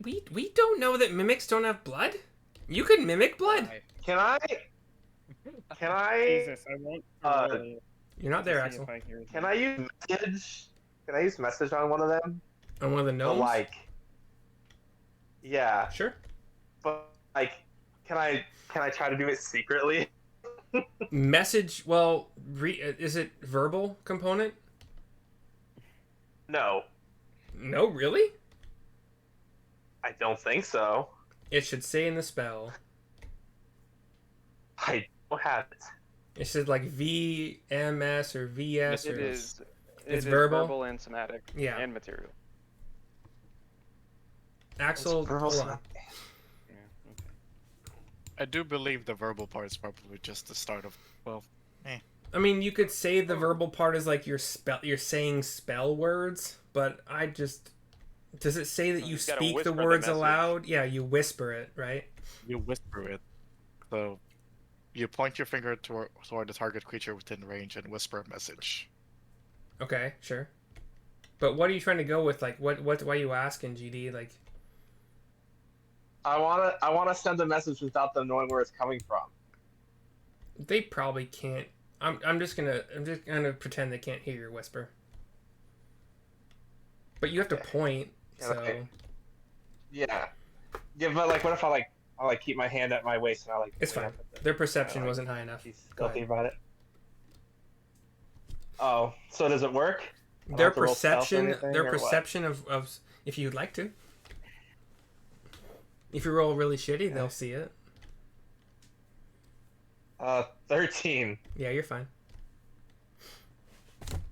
We don't know that mimics don't have blood. You could mimic blood.
Can I?
Jesus, I won't.
You're not there, Axel.
Can I use message? Can I use message on one of them?
On one of the
But
gnomes?
like, yeah.
Sure.
But like, can I try to do it secretly?
Message. Well, is it verbal component?
No,
No, really?
I don't think so.
It should say in the spell.
I don't have it.
It should like VMS or VS or
It is.
It's
It is
verbal?
and somatic.
Yeah.
And material.
Axel. Hold on.
I do believe the verbal part is probably just the start of. Well,
I mean, you could say the verbal part is like you're saying spell words, but I just. Does it say that you
gotta
speak
whisper
the
the
words
message.
aloud? Yeah, you whisper it, right?
you whisper it. So, you point your finger toward the target creature within range and whisper a message.
Okay, sure. But what are you trying to go with? Like, why are you asking, GD? Like,
I wanna send a message without them knowing where it's coming from.
they probably can't. I'm just gonna pretend they can't hear your whisper. But you have to point. So
Okay. Yeah. Yeah, but like, what if I keep my hand at my waist and I like?
it's
point
fine.
up at
Their perception
like,
wasn't high enough.
He's
Go
stealthy
ahead.
about it. Oh, so does it work? I don't
Their
have to roll stealth or
perception,
anything,
their
or what?
perception of if you'd like to. If you roll really shitty, they'll see it.
13.
Yeah, you're fine.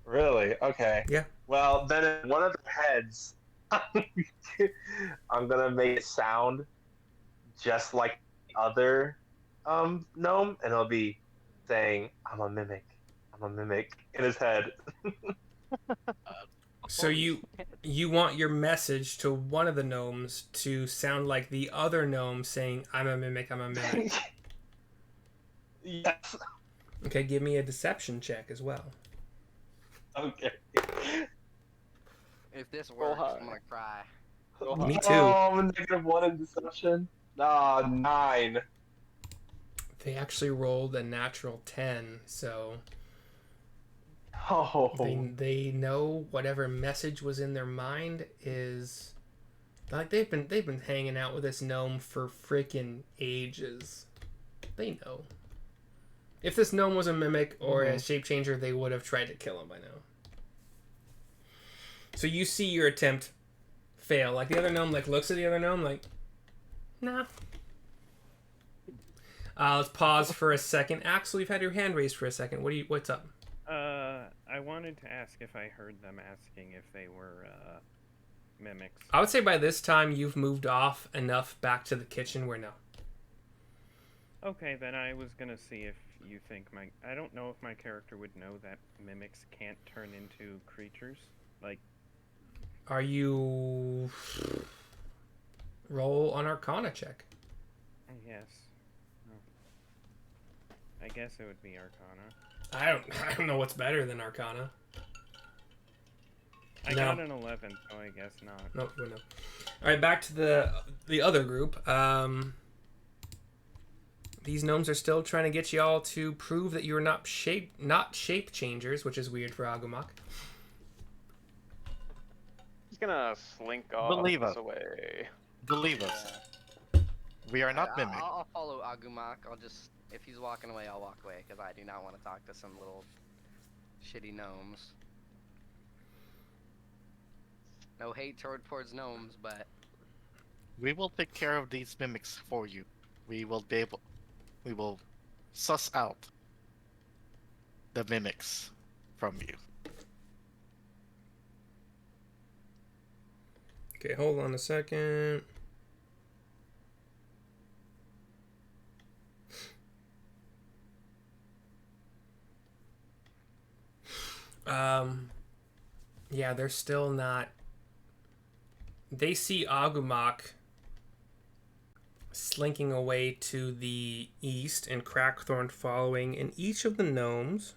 Really? Okay.
Yeah.
Well, then in one of the heads, I'm gonna make it sound just like the other gnome, and it'll be saying, "I'm a mimic. I'm a mimic" in his head.
So you want your message to one of the gnomes to sound like the other gnome saying, "I'm a mimic. I'm a mimic."
Yes.
Okay, give me a deception check as well.
Okay.
If this
Roll
works,
high.
I'm gonna cry.
Roll high.
Me too.
Oh, I'm a -1 in deception. Ah, 9.
They actually rolled a natural 10, so
Oh.
they know whatever message was in their mind is like they've been hanging out with this gnome for freaking ages. They know. If this gnome was a mimic or a shape changer, they would have tried to kill him by now. So you see your attempt fail. Like the other gnome like looks at the other gnome like, nah. Let's pause for a second. Axel, you've had your hand raised for a second. What's up?
I wanted to ask if I heard them asking if they were mimics.
I would say by this time you've moved off enough back to the kitchen where no.
Okay, then I was gonna see if you think I don't know if my character would know that mimics can't turn into creatures. Like,
Are you... Roll an Arcana check.
yes. I guess it would be Arcana.
I don't know what's better than Arcana.
I got an 11, so I guess not.
No. All right, back to the other group. These gnomes are still trying to get y'all to prove that you're not shape changers, which is weird for Agumok.
He's gonna slink off
Believe us.
away.
Believe us. We are not mimic.
I'll follow Agumok. I'll just, if he's walking away, I'll walk away, because I do not want to talk to some little shitty gnomes. No hate towards gnomes, but...
We will take care of these mimics for you. We will suss out the mimics from you.
Okay, hold on a second. Yeah, they're still not... They see Agumok slinking away to the east and Crackthorn following, and each of the gnomes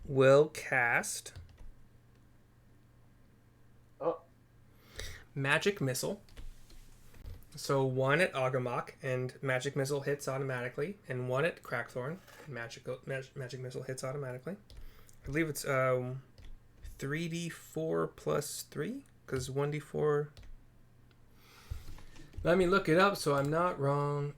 will cast Magic Missile. So one at Agumok, and Magic Missile hits automatically, and one at Crackthorn, and Magic Missile hits automatically. I believe it's 3d4 plus 3, because 1d4... Let me look it up so I'm not wrong.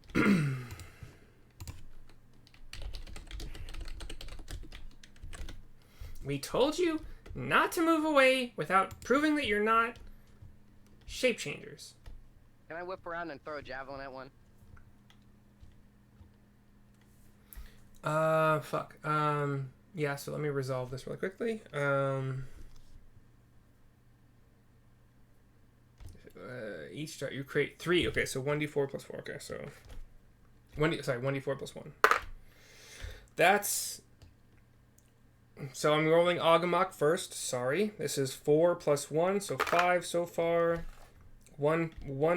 We told you not to move away without proving that you're not shape changers.
Can I whip around and throw a javelin at one?
Fuck. Yeah, so let me resolve this really quickly. Each start you create 3. Okay, so 1d4 plus 4. Okay, so 1d4 plus 1. That's... So I'm rolling Agumok first. Sorry. This is 4 plus 1, so 5 so far. 1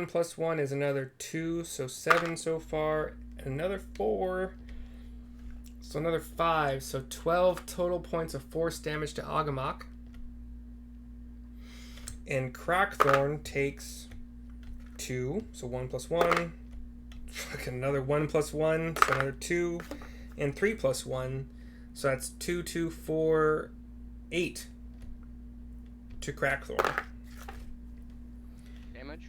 plus 1 is another 2, so 7 so far. Another 4. So another 5, so 12 total points of force damage to Agumok. And Crackthorn takes 2, so 1 plus 1. Another 1 plus 1, so another 2. And 3 plus 1, so that's 2, 2, 4, 8 to Crackthorn.
Damage?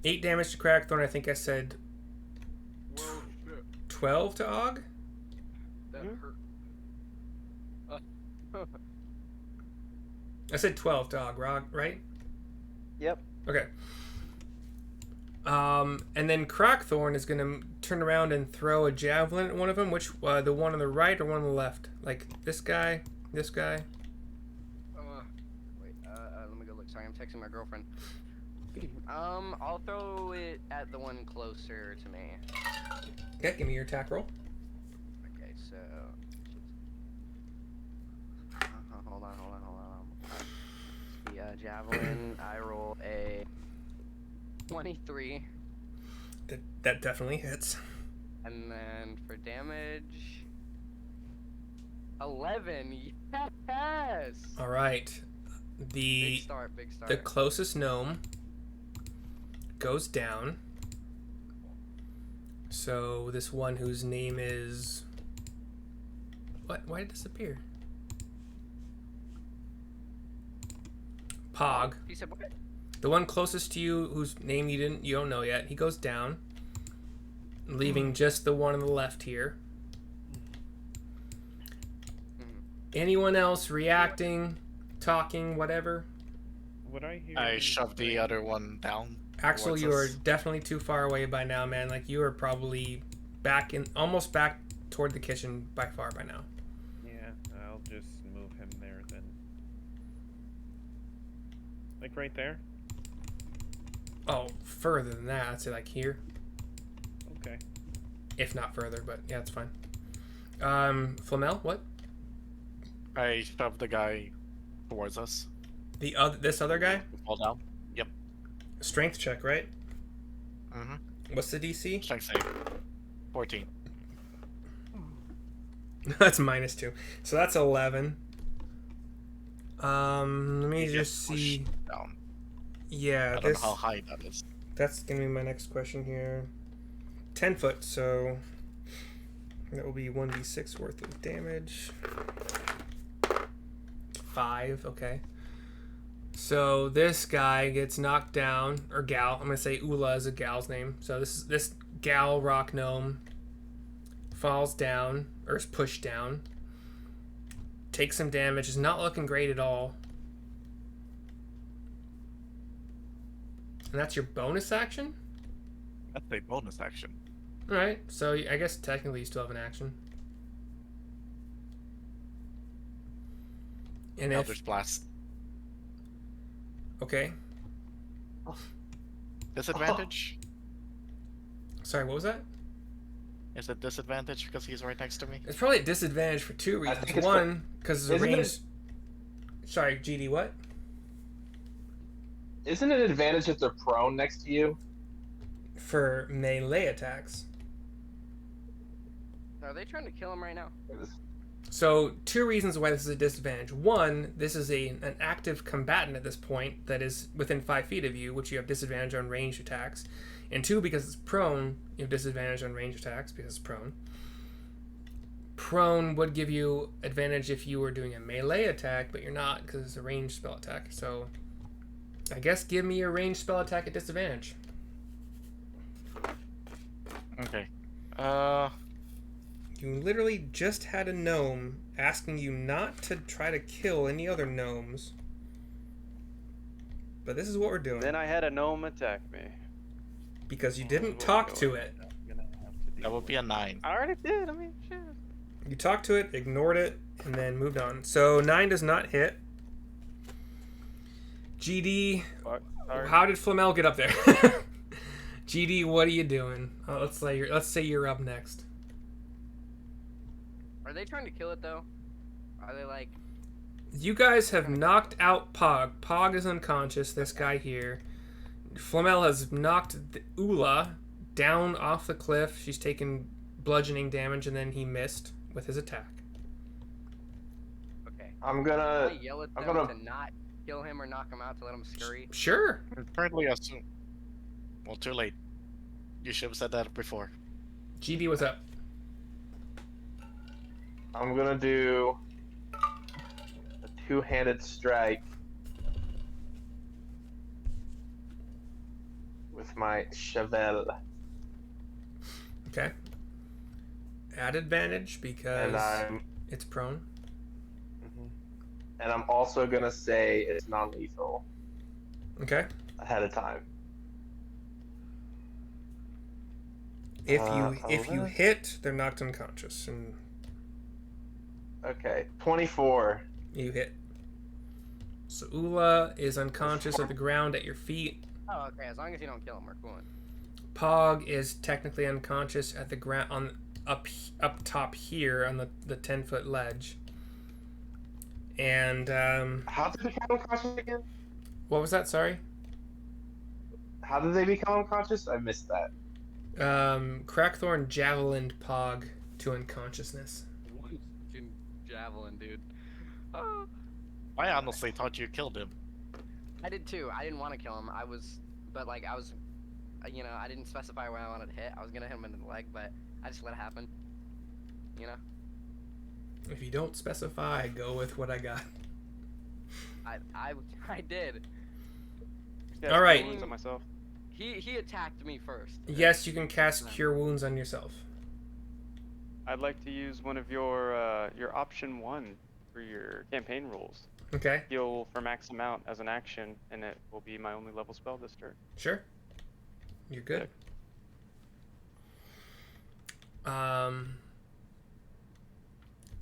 8 damage to Crackthorn. I think I said 12 to Og?
That hurt.
I said 12 to Og, right?
Yep.
Okay. And then Crackthorn is going to turn around and throw a javelin at one of them. Which, the one on the right or one on the left? Like this guy, this guy?
Wait, let me go look. Sorry, I'm texting my girlfriend. I'll throw it at the one closer to me.
Okay, give me your attack roll.
Okay, so... hold on. The javelin, I roll a 23.
That definitely hits.
And then for damage... 11. Yes.
All right.
Big start. Big start.
The closest gnome goes down. So this one whose name is... What? Why did it disappear? Pog.
He said what?
The one closest to you whose name you don't know yet, he goes down, leaving just the one on the left here. Anyone else reacting, talking, whatever?
Would I hear?
I shoved the other one down.
Axel,
towards
you are
us.
definitely too far away by now, man. Like, you are probably almost back toward the kitchen by far by now.
Yeah, I'll just move him there then. Like right there?
Oh, further than that, I'd say like here.
Okay.
If not further, but yeah, it's fine. Flamel, what?
I shoved the guy towards us.
This other guy?
Fall down. Yep.
Strength check, right?
Mm-hmm.
What's the DC?
Strength save. 14.
That's -2. So that's 11. Let me
He
just
gets pushed
see.
Down.
Yeah,
I don't know how high that is.
that's gonna be my next question here. 10 foot, so that will be 1d6 worth of damage. 5, okay. So this guy gets knocked down, or gal. I'm gonna say Ula is a gal's name. So this gal rock gnome falls down, or is pushed down. Takes some damage. Is not looking great at all. And that's your bonus action?
That's a bonus action.
Alright, so I guess technically you still have an action. And
Eldritch Blast.
Okay.
Disadvantage?
Sorry, what was that?
Is it disadvantage because he's right next to me?
It's probably a disadvantage for two
I
reasons.
think it's
One, because the
isn't
range...
it-
Sorry, GD, what?
Isn't it an advantage if they're prone next to you?
For melee attacks.
Are they trying to kill him right now?
So, two reasons why this is a disadvantage. One, this is an active combatant at this point that is within 5 feet of you, which you have disadvantage on ranged attacks. And two, because it's prone, you have disadvantage on ranged attacks because it's prone. Prone would give you advantage if you were doing a melee attack, but you're not because it's a ranged spell attack. So, I guess give me a ranged spell attack at disadvantage.
Okay.
You literally just had a gnome asking you not to try to kill any other gnomes. But this is what we're doing.
Then I had a gnome attack me.
Because you didn't talk to it.
That would be a 9.
I already did. I mean, shit.
You talked to it, ignored it, and then moved on. So 9 does not hit. GD,
Sorry.
how did Flamel get up there? GD, what are you doing? Let's say you're up next.
Are they trying to kill it though? Are they like?
You guys have knocked out Pog. Pog is unconscious. This guy here. Flamel has knocked Ula down off the cliff. She's taken bludgeoning damage, and then he missed with his attack.
Okay.
I'm
Can
gonna.
I yell at
I'm
them
gonna-
to not kill him or knock him out to let him scurry?
Sure.
Currently assume. Well, too late. You should have said that before.
GD, what's up?
I'm gonna do a two-handed strike with my chevel,
Okay. Add advantage because
and I'm
it's prone.
and I'm also gonna say it's non-lethal
Okay.
ahead of time.
If
Uh,
you hit, they're knocked unconscious, and
Okay, 24.
you hit. So Ula is unconscious at the ground at your feet.
Oh, okay. As long as you don't kill him, we're cool.
Pog is technically unconscious at the ground on up top here on the 10-foot ledge. And
How did they become unconscious again?
what was that? Sorry.
How did they become unconscious? I missed that.
Crackthorn javelined Pog to unconsciousness.
javelin, dude. Oh.
I honestly thought you killed him.
I did too. I didn't want to kill him. But like I was, you know, I didn't specify where I wanted to hit. I was gonna hit him in the leg, but I just let it happen. You know.
If you don't specify, go with what I got.
I did.
Yeah,
All right.
wounds on myself.
He attacked me first.
Yes, you can cast Cure Wounds on yourself.
I'd like to use one of your option 1 for your campaign rules.
Okay.
Heal for max amount as an action, and it will be my only level spell this turn.
Sure. You're good.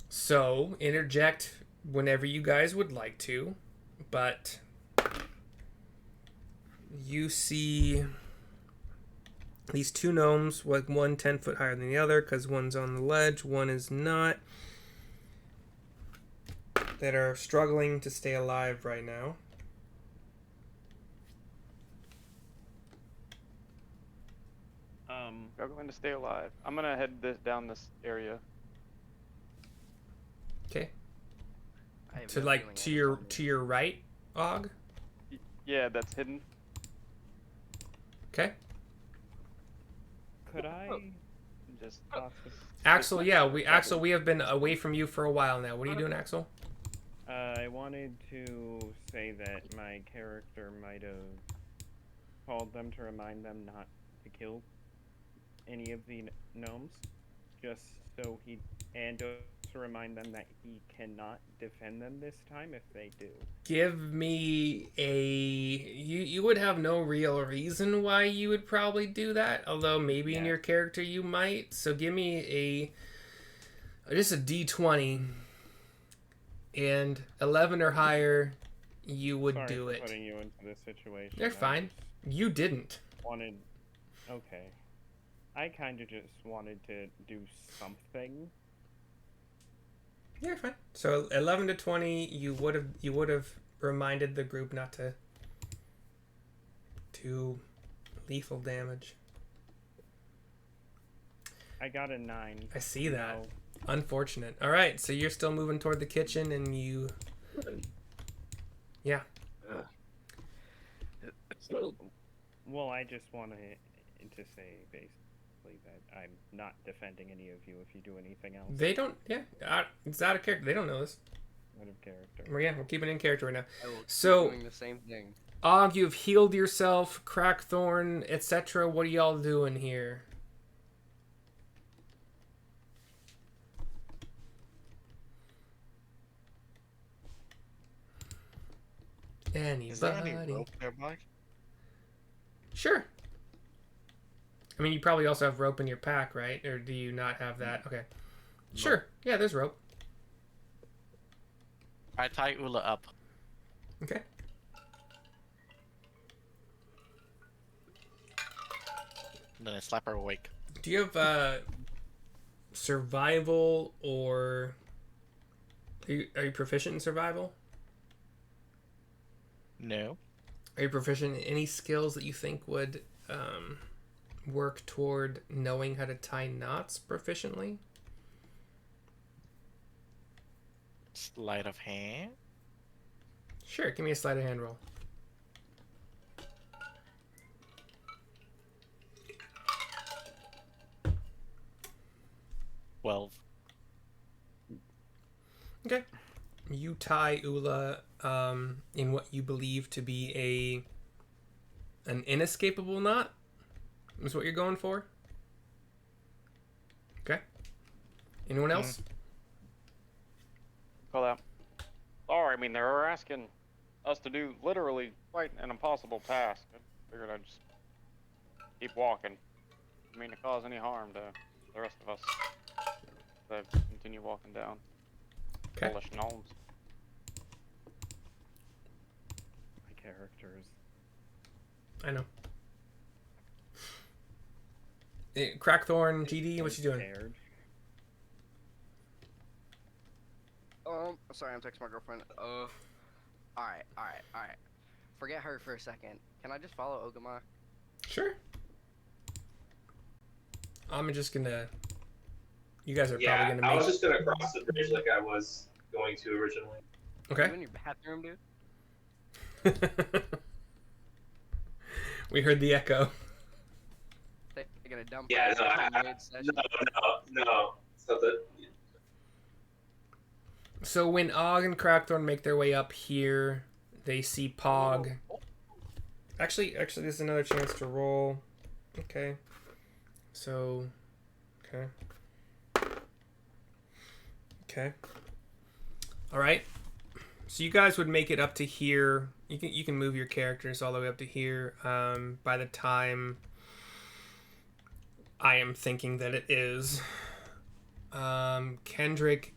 So interject whenever you guys would like to, but you see these two gnomes, like one 10 foot higher than the other because one's on the ledge, one is not, that are struggling to stay alive right now.
Struggling to stay alive. I'm gonna head down this area.
Okay.
I have
To
no
like
feeling
to
I
your
can
to your right, Og.
Yeah, that's hidden.
Okay.
Could I just toss this?
Axel, yeah, we have been away from you for a while now. What are you doing, Axel?
I wanted to say that my character might have called them to remind them not to kill any of the gnomes, just so and to remind them that he cannot defend them this time if they do.
Give me you would have no real reason why you would probably do that, although maybe in your character you might. So give me just a D20, and 11 or higher, you would
Sorry
do
for
it.
putting you into this situation.
You're fine. You didn't.
Okay. I kind of just wanted to do something.
You're fine. So 11 to 20, you would have reminded the group not to do lethal damage.
I got a 9.
I see that. Unfortunate. All right, so you're still moving toward the kitchen, and you. Yeah.
Well, I just wanted to say basically that I'm not defending any of you if you do anything else.
They don't. Yeah, it's out of character. They don't know this.
Out of character.
We're keeping it in character right now.
I will keep
So,
doing the same thing.
Og, you've healed yourself, Crackthorn, etc. What are y'all doing here?
Is there any
Anybody?
rope there, Mike?
Sure. I mean, you probably also have rope in your pack, right? Or do you not have that? Okay. Sure. Yeah, there's rope.
I tie Ula up.
Okay.
And then I slap her awake.
Do you have survival, or are you proficient in survival?
No.
Are you proficient in any skills that you think would work toward knowing how to tie knots proficiently?
Sleight of hand?
Sure, give me a sleight of hand roll.
Well.
Okay. You tie Ula in what you believe to be an inescapable knot. Is what you're going for? Okay. Anyone else?
Call out. Sorry, I mean, they were asking us to do literally quite an impossible task. I figured I'd just keep walking. I mean, to cause any harm to the rest of us. So I continue walking down.
Okay.
Foolish gnomes.
My characters.
I know. Crackthorn, GD, what you doing?
Scared.
Sorry, I'm texting my girlfriend. Alright. Forget her for a second. Can I just follow Ogama?
Sure. I'm just gonna You guys are
Yeah,
probably gonna
I
make.
was just gonna cross the bridge like I was going to originally.
You
Okay.
in your bathroom, dude?
We heard the echo.
Taking a dump.
Yeah,
right
no,
now, mid-session?
no. So that
So when Og and Crackthorn make their way up here, they see Pog. Actually, there's another chance to roll. Okay. So, okay. Okay. All right. So you guys would make it up to here. You can move your characters all the way up to here. By the time I am thinking that it is, Kendrick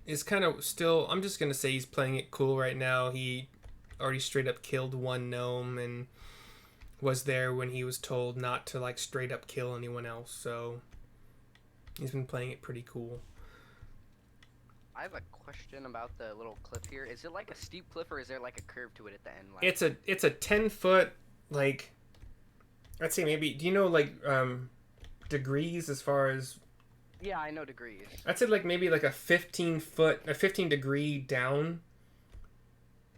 is kind of still. I'm just gonna say he's playing it cool right now. He already straight up killed one gnome and was there when he was told not to like straight up kill anyone else. So he's been playing it pretty cool.
I have a question about the little cliff here. Is it like a steep cliff or is there like a curve to it at the end? Like...
It's a 10-foot, like, I'd say maybe, do you know like degrees as far as?
Yeah, I know degrees.
I'd say like maybe like a 15 degree down.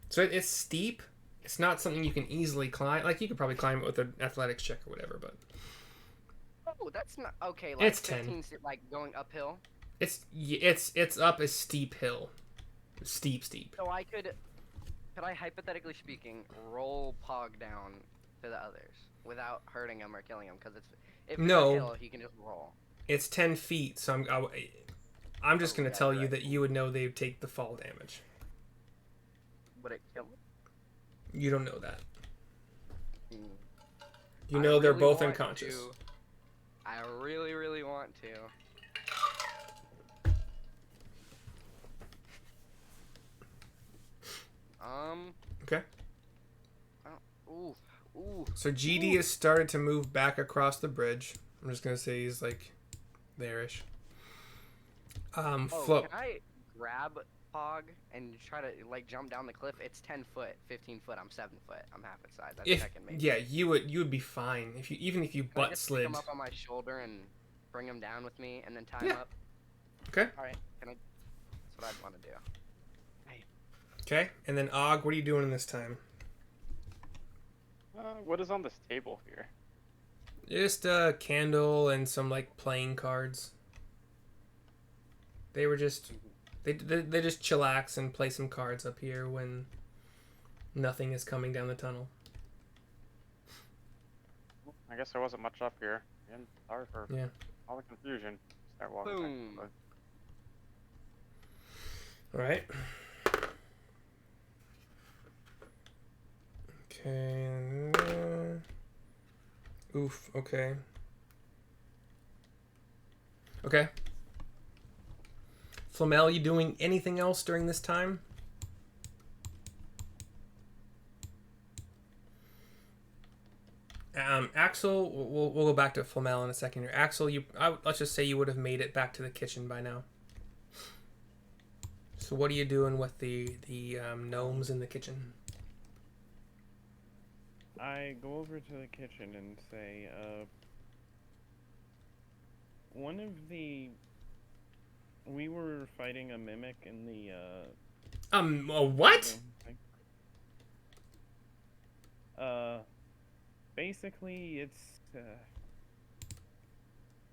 So it's steep. It's not something you can easily climb. Like you could probably climb it with an athletics check or whatever, but.
Oh, that's not okay. Like
it's
15, like going uphill.
It's up a steep hill, steep.
So could I hypothetically speaking roll Pog down to the others without hurting him or killing him? Because if it's a hill, he can just roll.
It's 10 feet, so I'm just gonna tell you
right.
that you would know they would take the fall damage.
Would it kill him?
You don't know that. You
I
know they're
really
both
want
unconscious.
to. I really want to.
Okay.
Ooh.
So GD has started to move back across the bridge. I'm just gonna say he's like there-ish.
Can I grab Pog and try to like jump down the cliff? It's 10 foot, 15 foot. I'm 7 foot. I'm half its size. I think I can make it.
Yeah, you would be fine if you even if you
Can I
butt
just
slid.
pick him up on my shoulder and bring him down with me and then tie him up.
Okay.
All right. That's what I'd want to do.
Okay, and then Og, what are you doing this time?
What is on this table here?
Just a candle and some like playing cards. They were just they just chillax and play some cards up here when nothing is coming down the tunnel.
I guess there wasn't much up here. Again, sorry for all the confusion. Start walking.
Boom.
All right. Okay. Oof. Okay. Okay. Flamel, you doing anything else during this time? Axel, we'll go back to Flamel in a second here. Axel, let's just say you would have made it back to the kitchen by now. So what are you doing with the gnomes in the kitchen?
I go over to the kitchen and say, we were fighting a mimic in the,
a what?
Basically,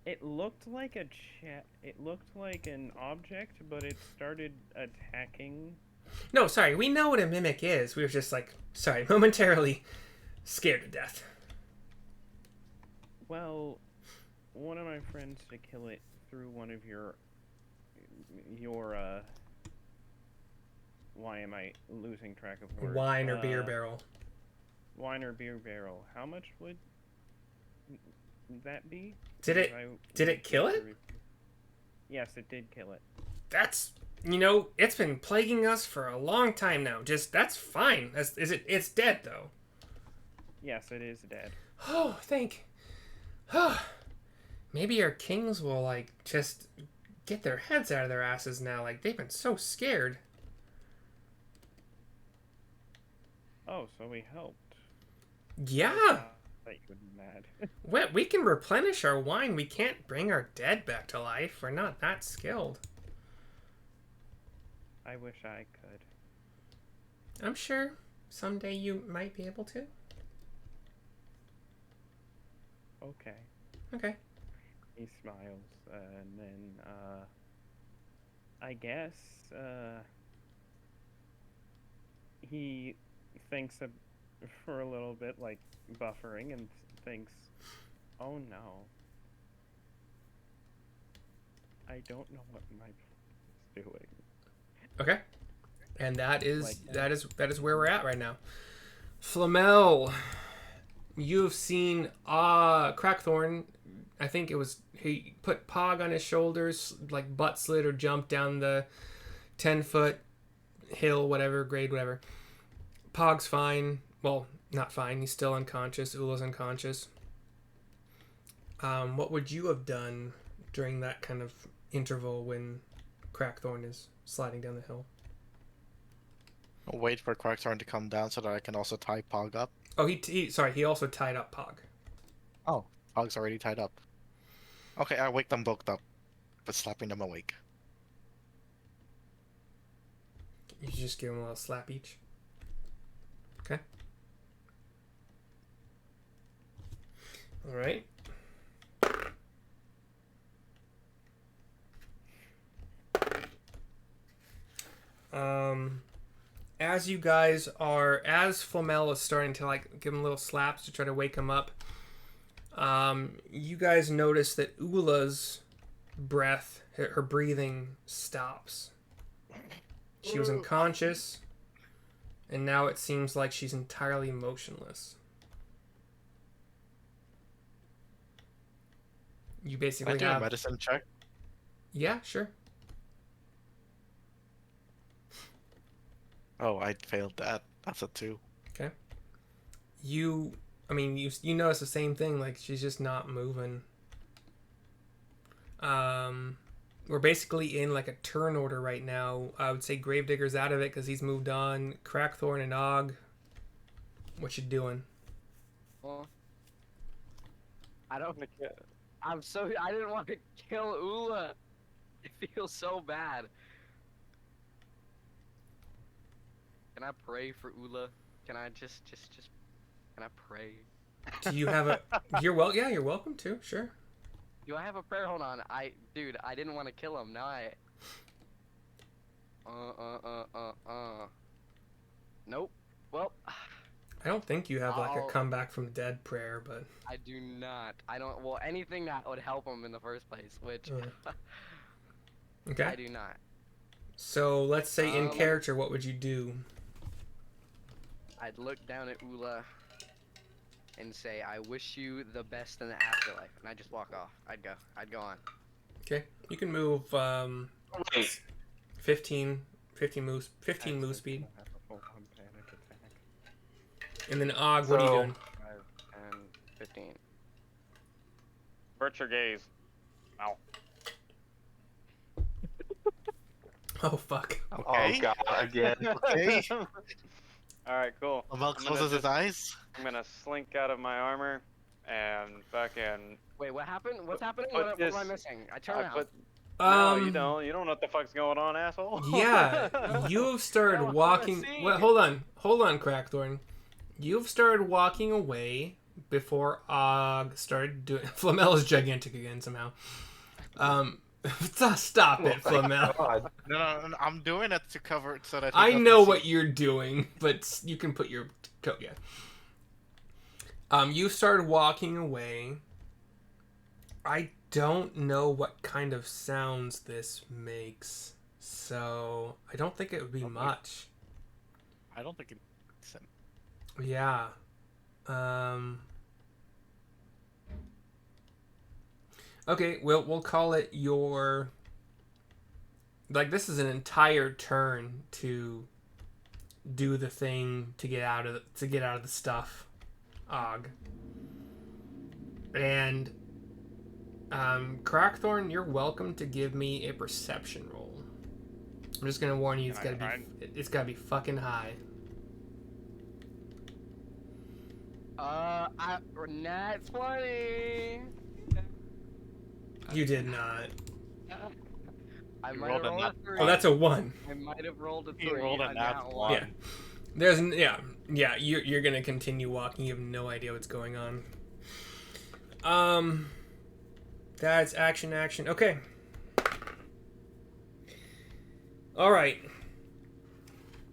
it looked like it looked like an object, but it started attacking.
No, sorry, we know what a mimic is. We were just like, sorry, momentarily scared to death.
Well, one of my friends to kill it through one of your why am I losing track of words?
Wine or beer barrel.
Wine or beer barrel. How much would that be?
Did it kill it?
Yes, it did kill it.
That's, it's been plaguing us for a long time now. That's fine. It's dead though.
Yes, it is dead.
Oh, maybe our kings will like just get their heads out of their asses now. Like they've been so scared.
Oh, so we helped.
Yeah.
That you would be mad.
We can replenish our wine. We can't bring our dead back to life. We're not that skilled.
I wish I could.
I'm sure someday you might be able to.
Okay.
Okay.
He smiles, and then, I guess, he thinks for a little bit, like, buffering, and thinks, oh no. I don't know what my is doing.
Okay. And that is
Like
that is where we're at right now. Flamel, you've seen Crackthorn. I think it was he put Pog on his shoulders, like butt slid or jumped down the 10-foot hill, whatever, grade, whatever. Pog's fine. Well, not fine. He's still unconscious. Ula's unconscious. What would you have done during that kind of interval when Crackthorn is sliding down the hill?
I'll wait for Crackthorn to come down so that I can also tie Pog up.
Oh, he also tied up Pog.
Oh, Pog's already tied up. Okay, I wake them both up, but slapping them awake.
You just give them a little slap each. Okay. All right. As you guys are, as Flamel is starting to like give him little slaps to try to wake him up, you guys notice that Ula's breath, her breathing stops. She was unconscious, and now it seems like she's entirely motionless. You basically
Can I do
have
a medicine check?
Yeah, sure.
Oh, I failed that. That's a 2.
Okay. You notice the same thing. Like she's just not moving. We're basically in like a turn order right now. I would say Gravedigger's out of it because he's moved on. Crackthorn and Og, what you doing?
Well, I didn't want to kill Ula. It feels so bad. Can I pray for Ula? Can I just can I pray?
Do you have a? You're welcome to. Sure.
Do I have a prayer? Hold on. Dude, I didn't want to kill him. Now I. Nope. Well.
I don't think you have like a comeback from the dead prayer, but.
I do not. I don't. Well, anything that would help him in the first place, which.
Okay.
I do not.
So let's say in character, what would you do?
I'd look down at Ula and say, "I wish you the best in the afterlife," and I just walk off. I'd go on.
Okay, you can move 15 move speed. And then Og, what are you doing?
5, 10, 15.
Avert your gaze. Ow.
Oh fuck.
Okay.
Oh god, again.
Okay.
Alright, cool.
Amal closes his eyes.
I'm gonna slink out of my armor and fucking.
Wait, what happened? What's happening?
Put
What am I missing? I turn around.
No, you don't. You don't know what the fuck's going on, asshole.
Yeah, you have started walking. Well, hold on, Crackthorn. You've started walking away before Og started doing. Flamel is gigantic again somehow. Stop it, Flamel.
No, I'm doing it to cover it so that.
I know what you're doing, but you can put your coat. Yeah. You started walking away. I don't know what kind of sounds this makes, so I don't think it would be much.
I don't think it.
Yeah. Okay, we'll call it your. Like this is an entire turn to do the thing to get out of the stuff, Og. And Crackthorn, you're welcome to give me a perception roll. I'm just gonna warn you, it's gotta be fucking high.
Nat 20.
You did not.
I
You
might
rolled
have
a
rolled a
nat
3.
Oh, that's a 1.
I might have rolled a 3.
You rolled a
I
nat
got
1.
Yeah. There's yeah. You're gonna continue walking. You have no idea what's going on. That's action. Okay. All right.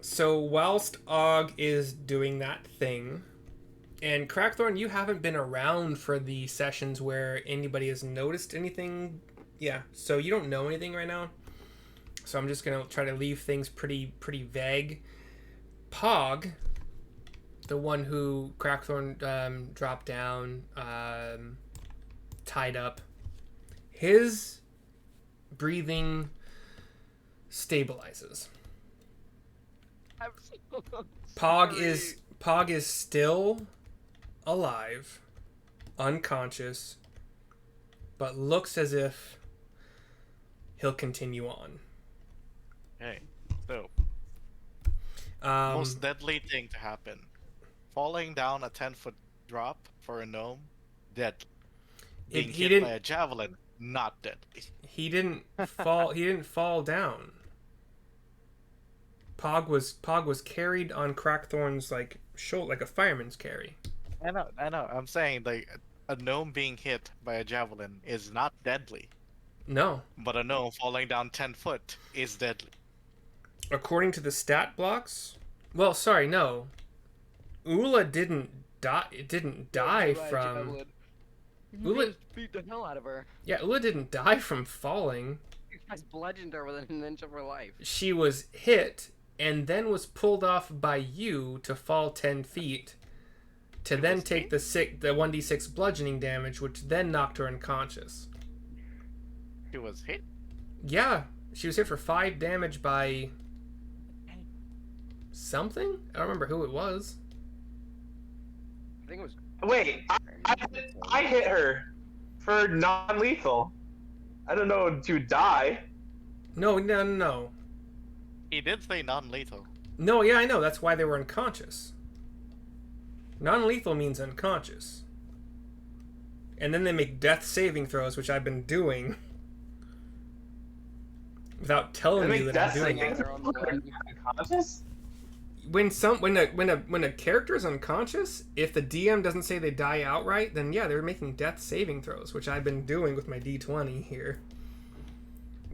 So whilst Og is doing that thing, and Crackthorn, you haven't been around for the sessions where anybody has noticed anything. Yeah. So you don't know anything right now. So I'm just gonna try to leave things pretty vague. Pog, the one who Crackthorn dropped down, tied up, his breathing stabilizes. Pog is still alive, unconscious, but looks as if he'll continue on.
Okay, so
Um,
most deadly thing to happen: falling down a 10-foot drop for a gnome, deadly. Being
he
hit
didn't-
by a javelin, not deadly.
He didn't fall. He didn't fall down. Pog was carried on Crackthorn's shoulder, like a fireman's carry.
I know. I'm saying like a gnome being hit by a javelin is not deadly,
No,
but a gnome falling down 10 foot is deadly.
according to the stat blocks. Well, sorry, no. Ula didn't die. It didn't die from. Ula
beat the hell out of her.
Yeah, Ula didn't die from falling.
You guys bludgeoned her within an inch of her life.
She was hit and then was pulled off by you to fall 10 feet to then take the 1d6 bludgeoning damage, which then knocked her unconscious.
She was hit.
Yeah, she was hit for 5 damage by something? I don't remember who it was.
I think it was.
Wait, I hit her for non-lethal. I don't know to die.
No.
He did say non-lethal.
No, yeah, I know. That's why they were unconscious. Non-lethal means unconscious. And then they make death saving throws, which I've been doing without telling you that I'm doing it.
Unconscious?
When a character is unconscious, if the DM doesn't say they die outright, then yeah, they're making death saving throws, which I've been doing with my D20 here.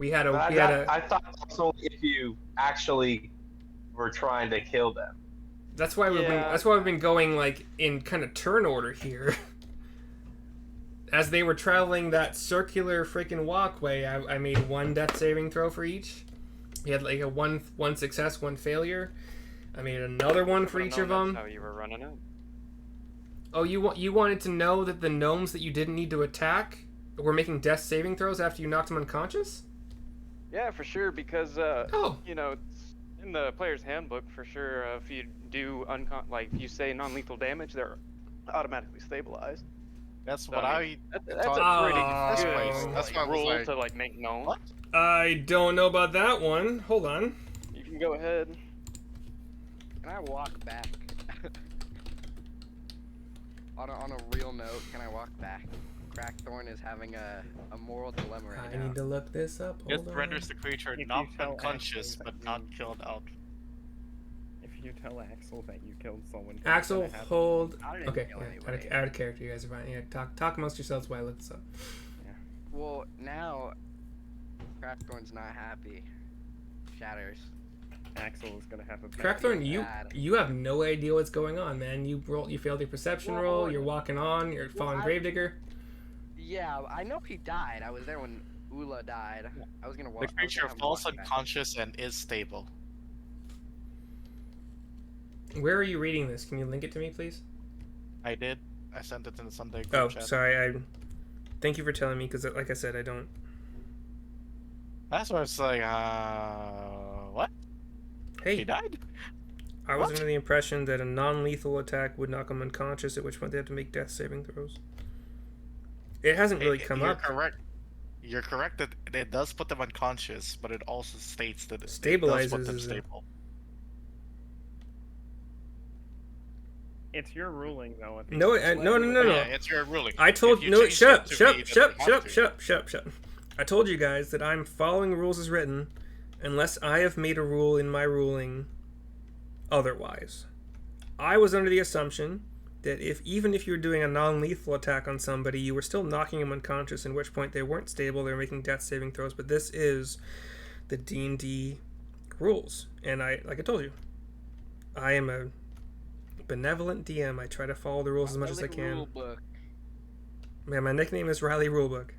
I thought that's only if you actually were trying to kill them.
That's why we've been going in kind of turn order here. As they were traveling that circular freaking walkway, I made 1 death saving throw for each. We had a one success, 1 failure. I made another one for each of them.
That's how you were running it.
Oh, you wanted to know that the gnomes that you didn't need to attack were making death saving throws after you knocked them unconscious?
Yeah, for sure, because
Oh.
it's in the player's handbook for sure. If you do you say non-lethal damage, they're automatically stabilized.
That's
So,
what
that's a
thought.
pretty
That's
good
why-
that's why I was
rule
like,
to make known.
what?
I don't know about that one. Hold on.
You can go ahead.
Can I walk back? on a real note, can I walk back? Crackthorn is having a moral dilemma right
I
now.
need to look this up.
It
Hold on.
renders the creature
If you
not
tell
unconscious
Axel
but
that
not
you-
killed out.
If you tell Axel that you killed someone, what's
Axel,
gonna happen?
hold.
I didn't
Okay,
kill
yeah,
anybody.
out of character. You guys are fine. Yeah, talk amongst yourselves while I look this up.
Well, now Crackthorn's not happy. Shatters.
Axel is gonna have a bad
Crackthorn,
bad.
you have no idea what's going on, man. You failed your perception
Well,
roll. You're walking on. You're
well,
falling
I-
Gravedigger.
Yeah, I know he died. I was there when Ula died. I was gonna walk.
The creature falls
back.
unconscious and is stable.
Where are you reading this? Can you link it to me, please?
I did. I sent it in the Sunday group
Oh,
chat.
sorry. Thank you for telling me, because like I said, I don't.
That's why it's like, what? He
Hey,
died?
I was
what?
under the impression that a non-lethal attack would knock them unconscious, at which point they have to make death saving throws. It hasn't really come
You're
up.
correct. You're correct that it does put them unconscious, but it also states that it does
Stabilizes
put them
is a-
stable.
It's your ruling, though. If
No,
it's
no, no, no, no.
Yeah, it's your ruling.
I told
If you
no.
change
Shut up!
it to
Shut
be
up!
that
Shut up!
you
Shut
have
up!
to.
Shut up! Shut up! Shut up! I told you guys that I'm following rules as written, unless I have made a rule in my ruling otherwise. I was under the assumption that even if you were doing a non-lethal attack on somebody, you were still knocking them unconscious, in which point they weren't stable, they were making death saving throws. But this is the D&D rules, and like I told you, I am a benevolent DM. I try to follow the rules as much as I can.
Rulebook.
Man, my nickname is Riley Rulebook.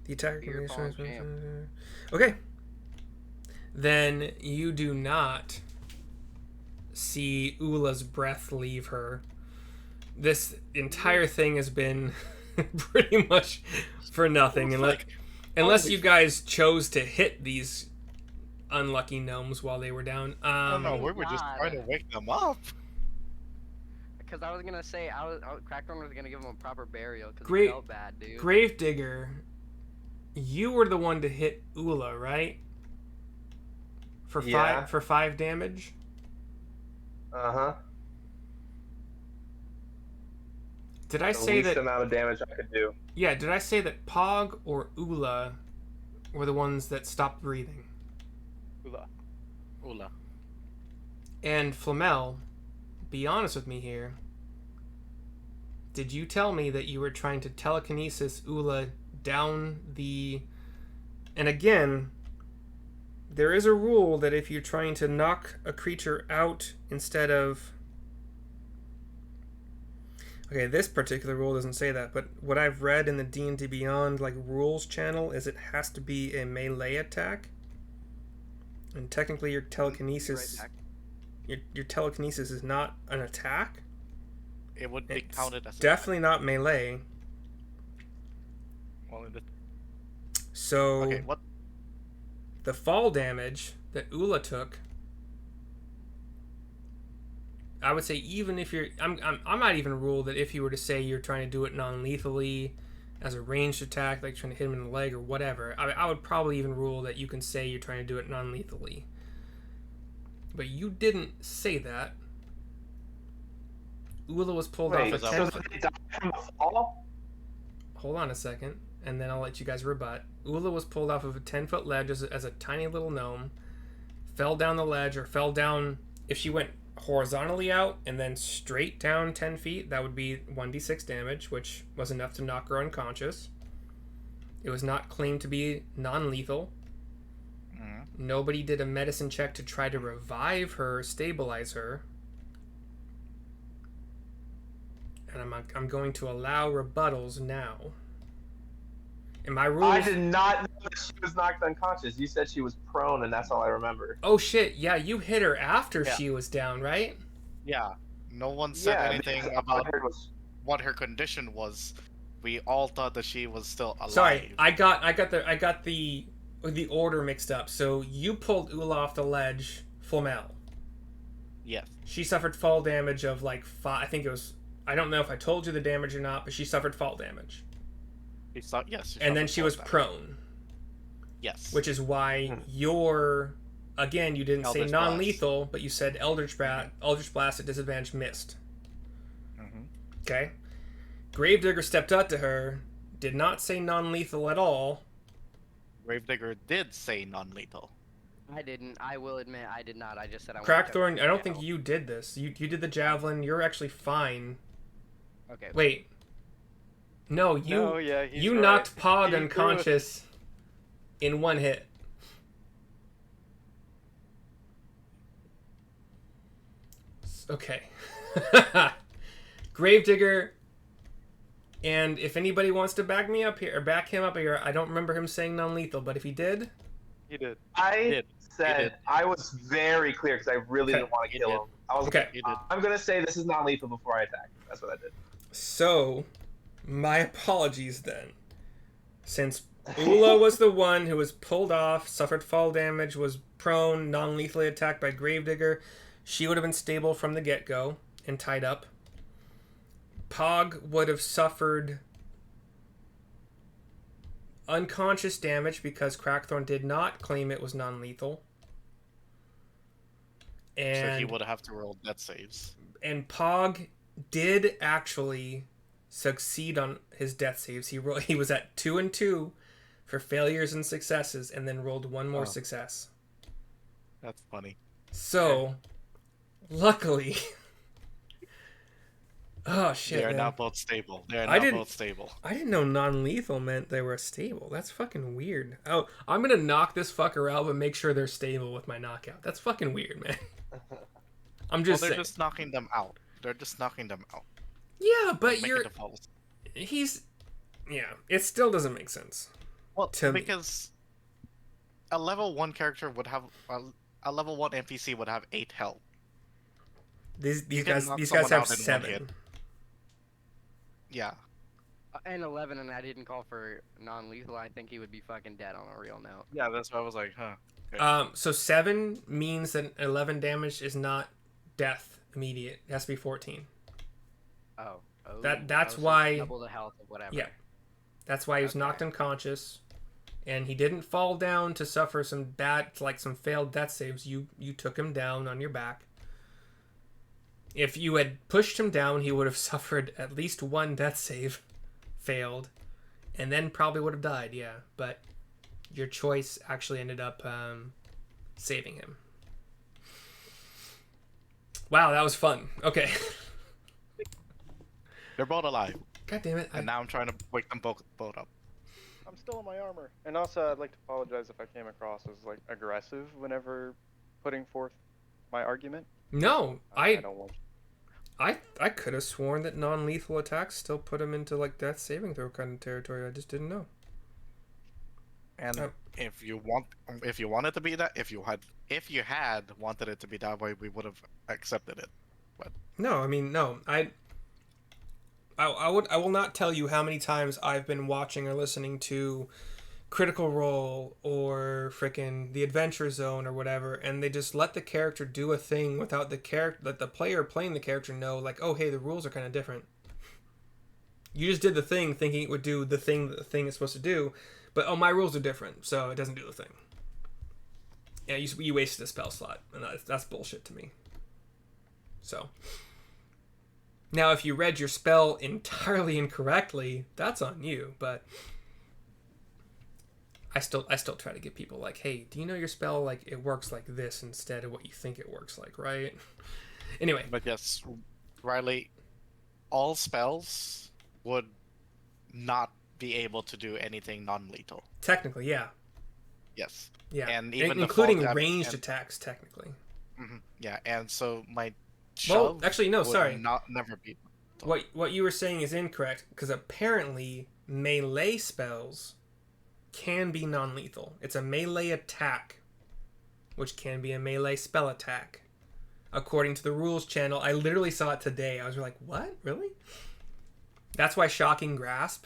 The attacker
Be your fallen champ.
Okay. Then you do not see Ula's breath leave her. This entire thing has been pretty much for nothing, unless you guys chose to hit these unlucky gnomes while they were down.
No, we were just trying to wake them up.
Because I was gonna say, Crackthorn was gonna give him a proper burial because
Great.
he felt bad, dude.
Gravedigger, you were the one to hit Ula, right? For five damage.
Uh-huh.
Did I
The
say
least
that?
amount of damage I could do.
Yeah. Did I say that Pog or Ula were the ones that stopped breathing?
Ula.
And Flamel, be honest with me here. Did you tell me that you were trying to telekinesis Ula down the... And again, there is a rule that if you're trying to knock a creature out instead of... Okay, this particular rule doesn't say that, but what I've read in the D&D Beyond rules channel is it has to be a melee attack. And technically your telekinesis... Your telekinesis is not an attack.
It would be counted as
definitely not melee. So
okay, what?
The fall damage that Ula took, I would say even if you're, I might even rule that if you were to say you're trying to do it non-lethally, as a ranged attack, like trying to hit him in the leg or whatever, I would probably even rule that you can say you're trying to do it non-lethally. But you didn't say that. Ula was pulled off a 10-foot... Hold on a second, and then I'll let you guys rebut. Ula was pulled off of a 10-foot ledge as a tiny little gnome, fell down the ledge, or fell down... If she went horizontally out and then straight down 10 feet, that would be 1d6 damage, which was enough to knock her unconscious. It was not claimed to be non-lethal. Nobody did a medicine check to try to revive her, stabilize her. And I'm going to allow rebuttals now. And my rules...
I did not know that she was knocked unconscious. You said she was prone, and that's all I remember.
Oh shit! Yeah, you hit her after she was down, right?
Yeah. No one said anything about what her condition was. We all thought that she was still alive.
Sorry, I got the order mixed up. So you pulled Ula off the ledge, Flamel.
Yes.
She suffered fall damage of 5. I think it was. I don't know if I told you the damage or not, but she suffered fall damage.
Yes.
And then she was prone.
Yes.
Which is why your... Again, you didn't say non-lethal, but you said Eldritch Blast at disadvantage missed. Okay? Gravedigger stepped up to her, did not say non-lethal at all.
Gravedigger did say non-lethal.
I didn't. I will admit I did not. I just said I
Crackthorn, I don't think you did this. You did the javelin. You're actually fine.
Okay.
Wait. No, you knocked Pog unconscious in one hit. Okay. Gravedigger, and if anybody wants to back me up here, or back him up here, I don't remember him saying non-lethal, but if he did...
He did.
I was very clear because I really didn't want to kill him. I was I'm going to say this is non-lethal before I attack. That's what I did.
So, my apologies then. Since Ula was the one who was pulled off, suffered fall damage, was prone, non-lethally attacked by Gravedigger, she would have been stable from the get-go and tied up. Pog would have suffered unconscious damage because Crackthorn did not claim it was non-lethal. And
So he would have to roll death saves.
And Pog did actually succeed on his death saves. He was at 2 and 2 for failures and successes, and then rolled one more success.
That's funny.
So, luckily, oh shit!
They are
man.
now both stable. They are now both stable.
I didn't know non-lethal meant they were stable. That's fucking weird. Oh, I'm gonna knock this fucker out, but make sure they're stable with my knockout. That's fucking weird, man. I'm just
they're
saying.
just knocking them out. They're just knocking them out.
Yeah, but
Make
you're.
it a false.
He's. Yeah, it still doesn't make sense.
Well,
to
because a level 1 character would have a level 1 NPC would have 8 health.
These
You
guys
can knock
have
someone out in one
7.
hit. Yeah.
And 11, and I didn't call for non-lethal. I think he would be fucking dead on a real note.
Yeah, that's why I was like, huh. Okay.
So 7 means that 11 damage is not death immediate. It has to be 14.
Oh.
That's
so
why.
Double the health of whatever.
Yeah. That's why he was knocked unconscious, and he didn't fall down to suffer some some failed death saves. You took him down on your back. If you had pushed him down, he would have suffered at least 1 death save, failed, and then probably would have died. Yeah, but your choice actually ended up saving him. Wow, that was fun. Okay.
They're both alive.
God damn it.
And now I'm trying to wake them both up.
I'm still in my armor. And also, I'd like to apologize if I came across as like aggressive whenever putting forth my argument.
No,
I don't want.
I could have sworn that non-lethal attacks still put him into like death saving throw kind of territory. I just didn't know.
And if you want it to be that, if you had wanted it to be that way, we would have accepted it. But
no, I mean no. I will not tell you how many times I've been watching or listening to Critical Role or frickin' The Adventure Zone or whatever, and they just let the character do a thing without the player playing the character know, like, oh hey, the rules are kind of different. You just did the thing thinking it would do the thing that the thing is supposed to do, but oh, my rules are different, so it doesn't do the thing. Yeah, you wasted a spell slot, and that's bullshit to me. So. Now, if you read your spell entirely incorrectly, that's on you, but I still try to get people like, hey, do you know your spell, like, it works like this instead of what you think it works like, right? Anyway.
But yes, Riley, all spells would not be able to do anything non-lethal.
Technically, yeah.
Yes.
Yeah,
and even
including ranged attacks, technically.
Mm-hmm. Yeah, and so my
well, actually, no, sorry.
Never be.
What you were saying is incorrect, because apparently melee spells can be non-lethal. It's a melee attack, which can be a melee spell attack. According to the rules channel, I literally saw it today. I was like, what? Really? That's why Shocking Grasp,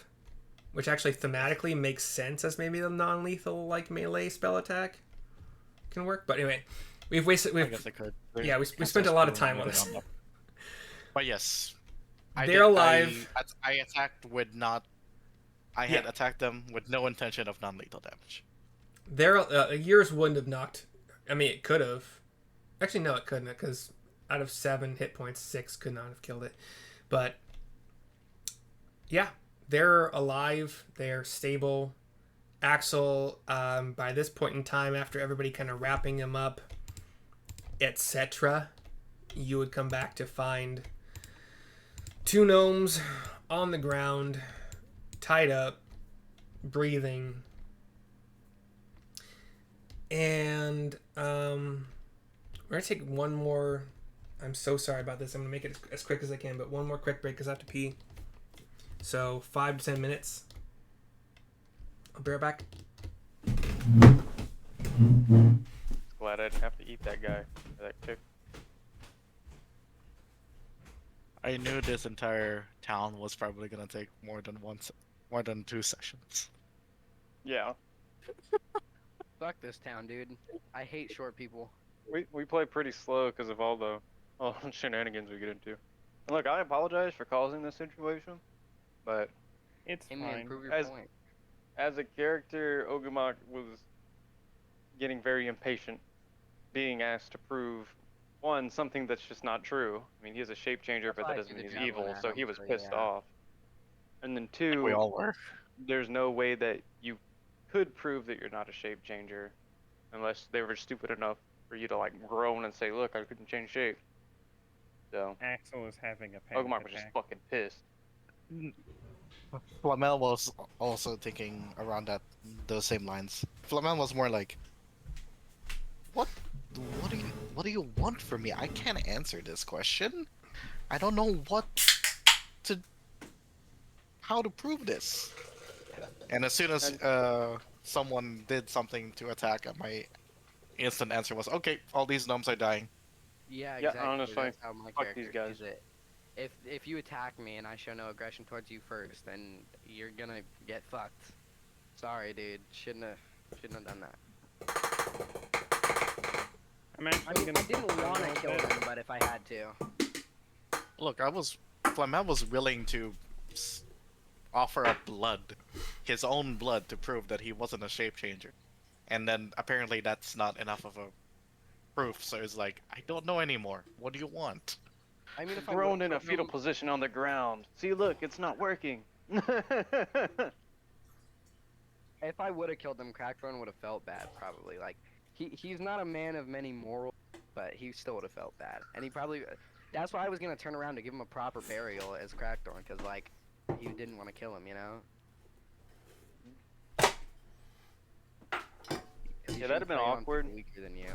which actually thematically makes sense as maybe the non-lethal like melee spell attack, can work. But anyway, I guess it could. Yeah, we spent a lot of time on this.
But yes,
they're alive.
I attacked with not. I had attacked them with no intention of non-lethal damage.
Yours wouldn't have knocked. I mean, it could have. Actually, no, it couldn't, because out of 7 hit points, 6 could not have killed it. But yeah, they're alive. They're stable. Axel, by this point in time, after everybody kind of wrapping him up, etc., you would come back to find 2 gnomes on the ground, tied up, breathing, and we're gonna take one more. I'm so sorry about this. I'm gonna make it as quick as I can, but one more quick break because I have to pee. So 5 to 10 minutes. I'll be right back.
Glad I didn't have to eat that guy or that chick.
I knew this entire town was probably gonna take more than 2 sessions.
Yeah.
Fuck this town, dude. I hate short people.
We play pretty slow because of all the shenanigans we get into. And look, I apologize for causing this situation, but
it's fine.
Prove your point.
As a character, Ogumok was getting very impatient, being asked to prove
one, something that's just not true. I mean, he's a shape changer, but
why
that
I
doesn't
did
mean
the
he's
javelin
evil,
at
so
him,
he was
so
pissed
yeah.
off. And then
We
two,
all were.
there's no way that you could prove that you're not a shape changer unless they were stupid enough for you to like groan and say, look, I couldn't change shape. So
Axel is having a panic
Pokemon was just
attack.
fucking pissed.
Flamel was also thinking around those same lines. Flamel was more like, What do you want from me? I can't answer this question. I don't know how to prove this." And as soon as someone did something to attack, my instant answer was, "Okay, all these gnomes are dying."
Yeah,
Yeah,
exactly.
honestly,
That's how my
fuck these
character
guys.
sees it. If you attack me and I show no aggression towards you first, then you're gonna get fucked. Sorry, dude. Shouldn't have done that.
I'm
I
actually
mean,
gonna.
I didn't want to kill him, but if I had to.
Look, Flamel was willing to offer up blood, his own blood, to prove that he wasn't a shape changer. And then apparently that's not enough of a proof, so it's like, I don't know anymore. What do you want?
I mean, if I
Grown
would've
in a
killed
fetal
him-
position on the ground. See, look, it's not working.
If I would have killed him, Crackbone would have felt bad, probably. Like, he's not a man of many morals, but he still would have felt bad. And he probably... That's why I was going to turn around to give him a proper burial as Crackthorn, because, like, he didn't want to kill him, you know?
Yeah, that'd have been awkward.
Weaker than you.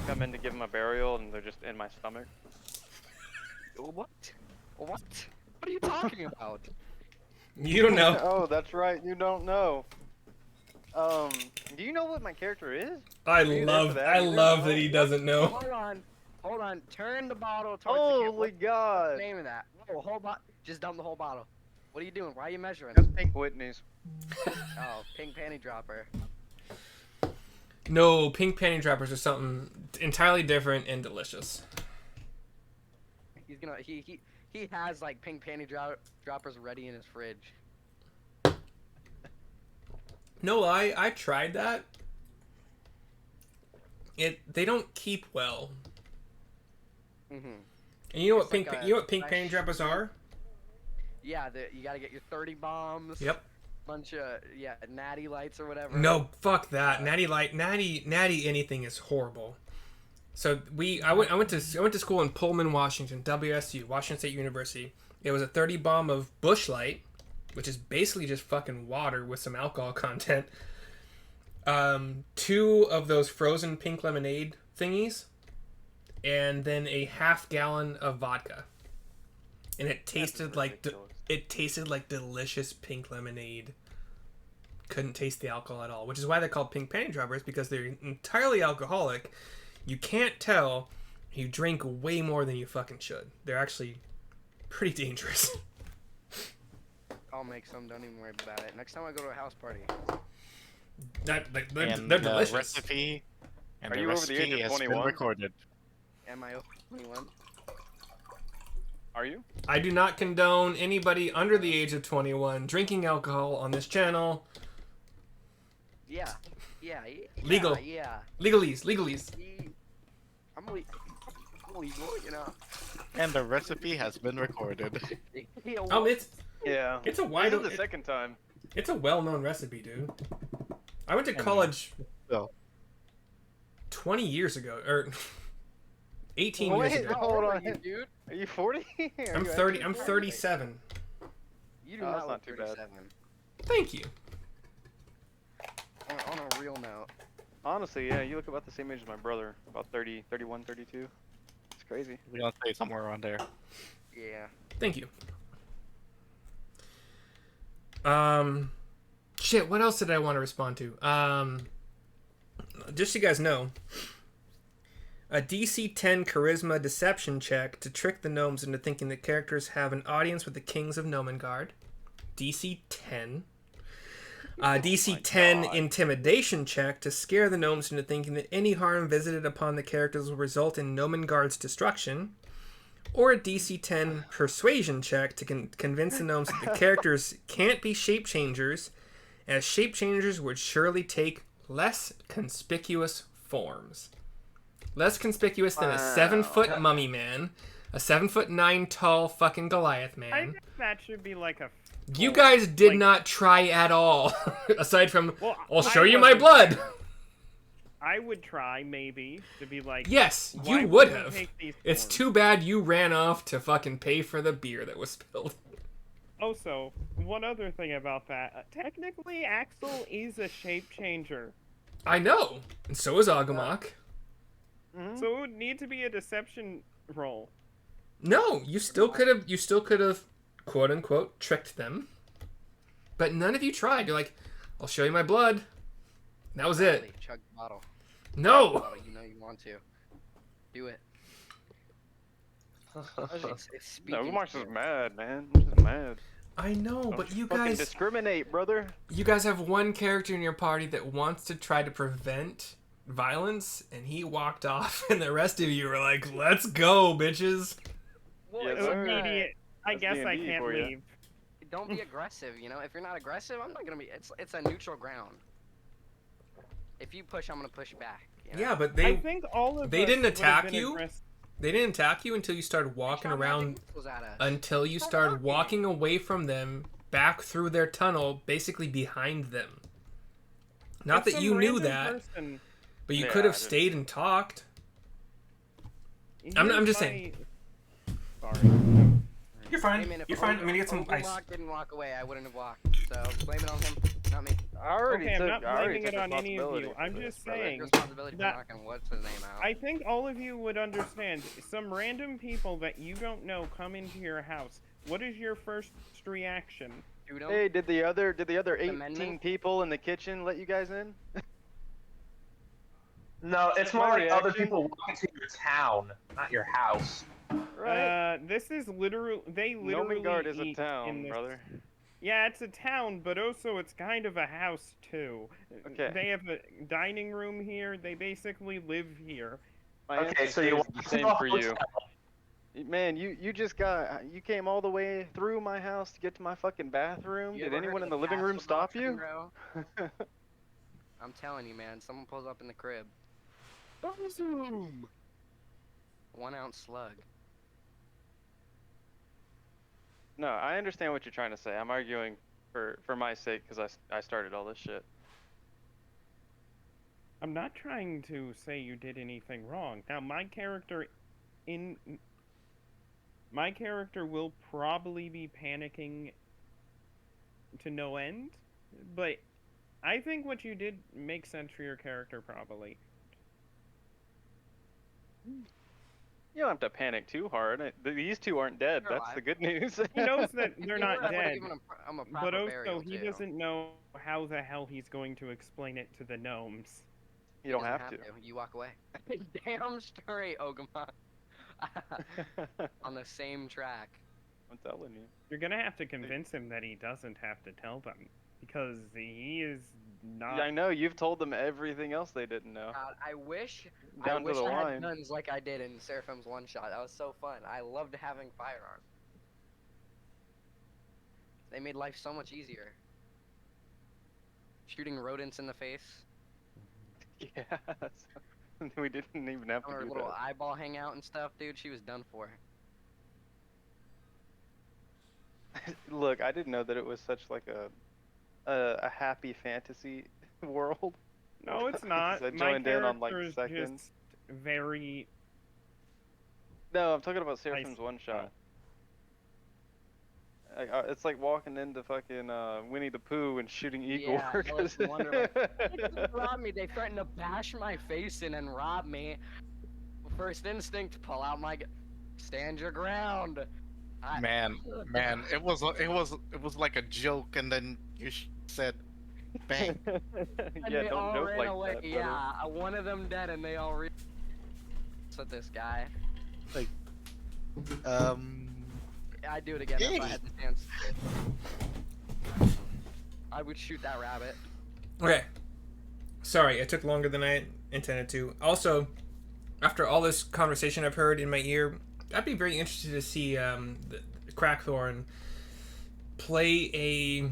Come in to give him a burial and they're just in my stomach.
What? What? What are you talking about?
You don't know.
Oh, that's right. You don't know. Do you know what my character is?
I
Are you there for
love
that either?
that he doesn't know.
Hold on. Turn the bottle towards the camera.
Holy
What's
God!
the name of that? No, whole bottle. Just dump the whole bottle. What are you doing? Why are you measuring?
That's Pink Whitney's.
Oh, pink panty dropper.
No, pink panty droppers are something entirely different and delicious.
He's gonna he has like pink panty droppers ready in his fridge.
No lie, I tried that. They don't keep well.
Mhm.
And you know what
It's like
pink
a
panty droppers are?
Yeah, you gotta get your 30 bombs.
Yep.
Bunch of natty lights or whatever.
No, fuck that. Natty anything is horrible. So I went to school in Pullman, Washington, WSU, Washington State University. It was a 30 bomb of Busch Light, which is basically just fucking water with some alcohol content. 2 of those frozen pink lemonade thingies, and then a half gallon of vodka. And it tasted like delicious pink lemonade. Couldn't taste the alcohol at all, which is why they're called pink panty droppers, because they're entirely alcoholic. You can't tell. You drink way more than you fucking should. They're actually pretty dangerous.
I'll make some. Don't even worry about it. Next time I go to a house party.
They're
And
delicious.
the recipe and
Are
the
you over the
recipe
age of
has been
21?
recorded.
Am I over 21?
Are you?
I do not condone anybody under the age of 21 drinking alcohol on this channel.
Yeah.
Legal.
Yeah.
Legalese.
I'm legal, you know.
And the recipe has been recorded.
Oh, it's
Yeah.
a
This
wide
is the second time.
It's a well-known recipe, dude. I went to college
So
20 years ago, or 18 years
Wait,
ago.
hold
How old
on.
are you, dude?
Are you 40?
I'm 30. I'm 37.
You do
Oh,
not
that's
look
not too bad.
37.
Thank you.
On a real note.
Honestly, yeah, you look about the same age as my brother. About 30, 31, 32. It's crazy.
we're gonna say somewhere around there.
Yeah.
Thank you. Shit, what else did I want to respond to? Just so you guys know, a DC 10 charisma deception check to trick the gnomes into thinking that characters have an audience with the kings of Gnomengarde. DC 10. DC 10 intimidation check to scare the gnomes into thinking that any harm visited upon the characters will result in Gnomengarde's destruction. Or a DC 10 persuasion check to convince the gnomes that the characters can't be shape changers, as shape changers would surely take less conspicuous forms. Less conspicuous than a 7-foot mummy man, a 7'9" tall fucking Goliath
I
man.
think that should be like a.
You guys did
like-
not try at all, aside from,
Well,
I'll show
I
you my
wasn't
blood.
there. I would try maybe to be like.
Yes,
why
you would
we
have.
take these
It's
forms?
too bad you ran off to fucking pay for the beer that was spilled.
Also, one other thing about that. Technically, Axel is a shape changer.
I know, and so is Agamok.
So it would need to be a deception roll.
No, you still could have, quote unquote, tricked them. But none of you tried. You're like, I'll show you my blood. That was it.
Chug the bottle.
No.
Bottle, you know you want to. Do it. It's
No,
speaking
Umar's
to
just
you.
mad, man. I'm just mad.
I know,
Don't
but you
fucking
guys,
discriminate, brother.
you guys have one character in your party that wants to try to prevent violence, and he walked off, and the rest of you were like, "Let's go, bitches."
Well,
Yes,
it's
sir.
Immediate. I
That's
guess I
D&D
can't
for ya.
leave.
don't be aggressive, you know? If you're not aggressive, I'm not gonna be. It's a neutral ground. If you push, I'm gonna push back. You know?
Yeah, but
I
they
think all of
they
us
didn't
would have
attack
been
you?
aggressive.
They didn't attack you until you started walking
Shot magic
around,
missiles at us.
until you started walking away from them, back through their tunnel, basically behind them. Not
It's
that
some
you knew
random
that,
person.
but you
Yeah,
could have
I didn't.
stayed and talked. I'm just saying.
Sorry.
You're
Hey,
fine.
man, if
You're fine. I'm gonna get some ice.
Ogunlock didn't walk away, I wouldn't have walked. So blame it on him, not me.
I already
Okay, I'm
took.
not
I already
blaming it
took
on any of you.
responsibility
I'm
for
just
this, brother.
saying.
Responsibility for
that-
knocking what's his name out.
I think all of you would understand. Some random people that you don't know come into your house. What is your first reaction?
Shoot 'em.
Hey, did the other 18
Amendment?
people in the kitchen let you guys in?
No, it's more
My
like other
reaction-
people walk into your town, not your house.
Right.
This is literal. They literally
Gnomengarde is a
eat in
town,
this.
brother.
Yeah, it's a town, but also it's kind of a house too.
Okay.
They have a dining room here. They basically live here.
My
Okay, so
answer
you
is
walk
the
into
same
a
for you.
hotel.
Man, you just you came all the way through my house to get to my fucking bathroom.
You
Did
ever heard
anyone
of
in the
the
living room
castle
stop
doctrine,
you?
bro? I'm telling you, man. Someone pulls up in the crib. 1 ounce slug.
No, I understand what you're trying to say. I'm arguing for my sake because I started all this shit.
I'm not trying to say you did anything wrong. Now, my character will probably be panicking to no end, but I think what you did makes sense for your character, probably.
You don't have to panic too hard. These two aren't dead.
They're
That's the
alive.
good news.
He knows that they're
You know
not
what, I would've
dead,
given him a
but
proper
also
burial,
he
too.
doesn't know how the hell he's going to explain it to the gnomes.
You don't
Doesn't
have to.
You walk away. Damn straight, Ogama. On the same track.
I'm telling you.
You're gonna have to convince him that he doesn't have to tell them, because he is not.
Yeah, I know. You've told them everything else they didn't know.
I wish
Down to the
I
line.
had guns like I did in Seraphim's one shot. That was so fun. I loved having firearms. They made life so much easier. Shooting rodents in the face.
Yeah. We didn't even have to
Her
do
little
that.
eyeball hangout and stuff, dude. She was done for.
Look, I didn't know that it was such like a happy fantasy world.
No, it's not.
I
My
joined in on like
character is
seconds.
just very.
No, I'm talking about Seraphim's one shot. It's like walking into fucking Winnie the Pooh and shooting Igor.
Yeah, Alice in Wonderland. They just robbed me. They threatened to bash my face in and rob me. First instinct, pull out my. Stand your ground.
Man, it was like a joke, and then you said, "Bang."
And
Yeah,
they
don't
all
joke
ran
like
away.
that, brother.
Yeah, one of them dead, and they all with this guy. I'd do it again if I had the chance. I would shoot that rabbit.
Okay. Sorry, it took longer than I intended to. Also, after all this conversation I've heard in my ear, I'd be very interested to see Crackthorn play a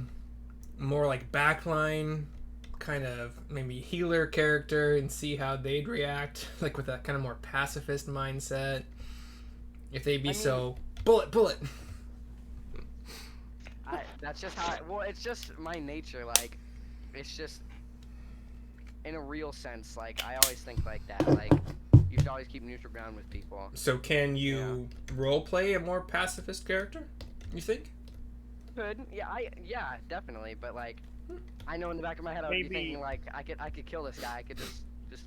more like backline kind of maybe healer character and see how they'd react, like with that kind of more pacifist mindset. If they'd be bullet.
That's just how. Well, it's just my nature. Like, it's just in a real sense. Like, I always think like that. Like, you should always keep neutral ground with people.
So can you role play a more pacifist character? You think?
Could. Yeah, definitely. But like, I know in the back of my head I would be thinking like, I could kill this guy. I could just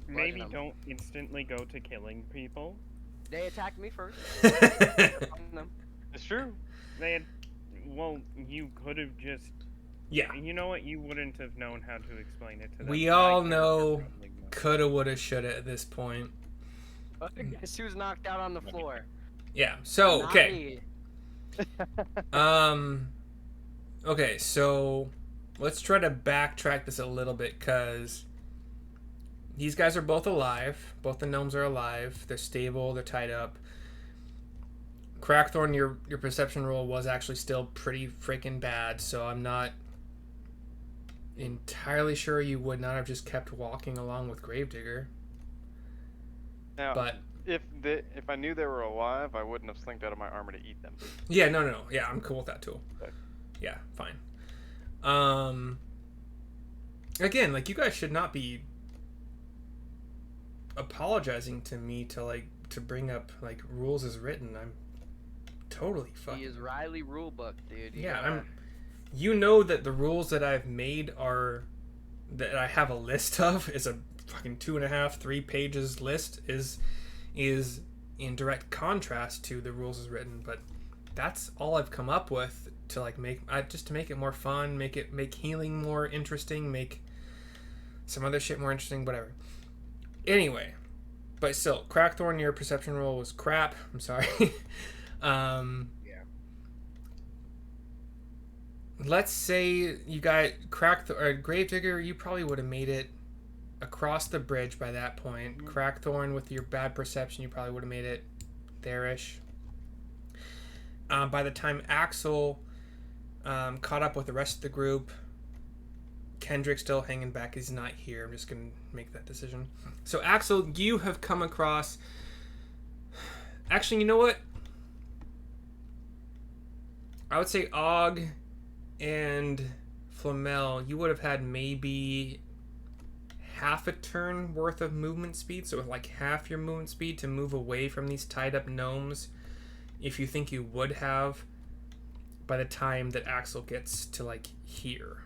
maybe
him.
don't instantly go to killing people.
They attacked me first.
It's true.
Well, you could have just.
Yeah.
You know what? You wouldn't have known how to explain it to them.
We all know coulda, woulda, shoulda at this point.
Guess who's knocked out on the floor?
Yeah. So
Not
okay.
me.
Okay. So let's try to backtrack this a little bit because these guys are both alive. Both the gnomes are alive. They're stable. They're tied up. Crackthorn, your perception roll was actually still pretty freaking bad, so I'm not entirely sure you would not have just kept walking along with Gravedigger.
Now,
but
if I knew they were alive, I wouldn't have slinked out of my armor to eat them.
Yeah, no. Yeah, I'm cool with that too.
Okay.
Yeah, fine. Again, like, you guys should not be apologizing to me to bring up like rules as written. I'm totally fucking.
He is Riley rulebook, dude.
You know that the rules that I've made are that I have a list of is a fucking 2.5-3 pages list is in direct contrast to the rules as written, but that's all I've come up with to like make it more fun, make healing more interesting, make some other shit more interesting, whatever. Anyway, but still, Crackthorn, your perception roll was crap. I'm sorry.
Yeah.
Let's say you got Gravedigger, you probably would have made it across the bridge by that point. Mm-hmm. Crackthorn, with your bad perception, you probably would have made it there-ish. By the time Axel caught up with the rest of the group, Kendrick's still hanging back. He's not here. I'm just going to make that decision. So, Axel, you have come across... Actually, you know what? I would say Og and Flamel, you would have had maybe half a turn worth of movement speed. So, with like half your movement speed to move away from these tied-up gnomes, if you think you would have by the time that Axel gets to like here.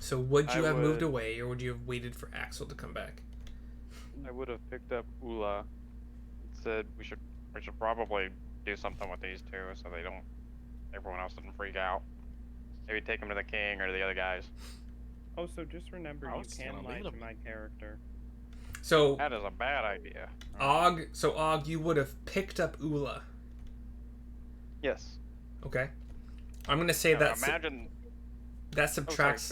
So would you have moved away, or would you have waited for Axel to come back?
I would have picked up Ula and said we should probably do something with these two so everyone else doesn't freak out. Maybe take them to the king or the other guys.
Oh, so just remember, you can lie to my character.
So
that is a bad idea.
Og, you would have picked up Ula.
Yes.
Okay. I'm gonna say
imagine.
That subtracts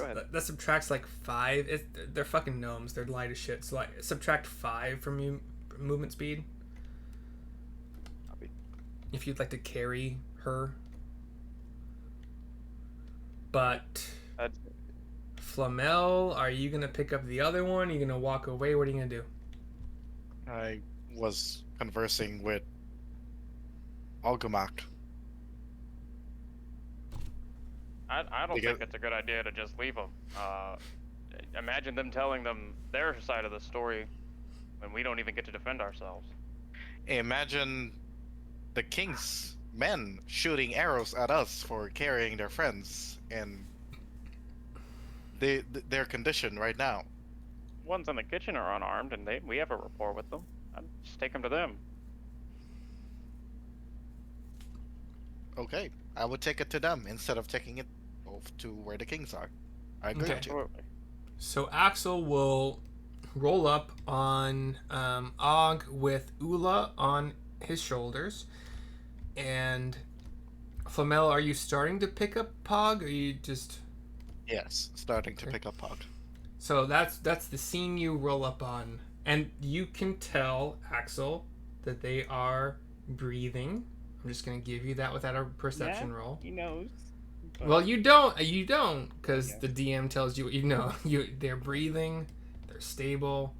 like 5. They're fucking gnomes. They're light as shit. So like subtract 5 from you movement speed. If you'd like to carry her. But Flamel, are you gonna pick up the other one? Are you gonna walk away? What are you gonna do?
I was conversing with Algamak.
I don't think it's a good idea to just leave them. Imagine them telling them their side of the story when we don't even get to defend ourselves.
Imagine the king's men shooting arrows at us for carrying their friends and their condition right now.
Ones in the kitchen are unarmed and we have a rapport with them. I'd just take them to them.
Okay, I would take it to them instead of taking it to where the kings are. I agree with you.
So Axel will roll up on Og with Ula on his shoulders. And Flamel, are you starting to pick up Pog, or are you just...
Yes, starting to pick up Pog.
So that's the scene you roll up on. And you can tell, Axel, that they are breathing. I'm just going to give you that without a perception roll.
He knows.
Well, you don't, because
Yes.
the DM tells you what you know. They're breathing, they're stable.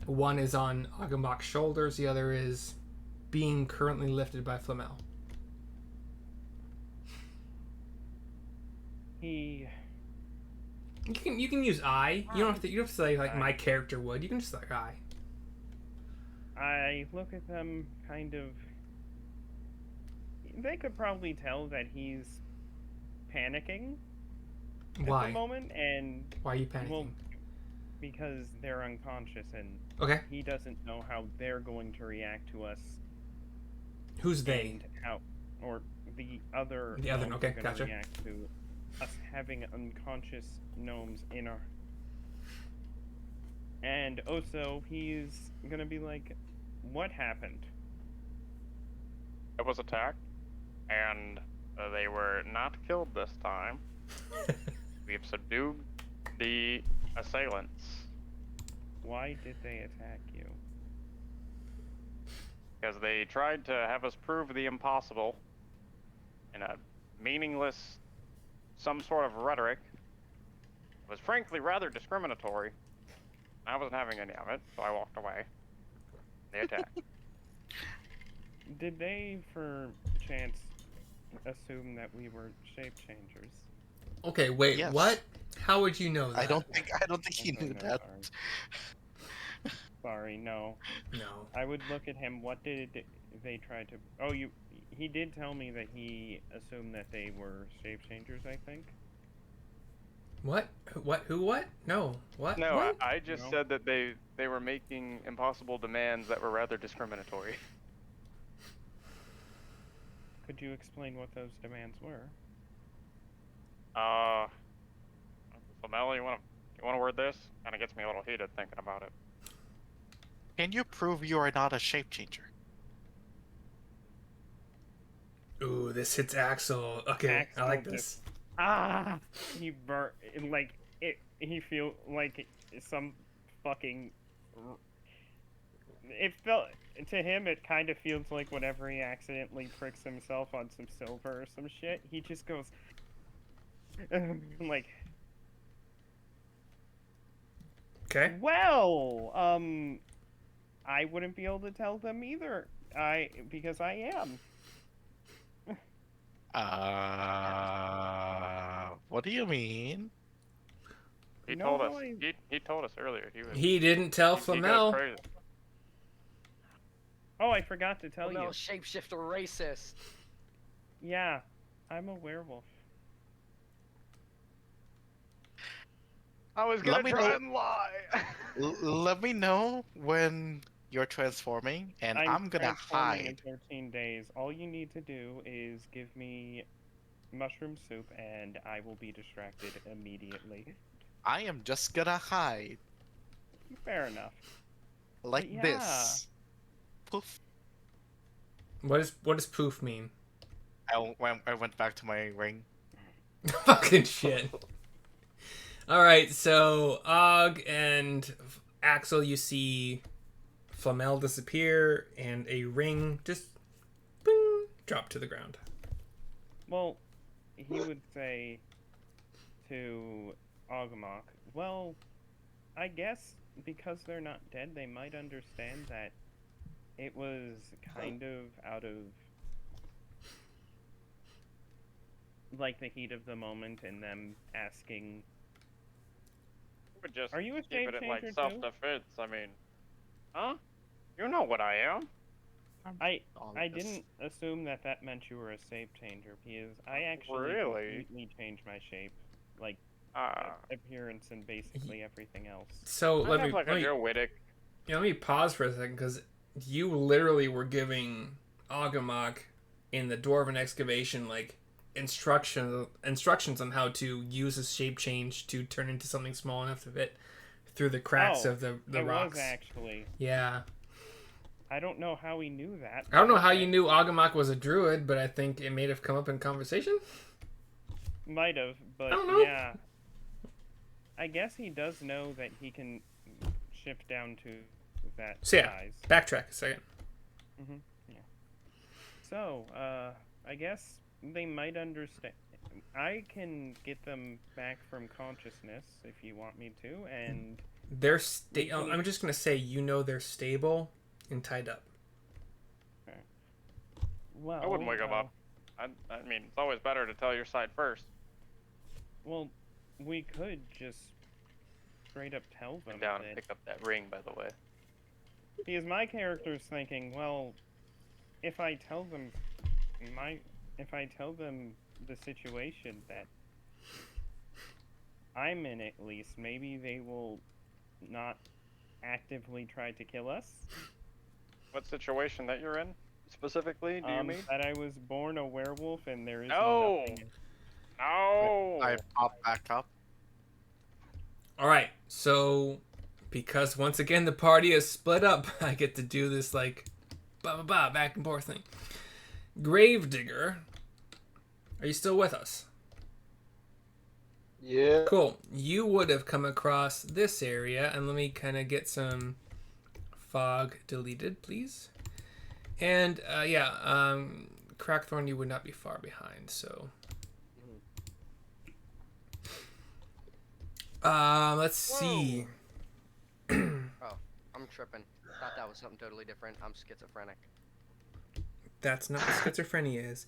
One is on Agambach's shoulders, the other is being currently lifted by Flamel.
He.
You can use I. You don't have to. You don't have to say like my
I.
character would. You can just like I.
I look at them kind of. They could probably tell that he's panicking at
Why?
the moment, and
Why are you panicking?
well, because they're unconscious and
Okay.
he doesn't know how they're going to react to us.
Who's they?
And how, or the other.
The other.
gnomes
Okay,
are gonna
gotcha.
React to us having unconscious gnomes in our. And also, he's gonna be like, "What happened?"
It was attacked, and they were not killed this time. We've subdued the assailants.
Why did they attack you?
Because they tried to have us prove the impossible in a meaningless, some sort of rhetoric. It was frankly rather discriminatory. I wasn't having any of it, so I walked away. They attacked.
Did they, for chance, assume that we were shape changers?
Okay, wait.
Yes.
What? How would you know that?
I don't think he
Okay,
knew
no,
that.
Sorry, no.
No.
I would look at him. What did they try to? Oh, he did tell me that he assumed that they were shape changers. I think.
What? What? Who? What? No. What?
No,
What?
I just
No.
said that they were making impossible demands that were rather discriminatory.
Could you explain what those demands were?
Flamel, you wanna word this? Kind of gets me a little heated thinking about it.
Can you prove you are not a shape changer?
Ooh, this hits Axel. Okay,
Axel
I like
just-
this.
He burnt like it. He feel like some fucking. It felt to him. It kind of feels like whenever he accidentally pricks himself on some silver or some shit, he just goes like.
Okay.
Well, I wouldn't be able to tell them either. Because I am.
What do you mean?
He
No,
told us.
I-
He told us earlier.
He didn't tell
he goes
Flamel.
crazy.
Oh, I forgot to tell
no,
you.
shapeshifter racist.
Yeah, I'm a werewolf.
I was
Let
gonna
me
try
know-
and lie.
Let me know when you're transforming, and I'm gonna
transforming in
hide.
13 days. All you need to do is give me mushroom soup, and I will be distracted immediately.
I am just gonna hide
Fair enough.
like
yeah.
this. Poof.
What does poof mean?
I went back to my ring.
Fucking shit. All right, so Og and Axel, you see Flamel disappear, and a ring just boom, drop to the ground.
Well, he would say to Ogmok, well, I guess because they're not dead, they might understand that it was kind of out of like the heat of the moment and them asking,
Would just
are you a
keep
shape
it at like
changer too?
self-defense. I mean, huh? You know what I am.
I didn't assume that meant you were a shape changer because I actually
Really?
completely changed my shape, like appearance and basically everything else.
So
I have like a Joe Wittick.
let me pause for a second, because you literally were giving Agamok in the Dwarven excavation like instructions on how to use a shape change to turn into something small enough to fit through the cracks of the
I
rocks.
was actually.
Yeah.
I don't know how he knew that.
I don't know how
Okay.
you knew Agamok was a druid, but I think it may have come up in conversation.
Might have, but
I don't know.
yeah. I guess he does know that he can shift down to that
So yeah,
size.
backtrack a second.
Yeah. So, I guess they might understand. I can get them back from consciousness if you want me to, and
They're I'm just gonna say they're stable and tied up.
well,
I wouldn't wake them up. I mean, it's always better to tell your side first.
Well, we could just straight up tell them.
Down
that,
and pick up that ring, by the way.
Because my character's thinking, well, if I tell them the situation that I'm in, at least, maybe they will not actively try to kill us.
What situation that you're in specifically? Do you mean
that I was born a werewolf and there is
no,
nothing.
no.
I pop back up.
All right, so because once again the party is split up, I get to do this like back and forth thing. Gravedigger, are you still with us?
Yeah.
Cool. You would have come across this area, and let me kind of get some fog deleted, please. And Crackthorn, you would not be far behind, so. Let's see.
Oh, I'm tripping. Thought that was something totally different. I'm schizophrenic.
That's not what schizophrenia is.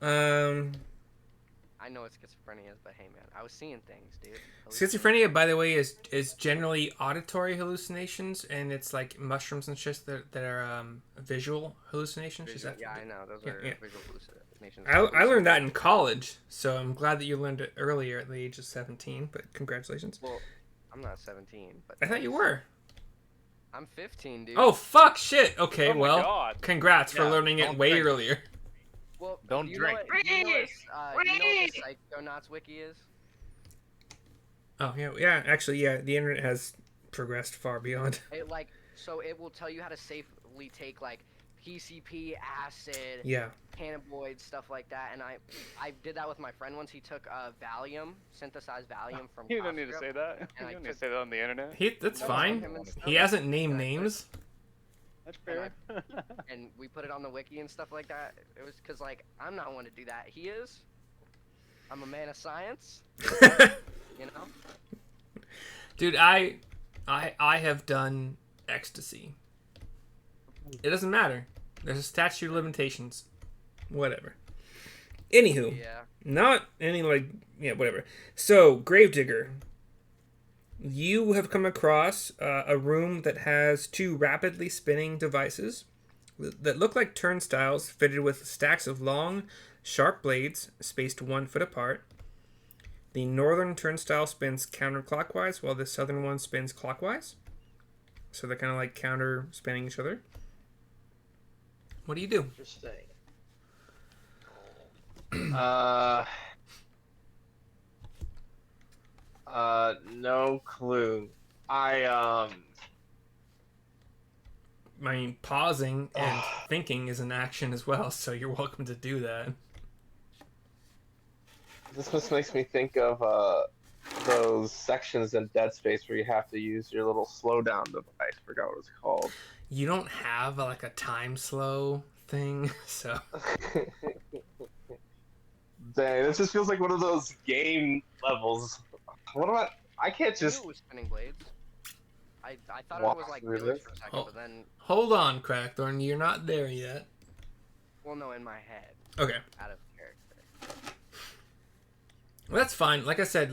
I know what schizophrenia is, but hey, man, I was seeing things, dude.
Schizophrenia, by the way, is generally auditory hallucinations, and it's like mushrooms and shit that are visual hallucinations.
Yeah, I know. Those are visual hallucinations.
I learned that in college, so I'm glad that you learned it earlier at the age of 17, but congratulations.
Well, I'm not 17, but...
I thought you were.
I'm 15, dude.
Oh, fuck, shit. Okay,
Oh my
well,
God.
congrats for learning it way earlier.
Well,
Don't drink.
You know what the Psychonauts wiki is?
Oh, yeah, actually, the internet has progressed far beyond.
So it will tell you how to safely take, PCP, acid, cannabinoids, stuff like that, and I did that with my friend once. He took Valium, synthesized Valium from
You don't need to say that. You don't need to say that on the internet.
That's fine. He hasn't named names.
That's fair.
And we put it on the wiki and stuff like that. It was because, I'm not one to do that. He is. I'm a man of science. You know?
Dude, I have done ecstasy. It doesn't matter. There's a statute of limitations. Whatever. Anywho.
Yeah.
Not any, whatever. So, Gravedigger. You have come across a room that has two rapidly spinning devices that look like turnstiles fitted with stacks of long, sharp blades spaced 1 foot apart. The northern turnstile spins counterclockwise while the southern one spins clockwise. So they're kind of like counter spinning each other. What do you do?
Interesting. No clue. I
mean, pausing and thinking is an action as well, so you're welcome to do that.
This just makes me think of those sections in Dead Space where you have to use your little slowdown device. Forgot what it's called.
You don't have a time slow thing, so.
Dang, this just feels like one of those game levels. What am I can't just.
It was spinning blades. I thought it was really for a second, but then.
Hold on, Crackthorn. You're not there yet.
Well, no, in my head.
Okay.
Out of character.
Well, that's fine. Like I said,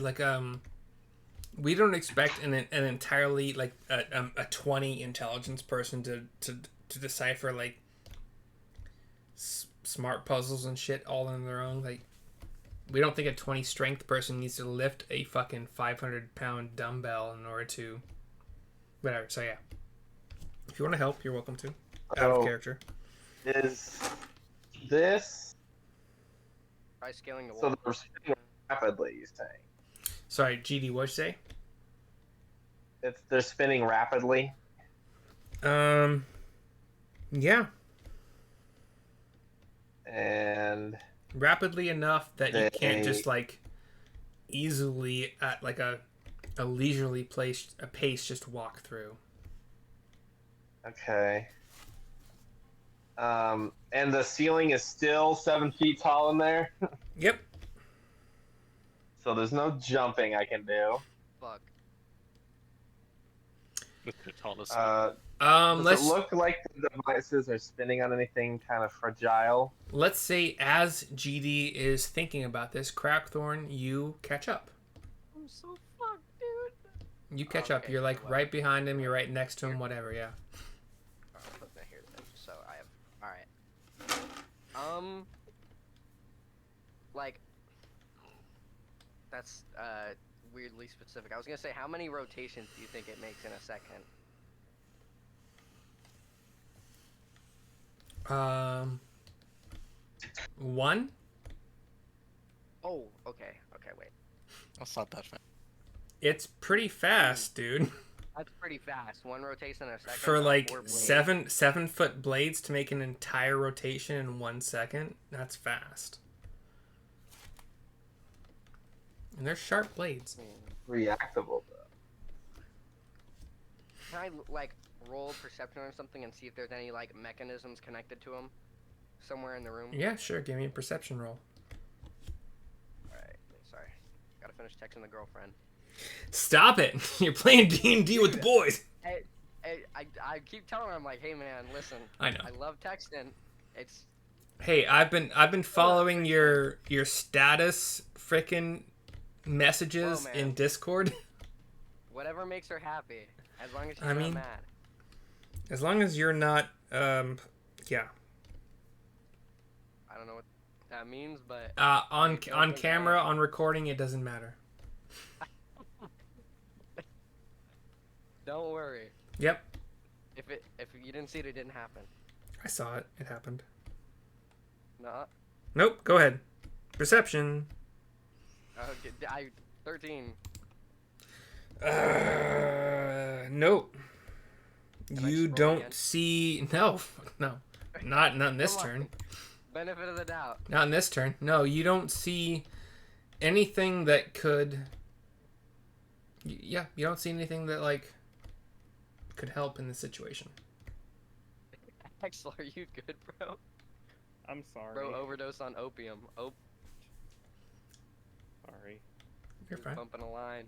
we don't expect an entirely a 20 intelligence person to decipher smart puzzles and shit all on their own. We don't think a 20 strength person needs to lift a fucking 500-pound dumbbell in order to whatever. So yeah, if you want to help, you're welcome to. Out of character.
Is this?
Try scaling the wall.
So they're spinning rapidly, you saying?
Sorry, GD, what'd you say?
They're spinning rapidly.
Yeah.
And
rapidly enough that you can't just easily at a leisurely pace just walk through.
Okay. And the ceiling is still 7 feet tall in there?
Yep.
So there's no jumping I can do.
Fuck.
The tallest.
Does
Let's
it look like the devices are spinning on anything kind of fragile?
let's say as GD is thinking about this, Crackthorn, you catch up.
I'm so fucked, dude.
You catch up.
Okay,
You're like
so,
right behind him. You're right next to him. Whatever. Yeah.
I'll put that here then. So I have. All right. Like. That's weirdly specific. I was gonna say, how many rotations do you think it makes in a second?
One.
Oh, okay. Okay, wait.
That's not that fast.
It's pretty fast, dude.
That's pretty fast. One rotation in a second.
For
on
like
4 blades.
7-foot blades to make an entire rotation in 1 second. That's fast. And they're sharp blades.
Reactable though.
Can I like roll perception or something and see if there's any like mechanisms connected to them somewhere in the room?
Yeah, sure. Give me a perception roll.
Alright, sorry. Gotta finish texting the girlfriend.
Stop it! You're playing D&D with the boys.
I keep telling her, I'm like, hey man, listen.
I know.
I love texting. It's
Hey, I've been following your status frickin' messages
man.
in Discord.
whatever makes her happy, as long as she's
I mean,
not mad.
As long as you're not, yeah.
I don't know what that means, but
On camera, on recording, it doesn't matter.
don't worry.
Yep.
If you didn't see it, it didn't happen.
I saw it. It happened.
Not.
Nope. Go ahead. Perception.
Okay, 13.
Nope.
Can I
You
scroll
don't
again?
see. No. Not in this
Come on.
turn.
Benefit of the doubt.
Not in this turn. No, you don't see anything that could. Yeah, you don't see anything that like could help in the situation.
Axel, are you good, bro?
I'm sorry.
Bro, overdose on opium.
Sorry.
You're fine.
Bumping a line.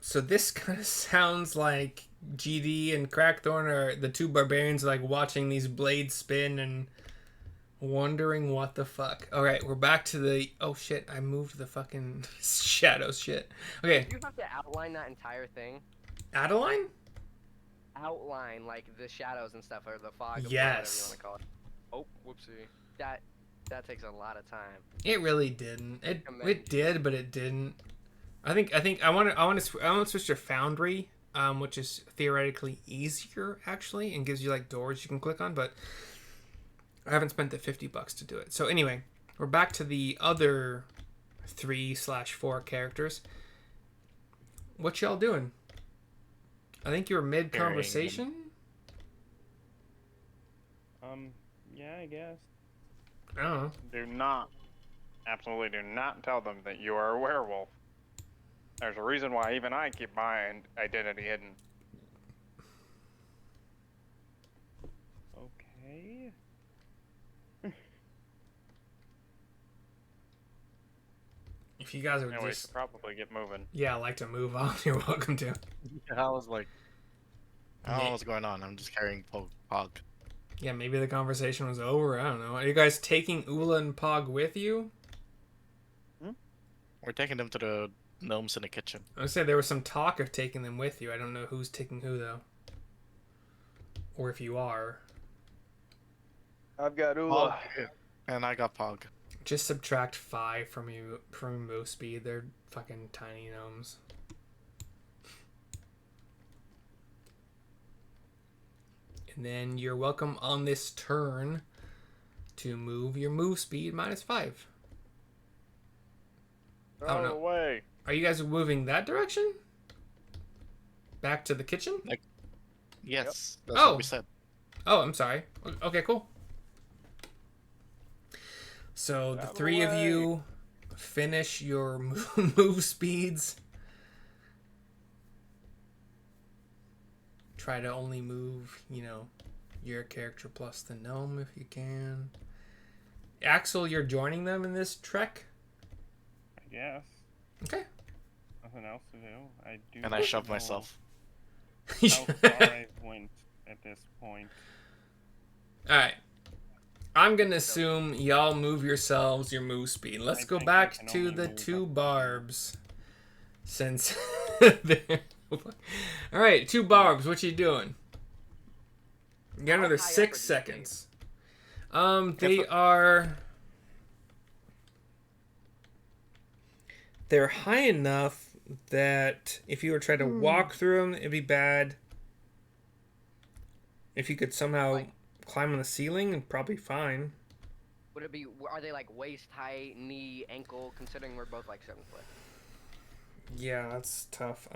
So this kind of sounds like GD and Crackthorn are the two barbarians like watching these blades spin and wondering what the fuck. All right, we're back to the. Oh shit! I moved the fucking shadows shit. Okay.
You have to outline that entire thing.
Adeline?
Outline like the shadows and stuff, or the fog. Of
Yes.
whatever you want to call it. Oh, whoopsie. That takes a lot of time.
It really didn't. It did, but it didn't. I think I want to switch to Foundry, which is theoretically easier actually, and gives you like doors you can click on, but I haven't spent the $50 to do it. So anyway, we're back to the other 3/4 characters. What y'all doing? I think you were mid conversation.
Yeah, I guess.
I don't know.
Do not, absolutely do not tell them that you are a werewolf. There's a reason why even I keep my identity hidden.
Okay.
If you guys are
Anyway,
just
should probably get moving.
yeah, like to move on, you're welcome to.
I was like, I don't know what's going on. I'm just carrying Pog.
Yeah, maybe the conversation was over. I don't know. Are you guys taking Ula and Pog with you?
We're taking them to the gnomes in the kitchen.
I would say there was some talk of taking them with you. I don't know who's taking who though, or if you are.
I've got Ula.
Pog. And I got Pog.
Just subtract 5 from you from move speed. They're fucking tiny gnomes. And then you're welcome on this turn to move your move speed -5. Oh no!
Way.
Are you guys moving that direction? Back to the kitchen?
Yes, that's
Oh.
what we said.
Oh, I'm sorry. Okay, cool. So the three of you finish your move speeds. Try to only move, your character plus the gnome if you can. Axel, you're joining them in this trek?
I guess.
Okay.
Nothing else to do. I do.
And I
not
shove
know
myself.
How far I went at this point.
Alright. I'm gonna assume y'all move yourselves your move speed. Let's
I
go
think I
back
can
to
only
the
move
two
up to
barbs. Since they're... Alright, two barbs, what you doing? You got another
high up
6
are these
seconds. They are... They're high enough that if you were trying to walk through them, it'd be bad. If you could somehow climb on the ceiling, it'd probably fine.
Would it be? Are they like waist height, knee, ankle? Considering we're both like 7 foot.
Yeah, that's tough.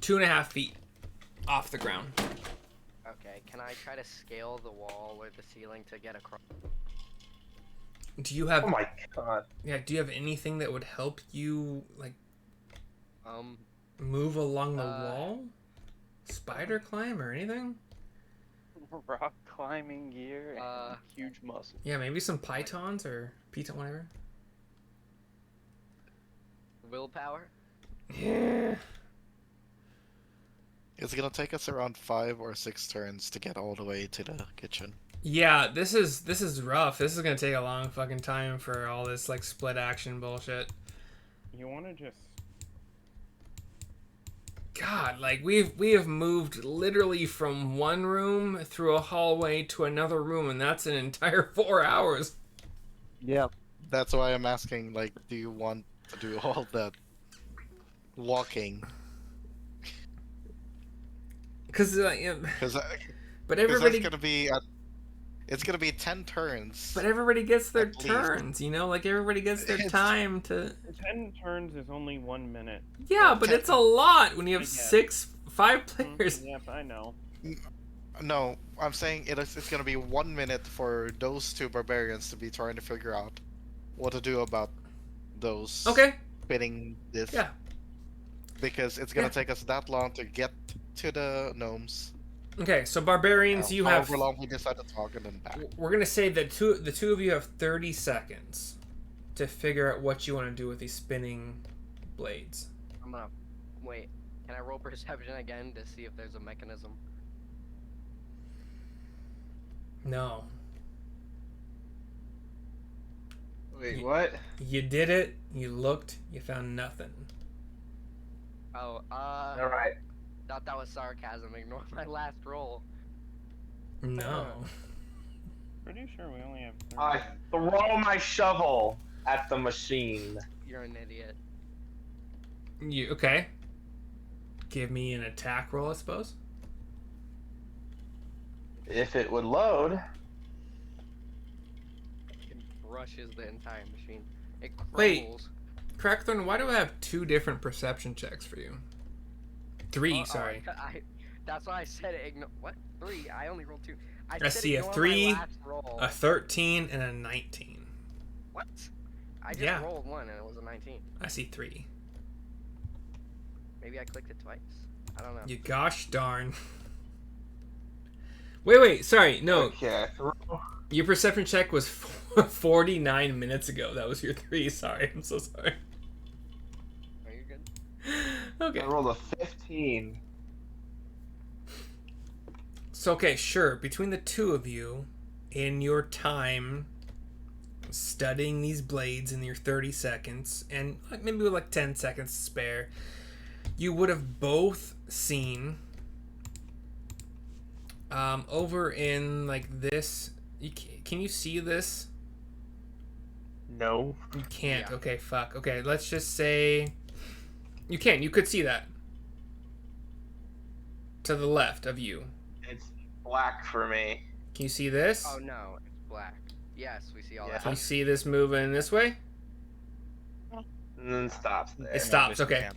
2.5 feet off the ground.
Okay, can I try to scale the wall or the ceiling to get across?
Do you have?
Oh my god.
Yeah. Do you have anything that would help you like
Um,
move along the wall? Spider climb or anything?
Rock climbing gear and huge muscle.
Yeah, maybe some pythons or python, whatever.
willpower?
Yeah.
It's gonna take us around 5 or 6 turns to get all the way to the kitchen.
Yeah, this is rough. This is gonna take a long fucking time for all this like split action bullshit.
You want to just...
God, like we have moved literally from one room through a hallway to another room, and that's an entire 4 hours.
Yeah.
That's why I'm asking, like, do you want to do all that walking?
Because
Because
but everybody
that's gonna be it's gonna be 10 turns.
But everybody gets their
At least.
turns, you know? Like, everybody gets their time to...
10 turns is only 1 minute.
Yeah, but it's a lot when you have
guess.
5 players.
Yep, I know.
No, I'm saying it's gonna be 1 minute for those 2 barbarians to be trying to figure out what to do about those
Okay.
spinning this.
Yeah.
Because it's gonna take us that long to get to the gnomes.
Okay, so barbarians, you have...
However long we decide to talk and then back.
We're going to say that the two of you have 30 seconds to figure out what you want to do with these spinning blades.
I'm gonna... Wait, can I roll perception again to see if there's a mechanism?
No.
Wait, what?
You did it, you looked, you found nothing.
Oh,
Alright.
thought that was sarcasm. Ignore my last roll.
No.
Pretty sure we only have 30.
I throw my shovel at the machine.
You're an idiot.
Okay. Give me an attack roll, I suppose.
If it would load.
It brushes the entire machine. It
Wait.
crumbles.
Crackthorn, why do I have 2 different perception checks for you? 3,
Oh,
sorry.
That's why I said ignore. What? 3? I only rolled 2. I
I
said
see a
ignore my
3,
last roll.
a 13, and a 19.
What? I just
Yeah.
rolled 1 and it was a 19.
I see 3.
Maybe I clicked it twice. I don't know.
You gosh darn. Wait, sorry, no.
Okay.
Your perception check was 49 minutes ago. That was your 3, sorry. I'm so sorry.
Are you good?
Okay.
I rolled a 15.
So, okay, sure. Between the two of you, in your time studying these blades in your 30 seconds, and maybe with like 10 seconds to spare, you would have both seen over in like this. Can you see this?
No.
You can't.
Yeah.
Okay, fuck. Okay, let's just say you can. You could see that to the left of you.
It's black for me.
Can you see this?
Oh no, it's black. Yes, we see all
Yeah.
Can you
that.
see this moving this way?
And then stops there.
It stops. Okay.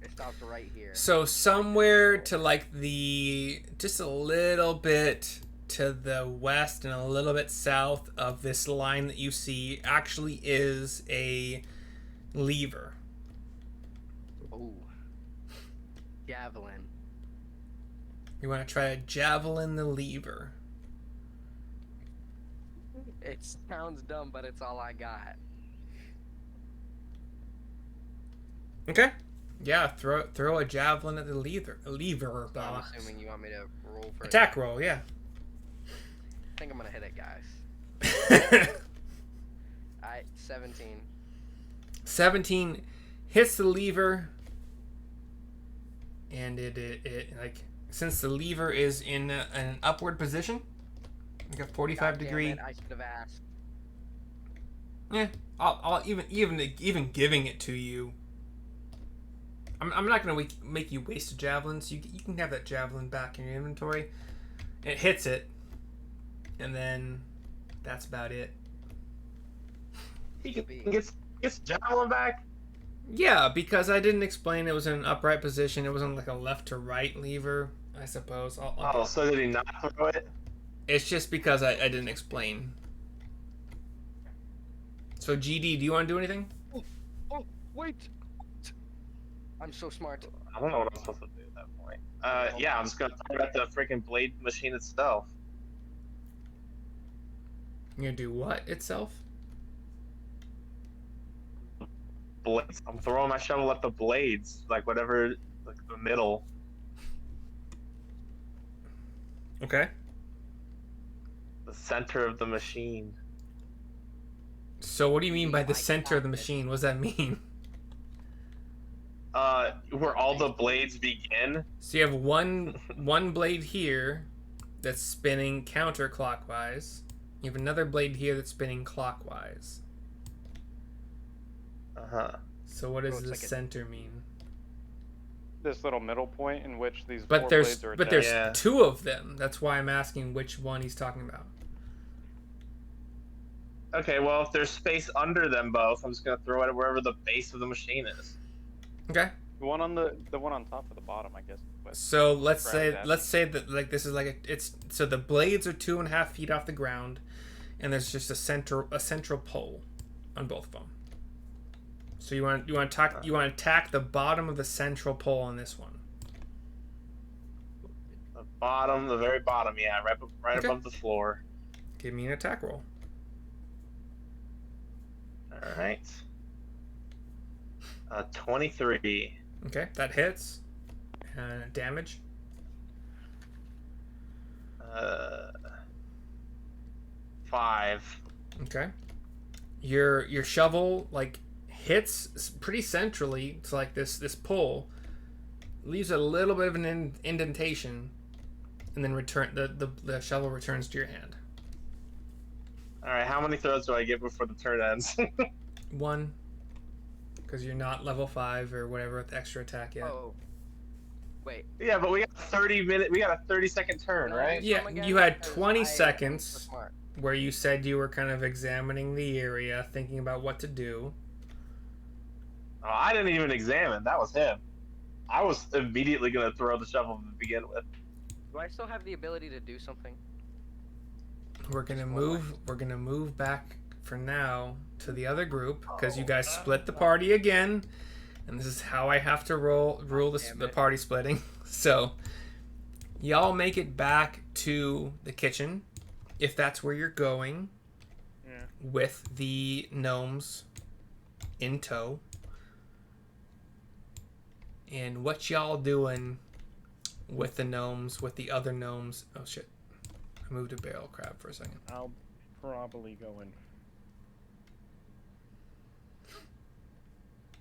It stops right here.
So somewhere to like the just a little bit to the west and a little bit south of this line that you see actually is a lever.
Ooh. Javelin.
You want to try to javelin the lever.
It sounds dumb, but it's all I got.
Okay. Yeah, throw a javelin at the lever
So I'm
box.
assuming you want me to roll for
Attack roll, yeah.
I think I'm gonna hit it, guys. Alright, 17.
17 hits the lever, and it like, since the lever is in an upward position, like a 45 degree.
It, I should have asked.
Yeah, I'll even giving it to you. I'm not gonna make you waste a javelin, so you can have that javelin back in your inventory. It hits it, and then that's about it.
He gets javelin back.
Yeah, because I didn't explain it was in an upright position. It wasn't like a left to right lever, I suppose.
Oh, so did he not throw it?
It's just because I didn't explain. So GD, do you want to do anything?
Oh, wait! I'm so smart.
I don't know what I'm supposed to do at that point. Yeah, I'm just gonna throw it at the freaking blade machine itself.
You're gonna do what itself?
Blades. I'm throwing my shovel at the blades, like whatever, like the middle.
Okay.
The center of the machine.
So what do you mean by the center of the machine? What does that mean?
Where all the blades begin.
So you have one blade here that's spinning counterclockwise. You have another blade here that's spinning clockwise.
Uh-huh.
So what does the center mean?
This little middle point in which these
But
four
there's
blades are
but
attached.
there's two of them. That's why I'm asking which one he's talking about.
Okay, well, if there's space under them both, I'm just gonna throw it wherever the base of the machine is.
Okay.
The one on top or the bottom, I guess. But
So let's
grab
say that like this is like it's so the blades are 2.5 feet off the ground, and there's just a central pole on both of them. So you want to attack the bottom of the central pole on this one.
The bottom, the very bottom, yeah, right
Okay.
above the floor.
Give me an attack roll.
All right. 23.
Okay, that hits. Damage.
5.
Okay. Your shovel like hits pretty centrally to like this pole, leaves a little bit of an indentation, and then the shovel returns to your hand.
All right, how many throws do I get before the turn ends?
1, because you're not level 5 or whatever with extra attack yet.
Oh. Wait.
Yeah, but we got 30-second turn, right?
Yeah, you had 20 seconds where you said you were kind of examining the area, thinking about what to do.
Oh, I didn't even examine. That was him. I was immediately going to throw the shovel to begin with.
Do I still have the ability to do something?
We're gonna move back for now to the other group because you guys split the party again, and this is how I have to rule the party splitting. So y'all make it back to the kitchen if that's where you're going, with the gnomes in tow. And what y'all doing with the gnomes, with the other gnomes? Oh shit. I moved a barrel crab for a second.
I'll probably go in.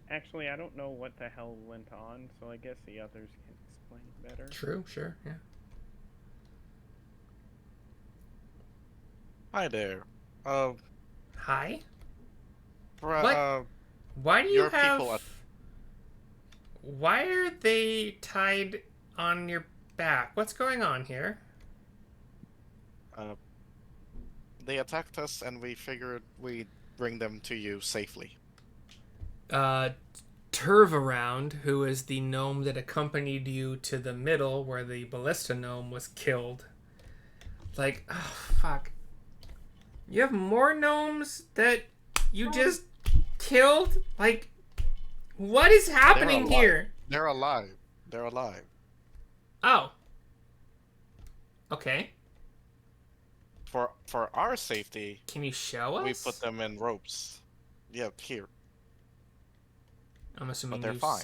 Actually, I don't know what the hell went on, so I guess the others can explain better.
True, sure, yeah.
Hi there.
Hi?
What?
Why do you
your
have...
people
Why are they tied on your back? What's going on here?
They attacked us, and we figured we'd bring them to you safely.
Turvaround, who is the gnome that accompanied you to the middle where the Ballista gnome was killed. Like, oh, fuck. You have more gnomes that you just killed? Like, What is happening here?
They're alive. They're alive.
Oh. Okay.
For our safety,
can you show us?
We put them in ropes. Yep, here.
I'm assuming
they're
you
fine.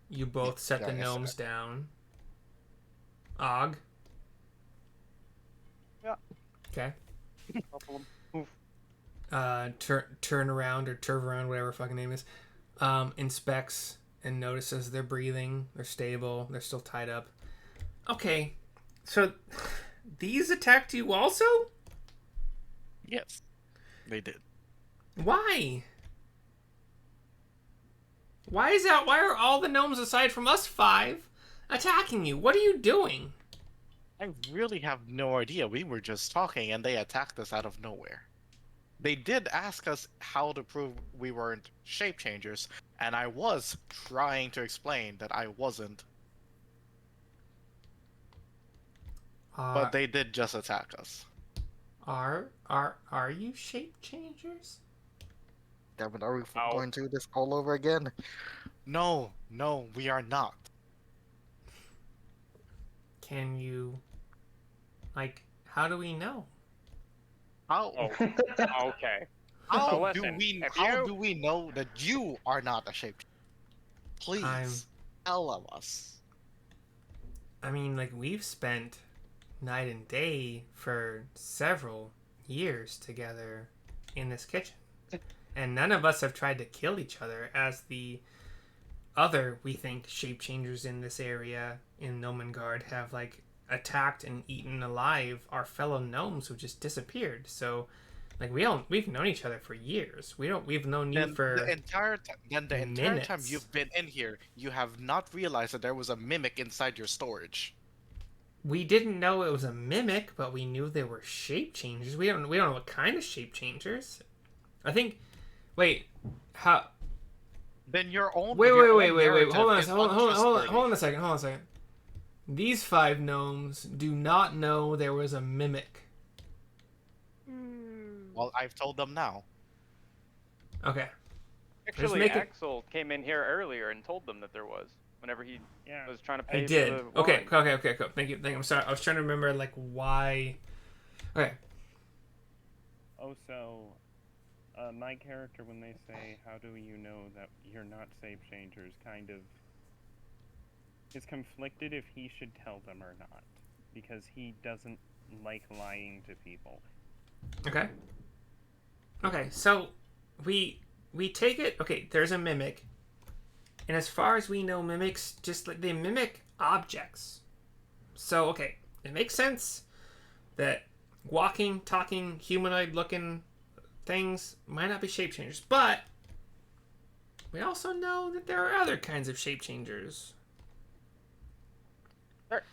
You both set the gnomes down. Og.
Yeah.
Okay. Turn around or turn around, whatever fucking name is. Inspects and notices they're breathing, they're stable, they're still tied up. Okay, so these attacked you also?
Yes, they did.
Why? Why are all the gnomes aside from us 5 attacking you? What are you doing?
I really have no idea. We were just talking and they attacked us out of nowhere. They did ask us how to prove we weren't shape changers, and I was trying to explain that I wasn't. But they did just attack us.
Are you shape changers?
Damn it, are we going through this all over again?
No, we are not.
Can you... Like, how do we know?
How?
Oh, okay.
How do we know that you are not a shape? Please tell us.
I mean, like, we've spent night and day for several years together in this kitchen, and none of us have tried to kill each other as the other, we think, shape changers in this area in Gnomengarde have like attacked and eaten alive our fellow gnomes who just disappeared. So like we've known each other for years. We've known you for
the entire time you've been in here, you have not realized that there was a mimic inside your storage.
We didn't know it was a mimic, but we knew they were shape changers. We don't know what kind of shape changers. I think. Wait, how?
Then your own.
Wait. Hold on a second. These 5 gnomes do not know there was a mimic.
Well, I've told them now.
Okay.
Actually, Axel came in here earlier and told them that there was. Whenever he was trying to pay
I did.
for the
Okay,
wine.
cool. Thank you. I'm sorry. I was trying to remember like why. Okay.
Oh, so my character, when they say, "How do you know that you're not shape changers?" kind of is conflicted if he should tell them or not, because he doesn't like lying to people.
Okay. Okay, so we take it. Okay, there's a mimic. And as far as we know, mimics just like they mimic objects. So, okay, it makes sense that walking, talking, humanoid-looking things might not be shape changers, but we also know that there are other kinds of shape changers.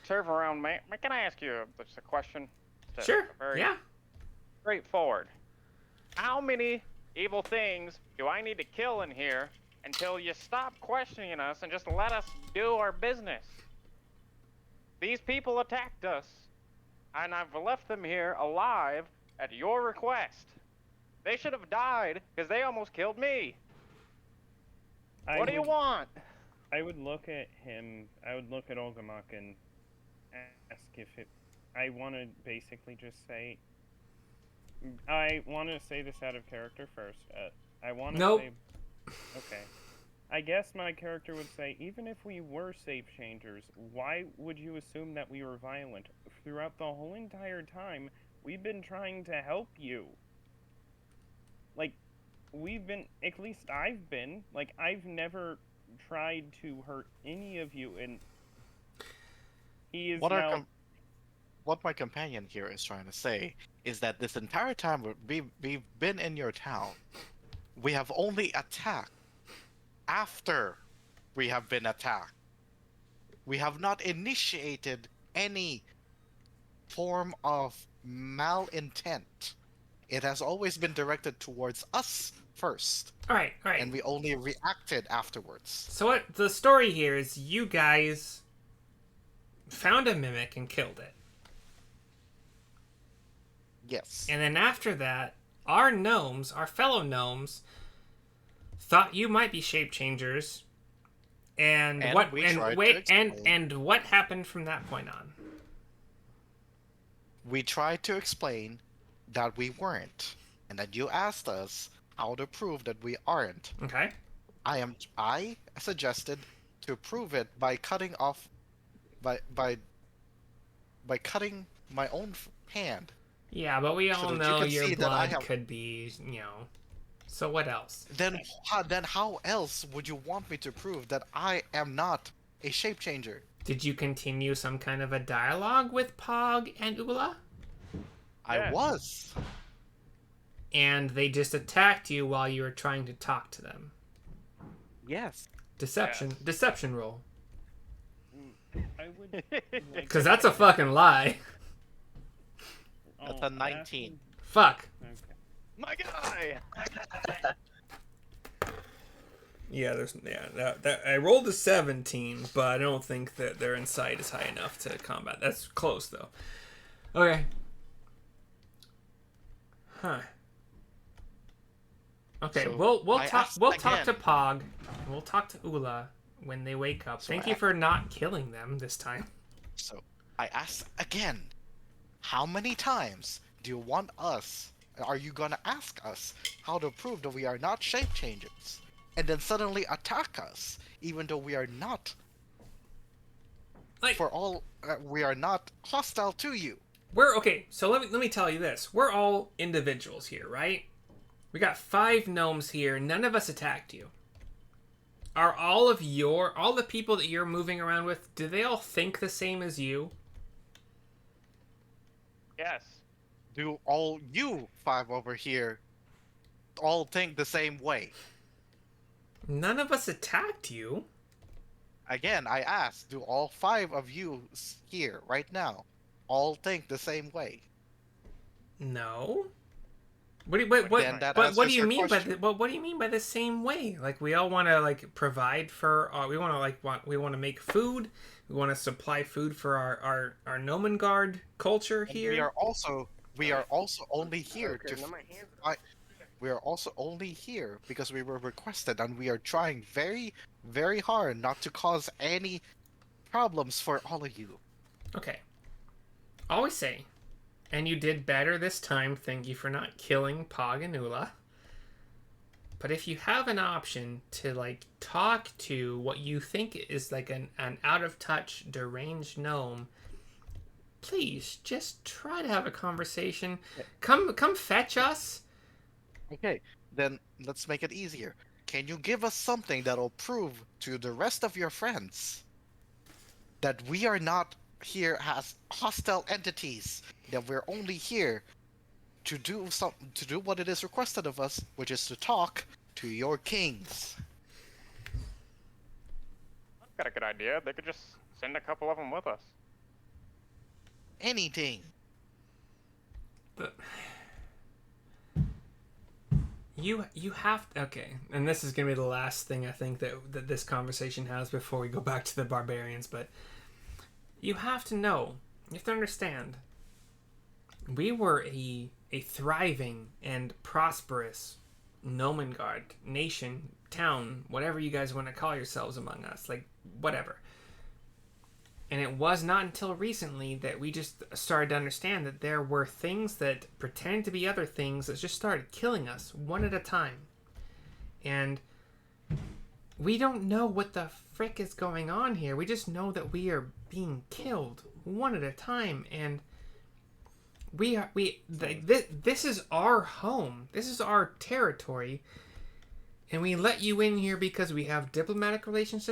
Serve around, man. Can I ask you just a question?
Sure. Yeah.
Straightforward. How many evil things do I need to kill in here until you stop questioning us and just let us do our business? These people attacked us, and I've left them here alive at your request. They should have died because they almost killed me. What do you want?
I would look at him. I would look at Olgamok and ask if it. I want to basically just say. I want to say this out of character first. I want to say. Okay. I guess my character would say, even if we were shape changers, why would you assume that we were violent? Throughout the whole entire time, we've been trying to help you. Like, we've been, at least I've been, like, I've never tried to hurt any of you, and he is
what my companion here is trying to say is that this entire time we've been in your town, we have only attacked after we have been attacked. We have not initiated any form of malintent. It has always been directed towards us first.
All right.
And we only reacted afterwards.
So what the story here is, you guys found a mimic and killed it.
Yes.
And then after that, our gnomes, our fellow gnomes, thought you might be shape changers And,
And
what
we
and
tried to
wait
explain.
and what happened from that point on?
We tried to explain that we weren't, and that you asked us how to prove that we aren't.
Okay.
I suggested to prove it by cutting off by cutting my own hand.
Yeah, but we
So
all
that you
know
can
your
see that I
blood
have-
could be, So what else?
Then how else would you want me to prove that I am not a shape changer?
Did you continue some kind of a dialogue with Pog and Ula?
I was.
And they just attacked you while you were trying to talk to them.
Yes.
Deception roll.
I would.
Because that's a fucking lie.
That's a 19.
Fuck.
Okay.
My guy.
Yeah, that I rolled a 17, but I don't think that their insight is high enough to combat. That's close though. Okay. Huh. Okay,
So
we'll
I
talk
asked
to
again.
Pog. We'll talk to Ula when they wake up.
So
Thank
I
you
a-
for not killing them this time.
So I asked again, how many times do you want us? Are you gonna ask us how to prove that we are not shape changers, and then suddenly attack us, even though we are not?
Like,
We are not hostile to you.
we're okay. So let me tell you this: we're all individuals here, right? We got 5 gnomes here. None of us attacked you. Are all the people that you're moving around with? Do they all think the same as you?
Yes.
Do all you 5 over here all think the same way?
None of us attacked you.
Again, I asked, do all 5 of you here right now all think the same way?
No. What do you mean by what do you mean by the same way? Like we all want to like provide for we want to make food. We want to supply food for our Gnomengarde culture
And
here.
we are also only here
Okay,
to
now my hands
we are also only here because we were requested, and we are trying very, very hard not to cause any problems for all of you.
Okay. Always say, and you did better this time. Thank you for not killing Pog and Ula. But if you have an option to like talk to what you think is like an out of touch, deranged gnome, please just try to have a conversation. Come fetch us.
Okay, then let's make it easier. Can you give us something that'll prove to the rest of your friends that we are not here as hostile entities, that we're only here to do what it is requested of us, which is to talk to your kings?
I've got a good idea. They could just send a couple of them with us.
Anything.
But you have okay, and this is gonna be the last thing I think that this conversation has before we go back to the barbarians. But you have to know, you have to understand. We were a thriving and prosperous Gnomengarde nation, town, whatever you guys want to call yourselves among us, like whatever. And it was not until recently that we just started to understand that there were things that pretended to be other things that just started killing us one at a time. And we don't know what the frick is going on here. We just know that we are being killed one at a time. And this is our home. This is our territory. And we let you in here because we have diplomatic relations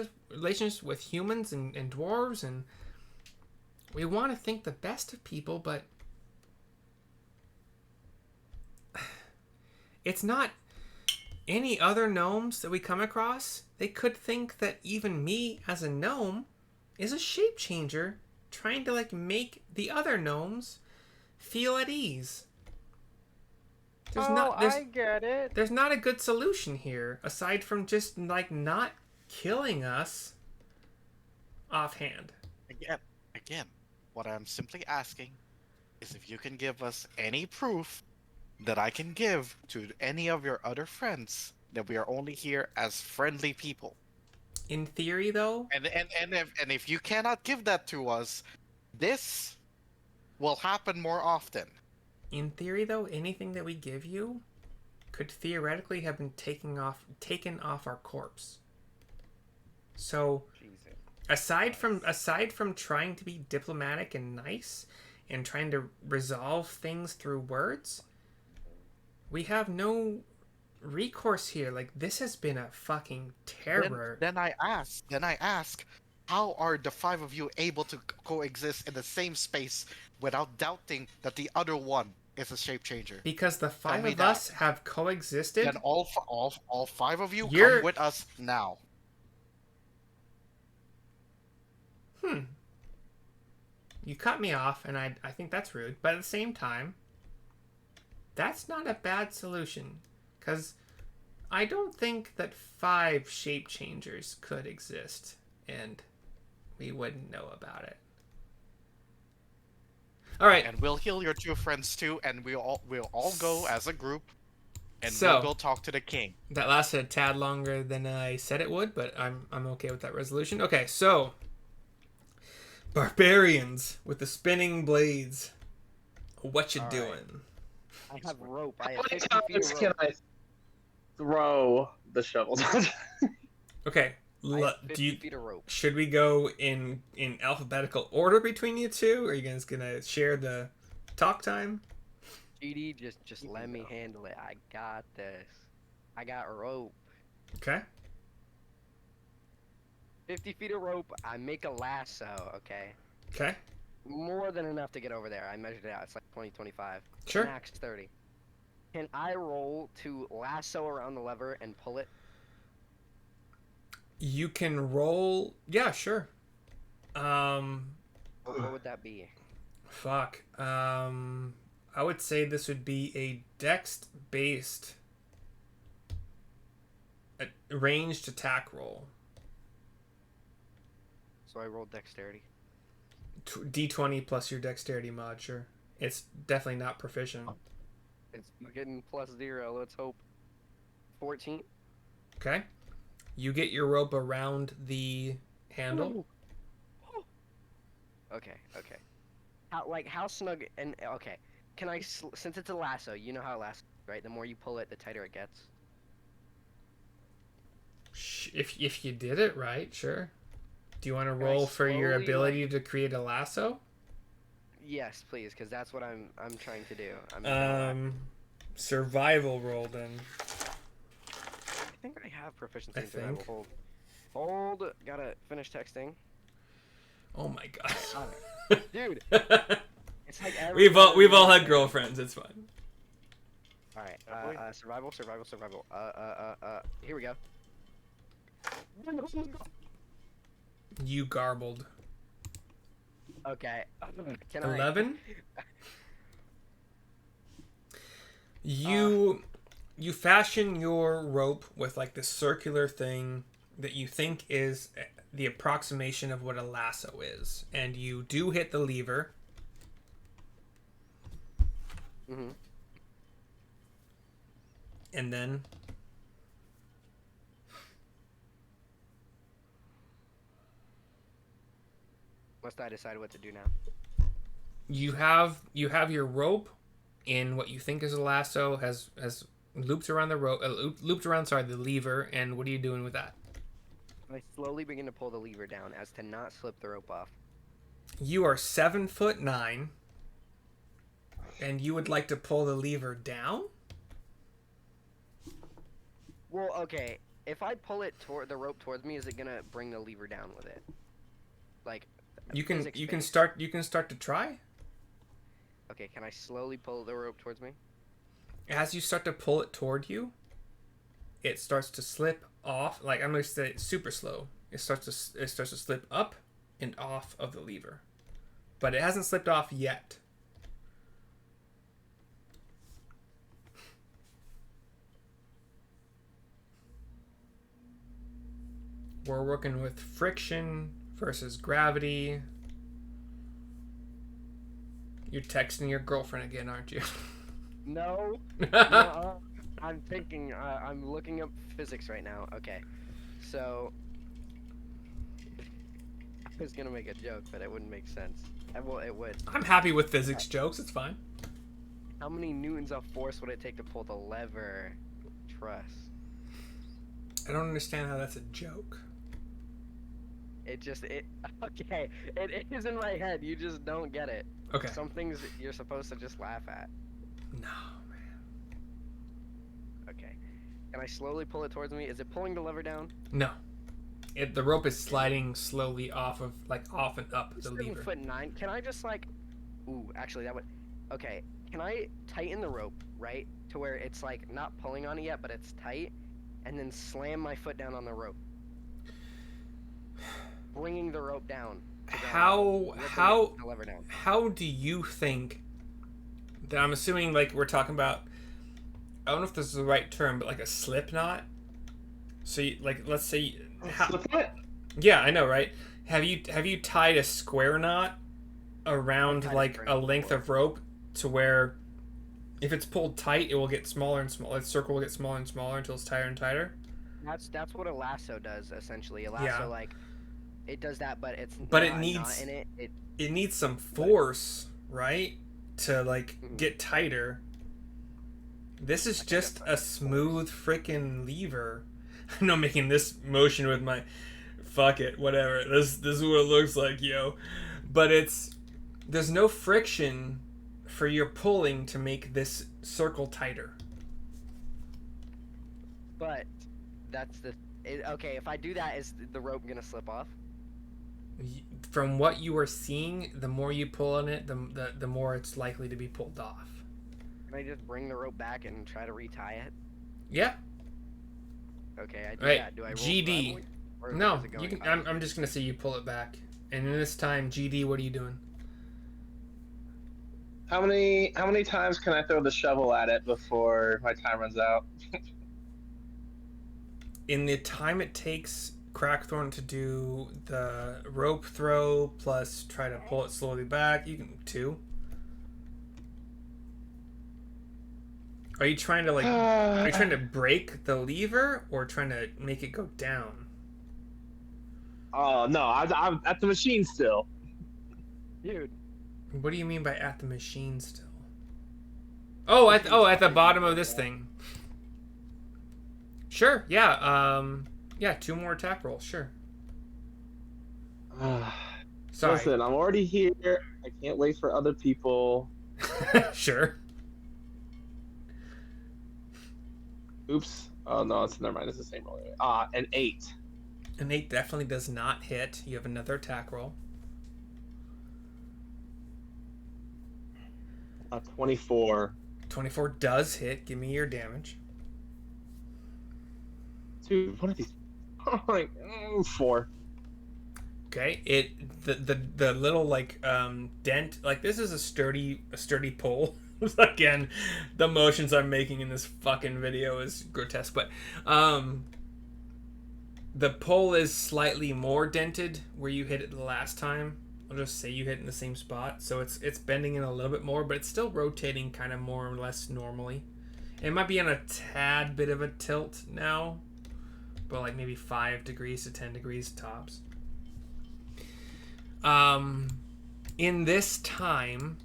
with humans and dwarves, and we want to think the best of people, but it's not any other gnomes that we come across. They could think that even me as a gnome is a shape changer trying to like make the other gnomes feel at ease.
I get it.
There's not a good solution here aside from just like not killing us offhand.
Again, what I'm simply asking is if you can give us any proof that I can give to any of your other friends that we are only here as friendly people.
In theory, though,
And if you cannot give that to us, this will happen more often.
Anything that we give you could theoretically have been taken off our corpse. So,
Jesus.
aside from trying to be diplomatic and nice and trying to resolve things through words, we have no recourse here. Like, this has been a fucking terror.
Then I ask, how are the 5 of you able to coexist in the same space without doubting that the other one is a shape changer?
Because the 5
me
of
that.
us have coexisted.
Then all 5 of you
You're-
come with us now.
You cut me off, and I think that's rude. But at the same time, that's not a bad solution. Because I don't think that 5 shape changers could exist, and we wouldn't know about it. All right.
And we'll heal your 2 friends too, and we'll all go as a group, and
So-
we'll go talk to the king.
That lasted a tad longer than I said it would, but I'm okay with that resolution. Okay, so barbarians with the spinning blades. What you
All right.
doing?
I have rope. I
How
have
many
50 feet
times
of
can
rope.
I throw the shovels?
Okay,
I have 50
do you
feet of rope.
should we go in alphabetical order between you two? Or are you guys gonna share the talk time?
GD, just let me handle it. I got this. I got rope.
Okay.
50 feet of rope. I make a lasso, okay?
Okay.
More than enough to get over there. I measured it out. It's like 20, 25.
Sure.
Max 30. Can I roll to lasso around the lever and pull it?
You can roll. Yeah, sure.
What would that be?
Fuck. I would say this would be a dex-based ranged attack roll.
So I rolled dexterity.
D20 plus your dexterity mod, sure. It's definitely not proficient.
It's getting +0. Let's hope. 14.
Okay. You get your rope around the handle.
Okay. How snug and okay. Can I since it's a lasso, you know how a lasso, right? The more you pull it, the tighter it gets.
If you did it right, sure. Do you want to
Can I
roll for your
slowly,
ability to create a lasso?
Yes, please, because that's what I'm trying to do.
Survival roll then.
I think I have proficiency
I
in survival.
think.
Hold. Gotta finish texting.
Oh my god.
Dude, it's like
we've all had girlfriends. It's fine.
All right. Survival. Here we go.
You garbled.
Okay. Can I?
11. You fashion your rope with like this circular thing that you think is the approximation of what a lasso is, and you do hit the lever.
Mm-hmm.
And then
Must I decide what to do now?
you have your rope in what you think is a lasso, has looped around the rope, the lever, and what are you doing with that?
I slowly begin to pull the lever down as to not slip the rope off.
You are 7'9", and you would like to pull the lever down?
Well, okay. If I pull it toward the rope towards me, is it gonna bring the lever down with it? Like
You can
physics-based.
start to try.
Okay, can I slowly pull the rope towards me?
As you start to pull it toward you, it starts to slip off. Like, I'm gonna say super slow. It starts to slip up and off of the lever, but it hasn't slipped off yet. We're working with friction versus gravity. You're texting your girlfriend again, aren't you?
No. No. I'm thinking. I'm looking up physics right now. Okay. So, was gonna make a joke, but it wouldn't make sense. Well, it would.
I'm happy with physics jokes. It's fine.
How many newtons of force would it take to pull the lever? Truss.
I don't understand how that's a joke.
Okay, it is in my head. You just don't get it.
Okay.
Some things you're supposed to just laugh at.
No, man.
Okay. Can I slowly pull it towards me? Is it pulling the lever down?
No. The rope is sliding slowly off and up the
7'9". Can I just like, ooh, actually that would, okay. Can I tighten the rope, right, to where it's like not pulling on it yet, but it's tight, and then slam my foot down on the rope, bringing the rope down.
How
the lever down.
How do you think that? I'm assuming like we're talking about. I don't know if this is the right term, but like a slip knot. So you, like, let's say. Yeah, I know, right? Have you tied a square knot around like a length of rope to where if it's pulled tight, it will get smaller and smaller. The circle will get smaller and smaller until it's tighter and tighter.
That's what a lasso does essentially. A lasso like it does that, but it's
it needs
in it.
It needs some force, right, to like get tighter. This is just a smooth freaking lever. I know I'm making this motion with my fuck it, whatever. This is what it looks like, yo. But there's no friction for your pulling to make this circle tighter.
But that's okay, if I do that, is the rope gonna slip off?
From what you are seeing, the more you pull on it, the more it's likely to be pulled off.
Can I just bring the rope back and try to retie it?
Yeah.
Okay, I do
right.
that. Do I roll
GD?
sideways,
No, you can. I'm just gonna say you pull it back, and in this time, GD, what are you doing?
How many times can I throw the shovel at it before my time runs out?
In the time it takes Crackthorn to do the rope throw plus try to pull it slowly back, you can 2. Are you trying to are you trying to break the lever or trying to make it go down?
Oh no, I'm at the machine still.
Dude.
What do you mean by at the machine still? Oh, at the bottom of this thing. Sure, yeah. Yeah, 2 more attack rolls, sure. Sorry.
Listen, I'm already here. I can't wait for other people.
Sure.
Oops. Oh no, never mind. It's the same roll. An 8.
An 8 definitely does not hit. You have another attack roll.
24.
24 does hit. Give me your damage.
Dude, what are these? Oh my, 4.
Okay, the little like dent, like this is a sturdy pull. Again, the motions I'm making in this fucking video is grotesque, but the pull is slightly more dented where you hit it the last time. I'll just say you hit it in the same spot, so it's bending in a little bit more, but it's still rotating kind of more or less normally. It might be on a tad bit of a tilt now, but like maybe 5 degrees to 10 degrees tops. In this time,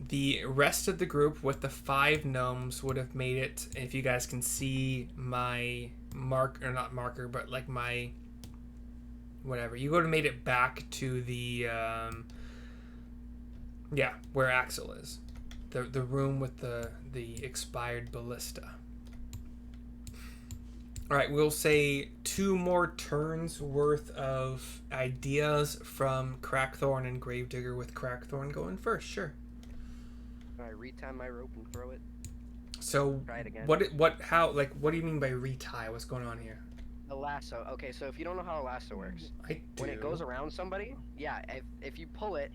the rest of the group with the 5 gnomes would have made it. If you guys can see my not marker, but like my whatever, you would have made it back to the where Axel is, the room with the expired ballista. All right, we'll say 2 more turns worth of ideas from Crackthorn and Gravedigger, with Crackthorn going first. Sure.
Can I retie my rope and throw it?
So
Try it again.
what do you mean by retie? What's going on here?
A lasso. Okay, so if you don't know how a lasso works,
I do.
when it goes around somebody, yeah, if you pull it,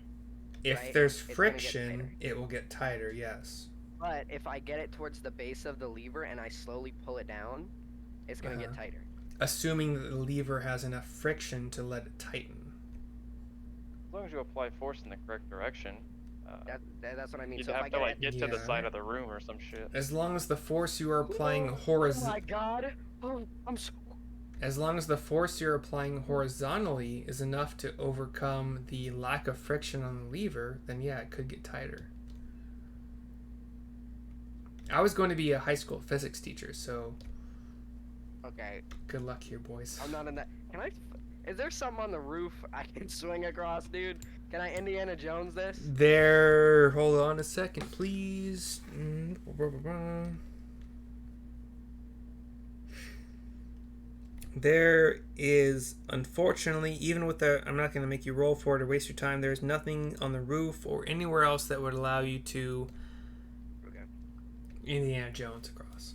if
right,
there's
it's gonna get
friction,
tighter.
it will get tighter. Yes.
But if I get it towards the base of the lever and I slowly pull it down, it's gonna get tighter.
Assuming that the lever has enough friction to let it tighten.
As long as you apply force in the correct direction.
That's what I mean.
You'd
So
have
if I
to like get to the
Yeah.
side of the room or some shit.
As long as the force you are applying
Oh
horizontal.
my god! Oh, I'm so.
As long as the force you're applying horizontally is enough to overcome the lack of friction on the lever, then yeah, it could get tighter. I was going to be a high school physics teacher, so
Okay,
good luck here, boys.
I'm not in that. Can I? Is there something on the roof I can swing across, dude? Can I Indiana Jones this?
There, hold on a second, please. There is, unfortunately, even with the, I'm not going to make you roll for it or waste your time, there's nothing on the roof or anywhere else that would allow you to Indiana Jones across.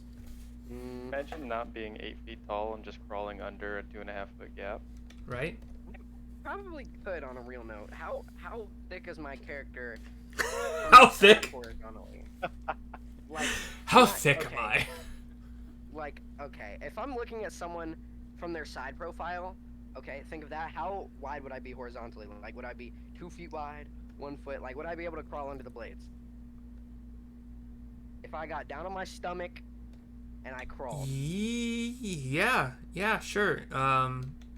Imagine not being 8 feet tall and just crawling under a 2.5 foot gap.
Right?
Probably could on a real note. How thick is my character?
How thick?
Horizontally? Like,
How thick am I?
Like, okay, if I'm looking at someone from their side profile, okay, think of that. How wide would I be horizontally? Like, would I be 2 feet wide, 1 foot? Like, would I be able to crawl under the blades? If I got down on my stomach and I crawled.
Yeah, sure.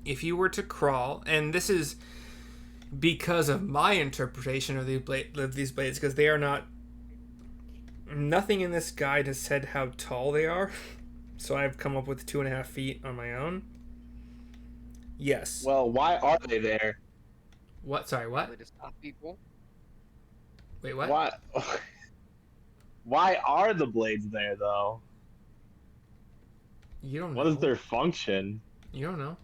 If you were to crawl, and this is because of my interpretation of these blades, because they are not. Nothing in this guide has said how tall they are, so I've come up with 2.5 feet on my own. Yes.
Well, why are they there?
What? Sorry, what?
Probably to stop people.
Wait, what?
Why? Why are the blades there, though?
You don't know.
What is their function?
You don't know.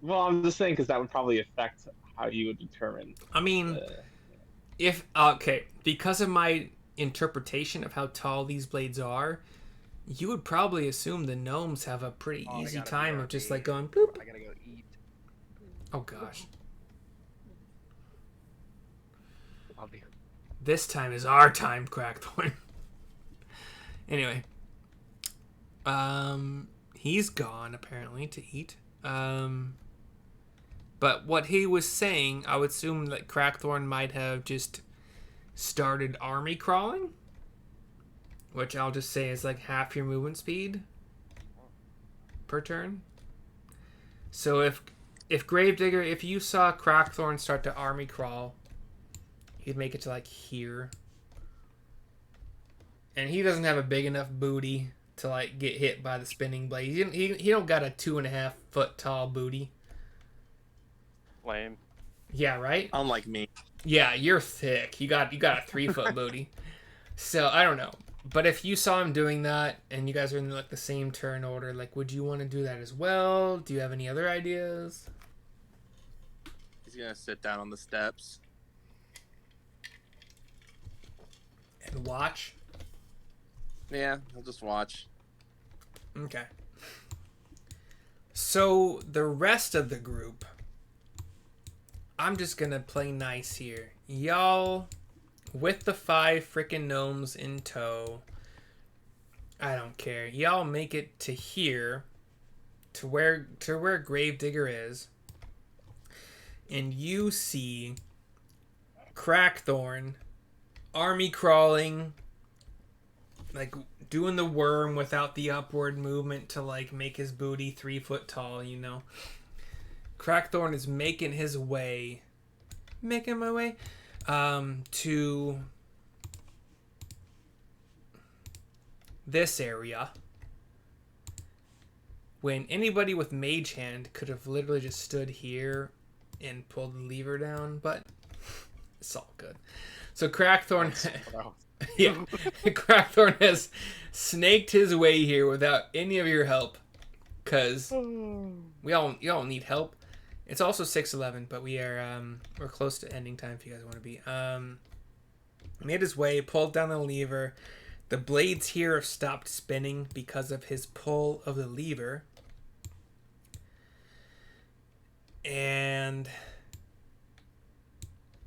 Well, I'm just saying because that would probably affect how you would determine.
I mean, if okay, because of my interpretation of how tall these blades are, you would probably assume the gnomes have a pretty easy time of just like going boop.
I gotta go eat.
Oh gosh.
I'll be.
This time is our time, Crackthorn. Anyway. He's gone apparently to eat. But what he was saying, I would assume that Crackthorn might have just started army crawling, which I'll just say is like half your movement speed per turn. So if Gravedigger, if you saw Crackthorn start to army crawl, he'd make it to like here. And he doesn't have a big enough booty to like get hit by the spinning blade. He don't got a 2.5 foot tall booty.
Lame.
Yeah, right?
Unlike me.
Yeah, you're thick. You got a 3 foot booty. So I don't know. But if you saw him doing that and you guys are in like the same turn order, like would you want to do that as well? Do you have any other ideas?
He's gonna sit down on the steps.
And watch?
Yeah, I'll just watch.
Okay. So the rest of the group, I'm just gonna play nice here. Y'all, with the 5 freaking gnomes in tow, I don't care. Y'all make it to here, to where Gravedigger is, and you see Crackthorn army crawling, like doing the worm without the upward movement to like make his booty 3 foot tall, you know. Crackthorn is making my way to this area, when anybody with Mage Hand could have literally just stood here and pulled the lever down, but it's all good. So Crackthorn, yeah, Crackthorn has snaked his way here without any of your help, because y'all need help. It's also 6:11, but we're close to ending time if you guys want to be. Made his way, pulled down the lever. The blades here have stopped spinning because of his pull of the lever. And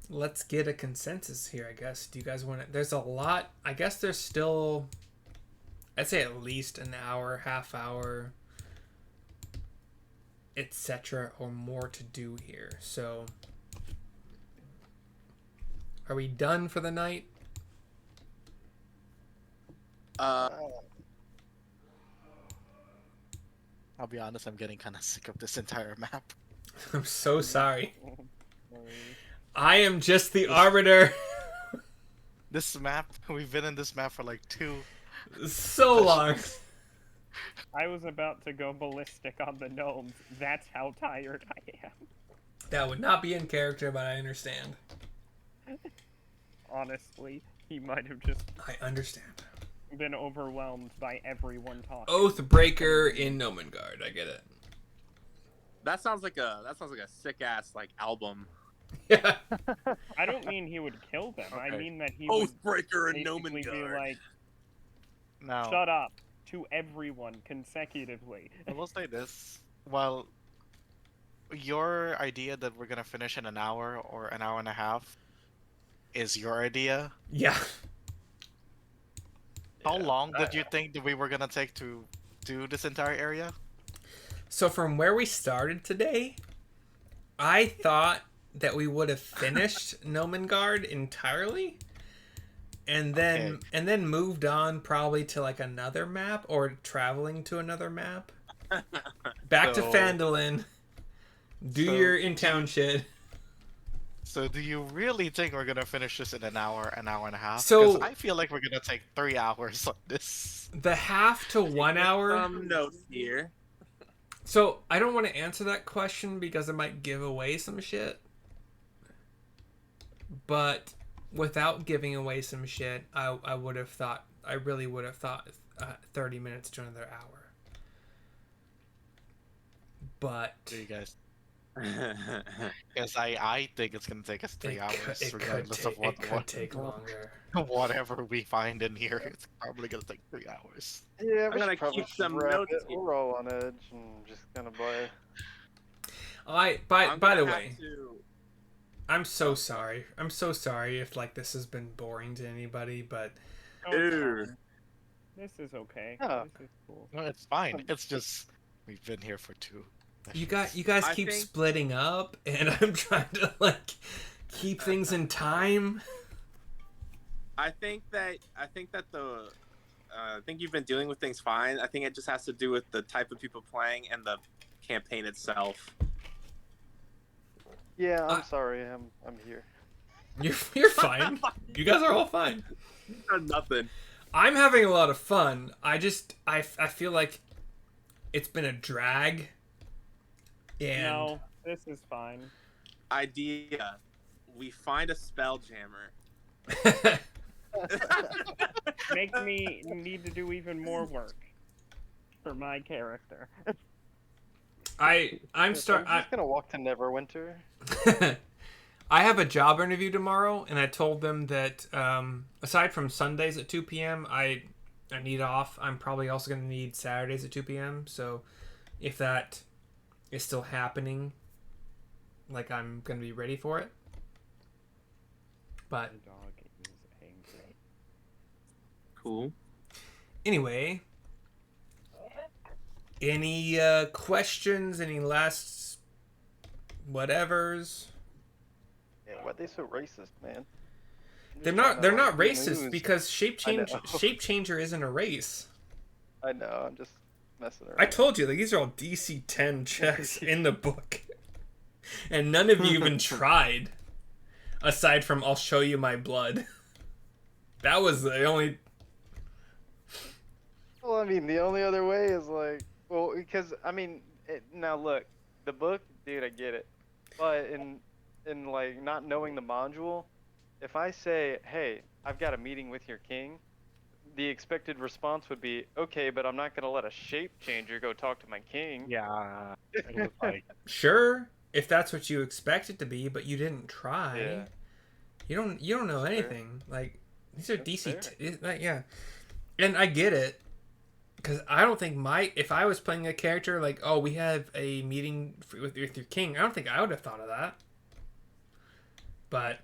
let's get a consensus here, I guess. Do you guys want to... There's a lot. I guess there's still... I'd say at least an hour, half hour, etc. or more to do here. So... Are we done for the night?
How
I'll be honest, I'm getting kind of sick of this entire map.
I'm so sorry. I am just the arbiter.
This map, we've been in this map for like 2
So long.
I was about to go ballistic on the gnomes. That's how tired I am.
That would not be in character, but I understand.
Honestly, he might have just
I understand.
been overwhelmed by everyone talking.
Oathbreaker in Gnomengarde. I get it.
That sounds like a sick ass like album.
Yeah.
I don't mean he would kill them. I
Okay.
mean that he
Oathbreaker
would
and
basically be
Gnomengarde.
like,
Now,
shut up to everyone consecutively.
I will say this. While your idea that we're gonna finish in an hour or an hour and a half is your idea,
Yeah.
how long did you think that we were gonna take to do this entire area?
So from where we started today, I thought that we would have finished Gnomengarde entirely, and then moved on probably to like another map or traveling to another map. Back to
So-
Phandalin. Do
so-
your in-town shit.
So do you really think we're gonna finish this in an hour and a half?
So-
'Cause I feel like we're gonna take 3 hours on this.
The half to 1 hour.
Some notes here.
So I don't want to answer that question because it might give away some shit. But without giving away some shit, I would have thought, I really would have thought 30 minutes to another hour. But
Do you guys? Because I think it's gonna take us 3 hours, regardless of
it could take longer.
whatever we find in here. It's probably gonna take 3 hours.
Yeah,
I'm
we
gonna
should probably
keep
just
some
wrap
notes
it.
here.
We're all on edge and just kind of by.
By
I'm
the
gonna
way,
have to-
I'm so sorry. I'm so sorry if like this has been boring to anybody, but
Oh,
Dude.
fine. This is okay.
Yeah.
This is cool.
No, it's fine. It's just we've been here for 2.
you guys
I
keep
think-
splitting up, and I'm trying to like keep things in time.
I think that the I think you've been dealing with things fine. I think it just has to do with the type of people playing and the campaign itself.
Yeah, I'm sorry. I'm here.
You're fine. You guys are all fine.
Nothing.
I'm having a lot of fun. I feel like it's been a drag. And
No, this is fine.
Idea. We find a spell jammer.
Make me need to do even more work for my character.
I'm
I'm just gonna walk to Neverwinter.
I have a job interview tomorrow, and I told them that aside from Sundays at 2 p.m., I need off. I'm probably also going to need Saturdays at 2 p.m. So if that is still happening, like I'm going to be ready for it. But
The dog is angry.
Cool.
anyway, any questions? Any last whatevers?
Yeah, why are they so racist, man?
They're
I'm just
not.
trying
They're
to,
not
like,
racist
news.
because
I know.
shape changer isn't a race.
I know. I'm just messing around.
I told you, like, these are all DC 10 checks in the book. And none of you even tried. Aside from, I'll show you my blood. That was the only...
Well, I mean, the only other way is like, well, because I mean, now look, the book, dude, I get it, but in like not knowing the module, if I say, hey, I've got a meeting with your king, the expected response would be, okay, but I'm not gonna let a shape changer go talk to my king.
Yeah. It was like,
Sure, if that's what you expect it to be, but you didn't try.
Yeah.
You don't know
That's fair.
anything. Like, these are
That's
DC... like, yeah. And I get it. Because I don't think if I was playing a character like, oh, we have a meeting with your king, I don't think I would have thought of that. But,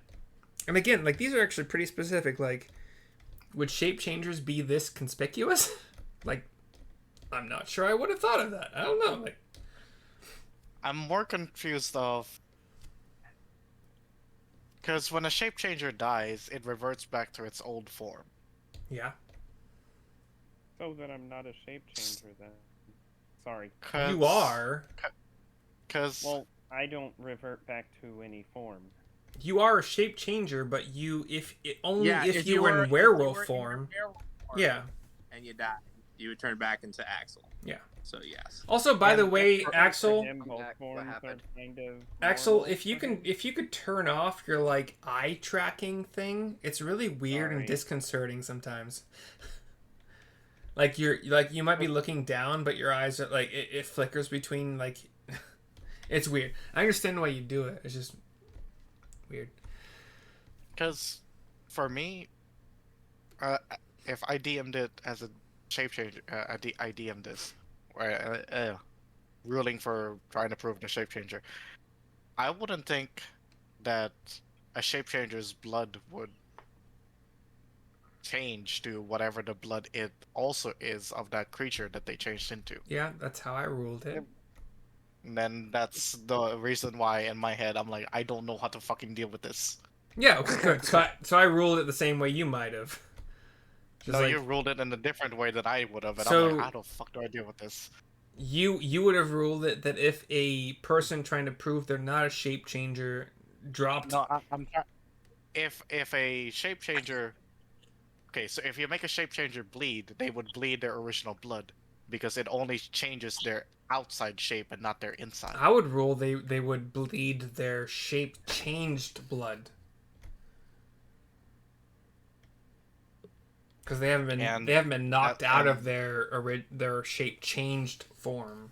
and again, like, these are actually pretty specific. Like, would shape changers be this conspicuous? Like, I'm not sure I would have thought of that. I don't know. Like,
I'm more confused of because when a shape changer dies, it reverts back to its old form.
yeah.
So that I'm not a shape changer then. Sorry.
You are.
Because
Well, I don't revert back to any form.
You are a shape changer, but only
Yeah,
if you were in werewolf form. Yeah.
And you die, you would turn back into Axel.
Yeah.
So yes.
Also, by the way,
For
Axel,
him, both
What
forms are
happened?
kind of
Axel,
normal
if you
for him.
could turn off your like eye tracking thing, it's really weird and
Sorry.
disconcerting sometimes. You might be looking down, but your eyes are like it flickers between like. It's weird. I understand why you do it. It's just weird.
Because for me, if I DM'd it as a shape changer, I DM'd this, ruling for trying to prove the shape changer, I wouldn't think that a shape changer's blood would change to whatever the blood it also is of that creature that they changed into.
Yeah, that's how I ruled it.
And then that's the reason why in my head I'm like, I don't know how to fucking deal with this.
Yeah, okay, good. So I ruled it the same way you might have. Just
No,
like,
you ruled it in a different way than I would have, and
So-
I'm like, how the fuck do I deal with this?
you would have ruled it that if a person trying to prove they're not a shape changer dropped.
No, I'm trying. If a shape changer, okay, so if you make a shape changer bleed, they would bleed their original blood because it only changes their outside shape and not their inside.
I would rule they would bleed their shape changed blood. Because they haven't been knocked out of their shape changed form.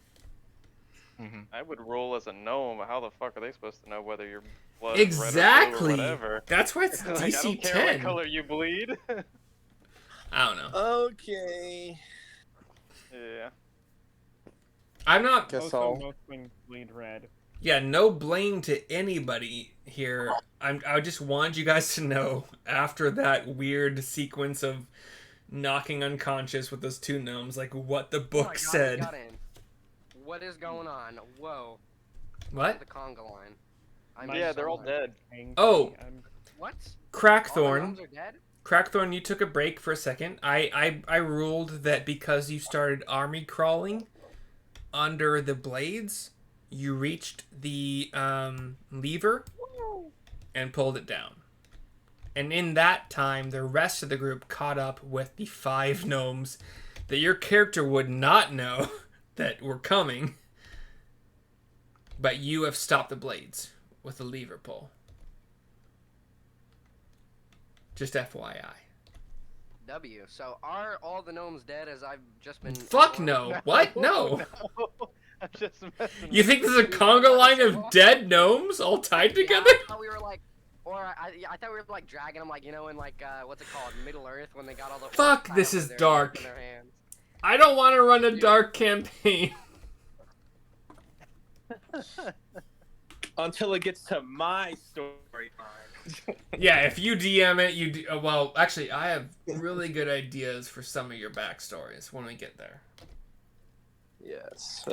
Mm-hmm.
I would roll as a gnome. How the fuck are they supposed to know whether your blood is red or blue
Exactly.
or whatever?
That's why it's
Like, I
DC
don't care what
10.
color you bleed.
I don't know.
Okay.
Yeah.
I'm not.
Guess
Also,
I'll-
most wings bleed red.
Yeah, no blame to anybody here. I just wanted you guys to know after that weird sequence of knocking unconscious with those two gnomes, like what the
Oh my
book
God, we
said.
got in. What is going on? Whoa.
What?
The conga line.
Yeah, they're all dead.
Angry.
Oh.
What? All the
Crackthorn.
gnomes are dead?
Crackthorn, you took a break for a second. I ruled that because you started army crawling under the blades, you reached the lever and pulled it down. And in that time, the rest of the group caught up with the 5 gnomes that your character would not know that were coming. But you have stopped the blades with the lever pull. Just FYI.
W. So are all the gnomes dead as I've just been...
Fuck
informed?
no. What? No.
I'm just messing
You think there's a conga line of dead gnomes all tied
Yeah,
together?
I thought we were like... Or I thought we were like dragging them like, you know, in like, what's it called? Middle Earth when they got all the...
Fuck,
orcs tied
this
up
is
with their
dark.
in their hands.
I don't want to run a dark campaign.
Until it gets to my storyline.
Yeah, if you DM it, you do, well, actually, I have really good ideas for some of your backstories when we get there.
Yes.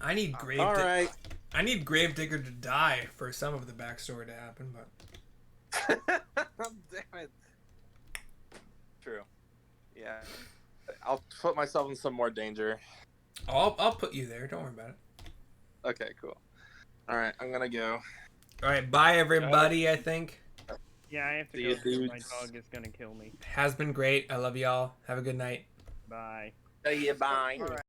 I need
All right.
I need Gravedigger to die for some of the backstory to happen, but
Damn it. True. Yeah. I'll put myself in some more danger.
I'll put you there. Don't worry about it.
Okay, cool. All right, I'm gonna go.
All right, bye everybody. I think
Yeah, I have to
See
go
you,
because my
dudes.
dog is gonna kill me.
has been great. I love y'all. Have a good night.
Bye.
Yeah, bye.
All right.